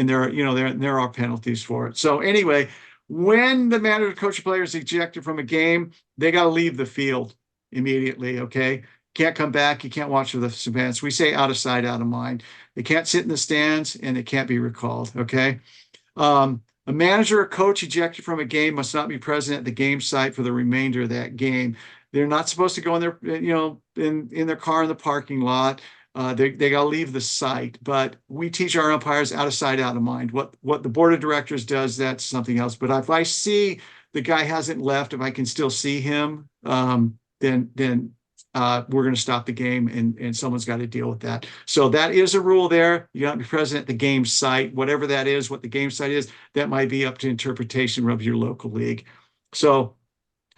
there are penalties for it. So anyway, when the manager, coach, or player is ejected from a game, they got to leave the field immediately. Okay. Can't come back. You can't watch for the events. We say out of sight, out of mind. They can't sit in the stands, and they can't be recalled. Okay. A manager or coach ejected from a game must not be present at the game site for the remainder of that game. They're not supposed to go in their car in the parking lot. They got to leave the site. But we teach our umpires out of sight, out of mind. What the board of directors does, that's something else. But if I see the guy hasn't left, if I can still see him, then we're going to stop the game, and someone's got to deal with that. So that is a rule there. You got to be present at the game site, whatever that is, what the game site is. That might be up to interpretation of your local league. So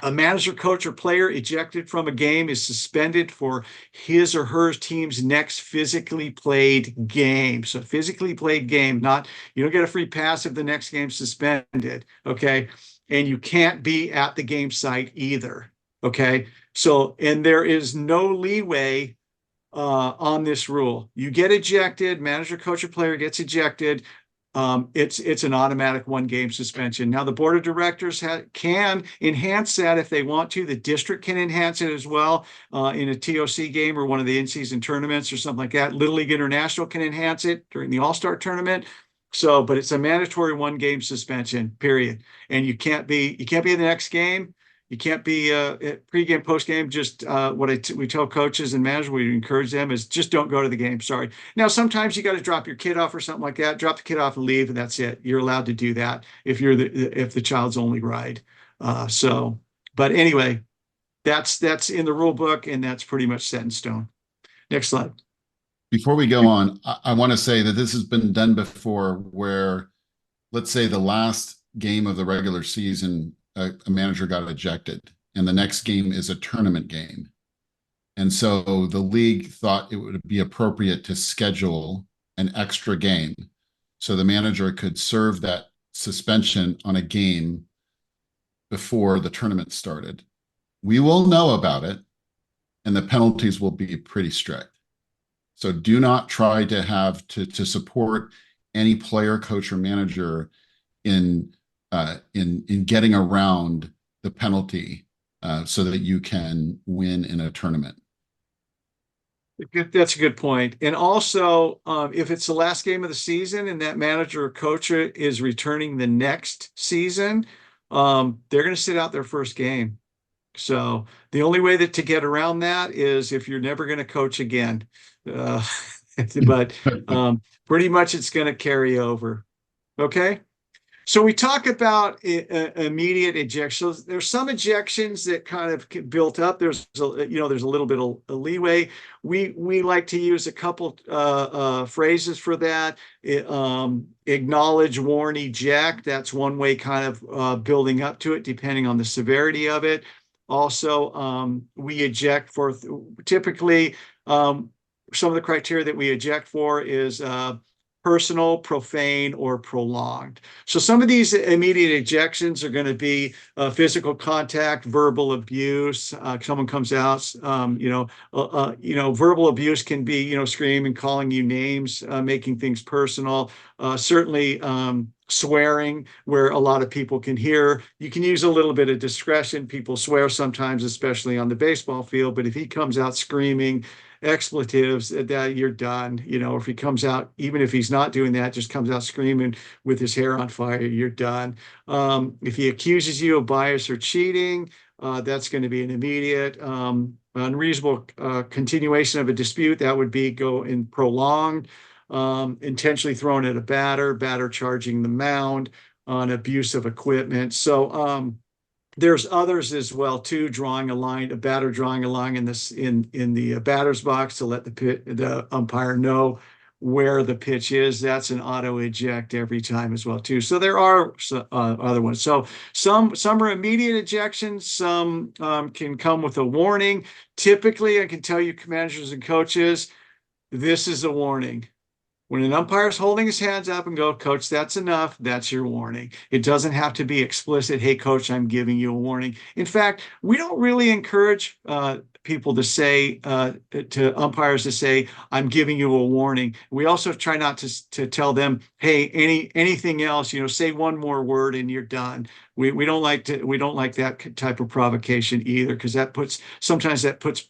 a manager, coach, or player ejected from a game is suspended for his or her team's next physically played game. So physically played game, you don't get a free pass if the next game's suspended. Okay. And you can't be at the game site either. Okay. So, and there is no leeway on this rule. You get ejected, manager, coach, or player gets ejected. It's an automatic 1-game suspension. Now, the board of directors can enhance that if they want to. The district can enhance it as well in a TOC game or one of the in-season tournaments or something like that. Little League International can enhance it during the All-Star tournament. So, but it's a mandatory 1-game suspension, period. And you can't be in the next game. You can't be pre-game, post-game. Just we tell coaches and managers, we encourage them is just don't go to the game. Sorry. Now, sometimes you got to drop your kid off or something like that. Drop the kid off and leave, and that's it. You're allowed to do that if the child's only ride. But anyway, that's in the rule book, and that's pretty much set in stone. Next slide. Before we go on, I want to say that this has been done before, where, let's say, the last game of the regular season, a manager got ejected, and the next game is a tournament game. And so the league thought it would be appropriate to schedule an extra game so the manager could serve that suspension on a game before the tournament started. We will know about it, and the penalties will be pretty strict. So do not try to support any player, coach, or manager in getting around the penalty so that you can win in a tournament. That's a good point. And also, if it's the last game of the season and that manager or coach is returning the next season, they're going to sit out their first game. So the only way to get around that is if you're never going to coach again. But pretty much it's going to carry over. Okay. So we talk about immediate ejections. There's some ejections that kind of get built up. There's there's a little bit of leeway. We like to use a couple phrases for that. Acknowledge, warn, eject. That's one way, kind of building up to it, depending on the severity of it. Also, we eject for typically some of the criteria that we eject for is personal, profane, or prolonged. So some of these immediate ejections are going to be physical contact, verbal abuse. Someone comes out, verbal abuse can be, screaming, calling you names, making things personal. Certainly, swearing where a lot of people can hear. You can use a little bit of discretion. People swear sometimes, especially on the baseball field. But if he comes out screaming expletives, that you're done. If he comes out, even if he's not doing that, just comes out screaming with his hair on fire, you're done. If he accuses you of bias or cheating, that's going to be an immediate. Unreasonable continuation of a dispute, that would be go in prolonged. Intentionally thrown at a batter charging the mound, on abuse of equipment. So there's others as well too, drawing a line, a batter drawing a line in the batter's box to let the umpire know where the pitch is. That's an auto eject every time as well too. So there are other ones. So some are immediate ejections. Some can come with a warning. Typically, I can tell you, managers and coaches, this is a warning. When an umpire is holding his hands up and go, coach, that's enough, that's your warning. It doesn't have to be explicit. Hey, coach, I'm giving you a warning. In fact, we don't really encourage people to say, to umpires to say, I'm giving you a warning. We also try not to tell them, hey, anything else, say one more word and you're done. We don't like that type of provocation either, because sometimes that puts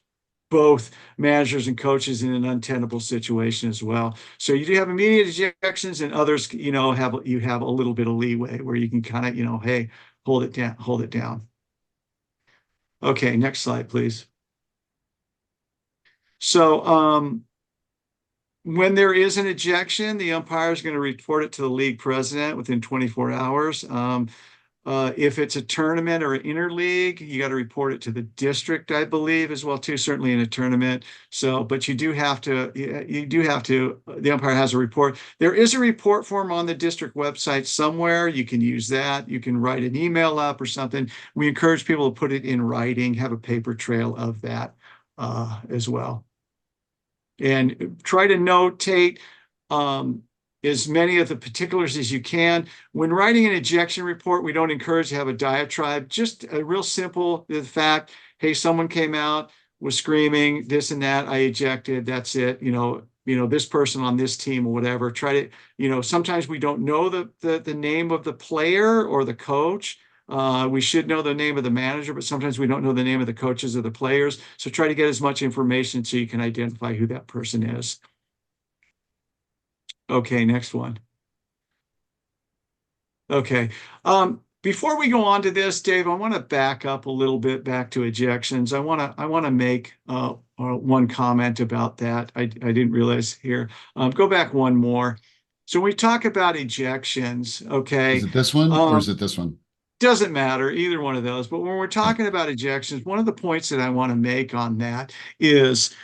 both managers and coaches in an untenable situation as well. So you do have immediate ejections, and others, have a little bit of leeway where you can kind of, hey, hold it down. Okay, next slide, please. So when there is an ejection, the umpire is going to report it to the league president within 24 hours. If it's a tournament or an interleague, you got to report it to the district, I believe, as well too. Certainly in a tournament. So, but the umpire has a report. There is a report form on the district website somewhere. You can use that. You can write an email up or something. We encourage people to put it in writing, have a paper trail of that as well, and try to notate as many of the particulars as you can. When writing an ejection report, we don't encourage to have a diatribe, just a real simple, the fact, hey, someone came out, was screaming this and that, I ejected, that's it, this person on this team or whatever. Try to, sometimes we don't know the name of the player or the coach. We should know the name of the manager, but sometimes we don't know the name of the coaches or the players. So try to get as much information so you can identify who that person is. Okay, next one. Okay. Before we go on to this, Dave, I want to back up a little bit back to ejections. I want to make one comment about that. I didn't realize here. Go back one more. So when we talk about ejections, okay. Is it this one or is it this one? Doesn't matter, either one of those. But when we're talking about ejections, one of the points that I want to make on that is,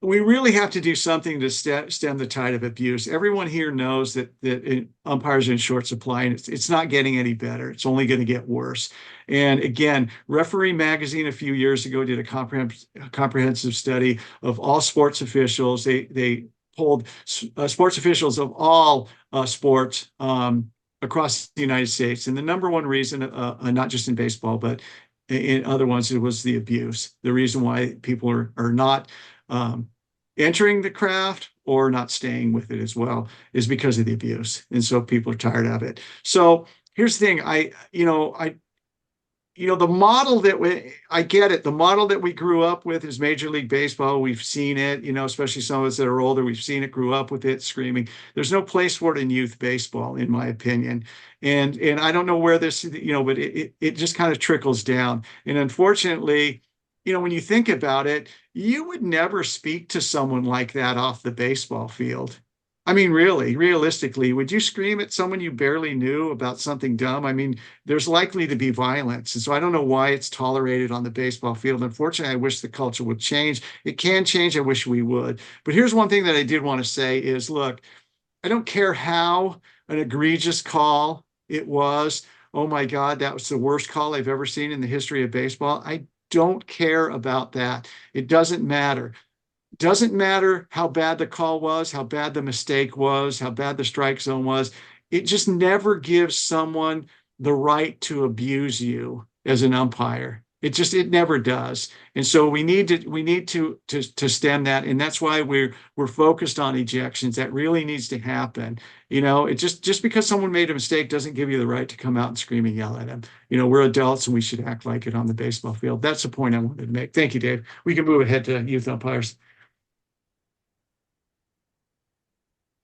we really have to do something to stem the tide of abuse. Everyone here knows that umpires are in short supply, and it's not getting any better. It's only going to get worse. And again, Referee Magazine a few years ago did a comprehensive study of all sports officials. They polled sports officials of all sports across the United States. And the number one reason, not just in baseball, but in other ones, it was the abuse. The reason why people are not entering the craft or not staying with it as well is because of the abuse. And so people are tired of it. So here's the thing. The model I get it. The model that we grew up with is Major League Baseball. We've seen it, especially some of us that are older, we've seen it, grew up with it, screaming. There's no place for it in youth baseball, in my opinion. And I don't know where this, but it just kind of trickles down. And unfortunately, when you think about it, you would never speak to someone like that off the baseball field. I mean, really, realistically, would you scream at someone you barely knew about something dumb? I mean, there's likely to be violence. And so I don't know why it's tolerated on the baseball field. Unfortunately, I wish the culture would change. It can change. I wish we would. But here's one thing that I did want to say is, look, I don't care how an egregious call it was. Oh my God, that was the worst call I've ever seen in the history of baseball. I don't care about that. It doesn't matter. Doesn't matter how bad the call was, how bad the mistake was, how bad the strike zone was. It just never gives someone the right to abuse you as an umpire. It never does. And so we need to stem that. And that's why we're focused on ejections. That really needs to happen. It just because someone made a mistake doesn't give you the right to come out and scream and yell at them. We're adults and we should act like it on the baseball field. That's the point I wanted to make. Thank you, Dave. We can move ahead to youth umpires.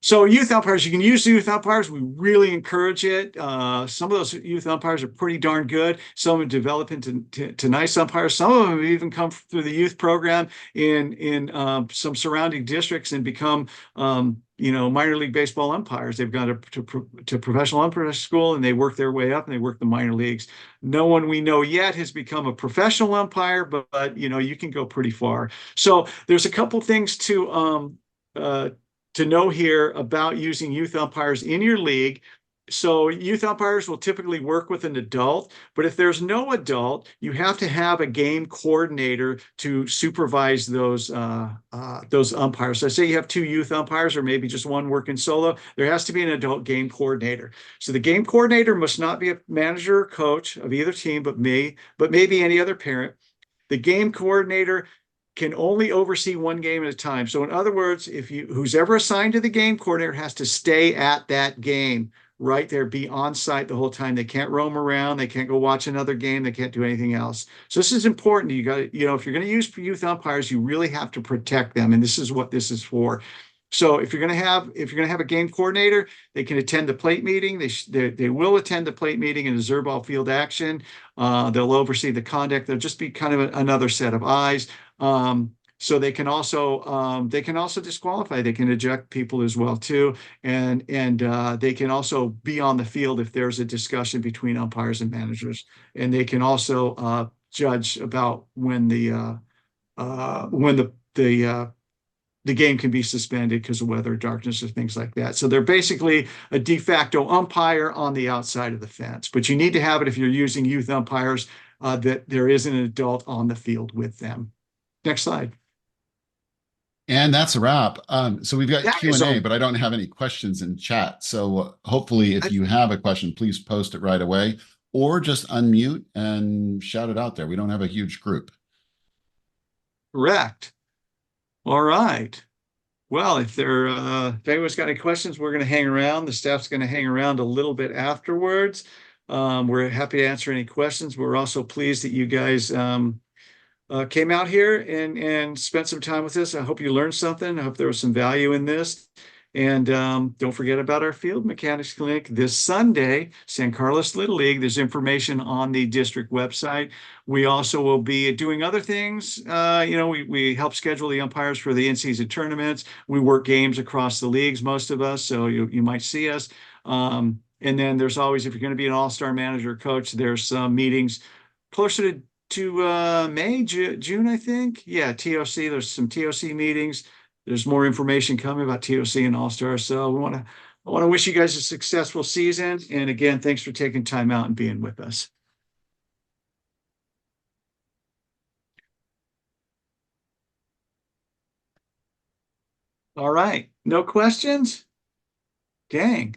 So youth umpires, you can use youth umpires. We really encourage it. Some of those youth umpires are pretty darn good. Some have developed into nice umpires. Some of them have even come through the youth program in some surrounding districts and become minor league baseball umpires. They've gone to professional umpire school and they work their way up and they work the minor leagues. No one we know yet has become a professional umpire, but you can go pretty far. So there's a couple things to know here about using youth umpires in your league. So youth umpires will typically work with an adult, but if there's no adult, you have to have a game coordinator to supervise those umpires. So say you have two youth umpires or maybe just one working solo, there has to be an adult game coordinator. So the game coordinator must not be a manager or coach of either team, but maybe any other parent. The game coordinator can only oversee one game at a time. So in other words, who's ever assigned to the game coordinator has to stay at that game right there, be on site the whole time. They can't roam around. They can't go watch another game. They can't do anything else. So this is important. You got to, if you're going to use youth umpires, you really have to protect them. And this is what this is for. So if you're going to have a game coordinator, they can attend the plate meeting. They will attend the plate meeting in a Zerbal field action. They'll oversee the conduct. They'll just be kind of another set of eyes. So they can also disqualify. They can eject people as well too, and they can also be on the field if there's a discussion between umpires and managers, and they can also judge about when the game can be suspended because of weather, darkness, or things like that. So they're basically a de facto umpire on the outside of the fence. But you need to have it if you're using youth umpires that there is an adult on the field with them. Next slide. And that's a wrap. So we've got That Q&A, is but I don't have any questions in chat. So hopefully if you have a question, please post it right away or just unmute and shout it out there. We don't have a huge group. Correct. All right. Well, if anyone's got any questions, we're going to hang around. The staff's going to hang around a little bit afterwards. We're happy to answer any questions. We're also pleased that you guys came out here and spent some time with us. I hope you learned something. I hope there was some value in this. And don't forget about our field mechanics clinic this Sunday, San Carlos Little League. There's information on the district website. We also will be doing other things. We help schedule the umpires for the in-season tournaments. We work games across the leagues, most of us, so you might see us. And then there's always, if you're going to be an all-star manager coach, there's some meetings closer to May, June, I think. Yeah, TOC. There's some TOC meetings. There's more information coming about TOC and All-Star. So I want to wish you guys a successful season. And again, thanks for taking time out and being with us. All right. No questions? Dang.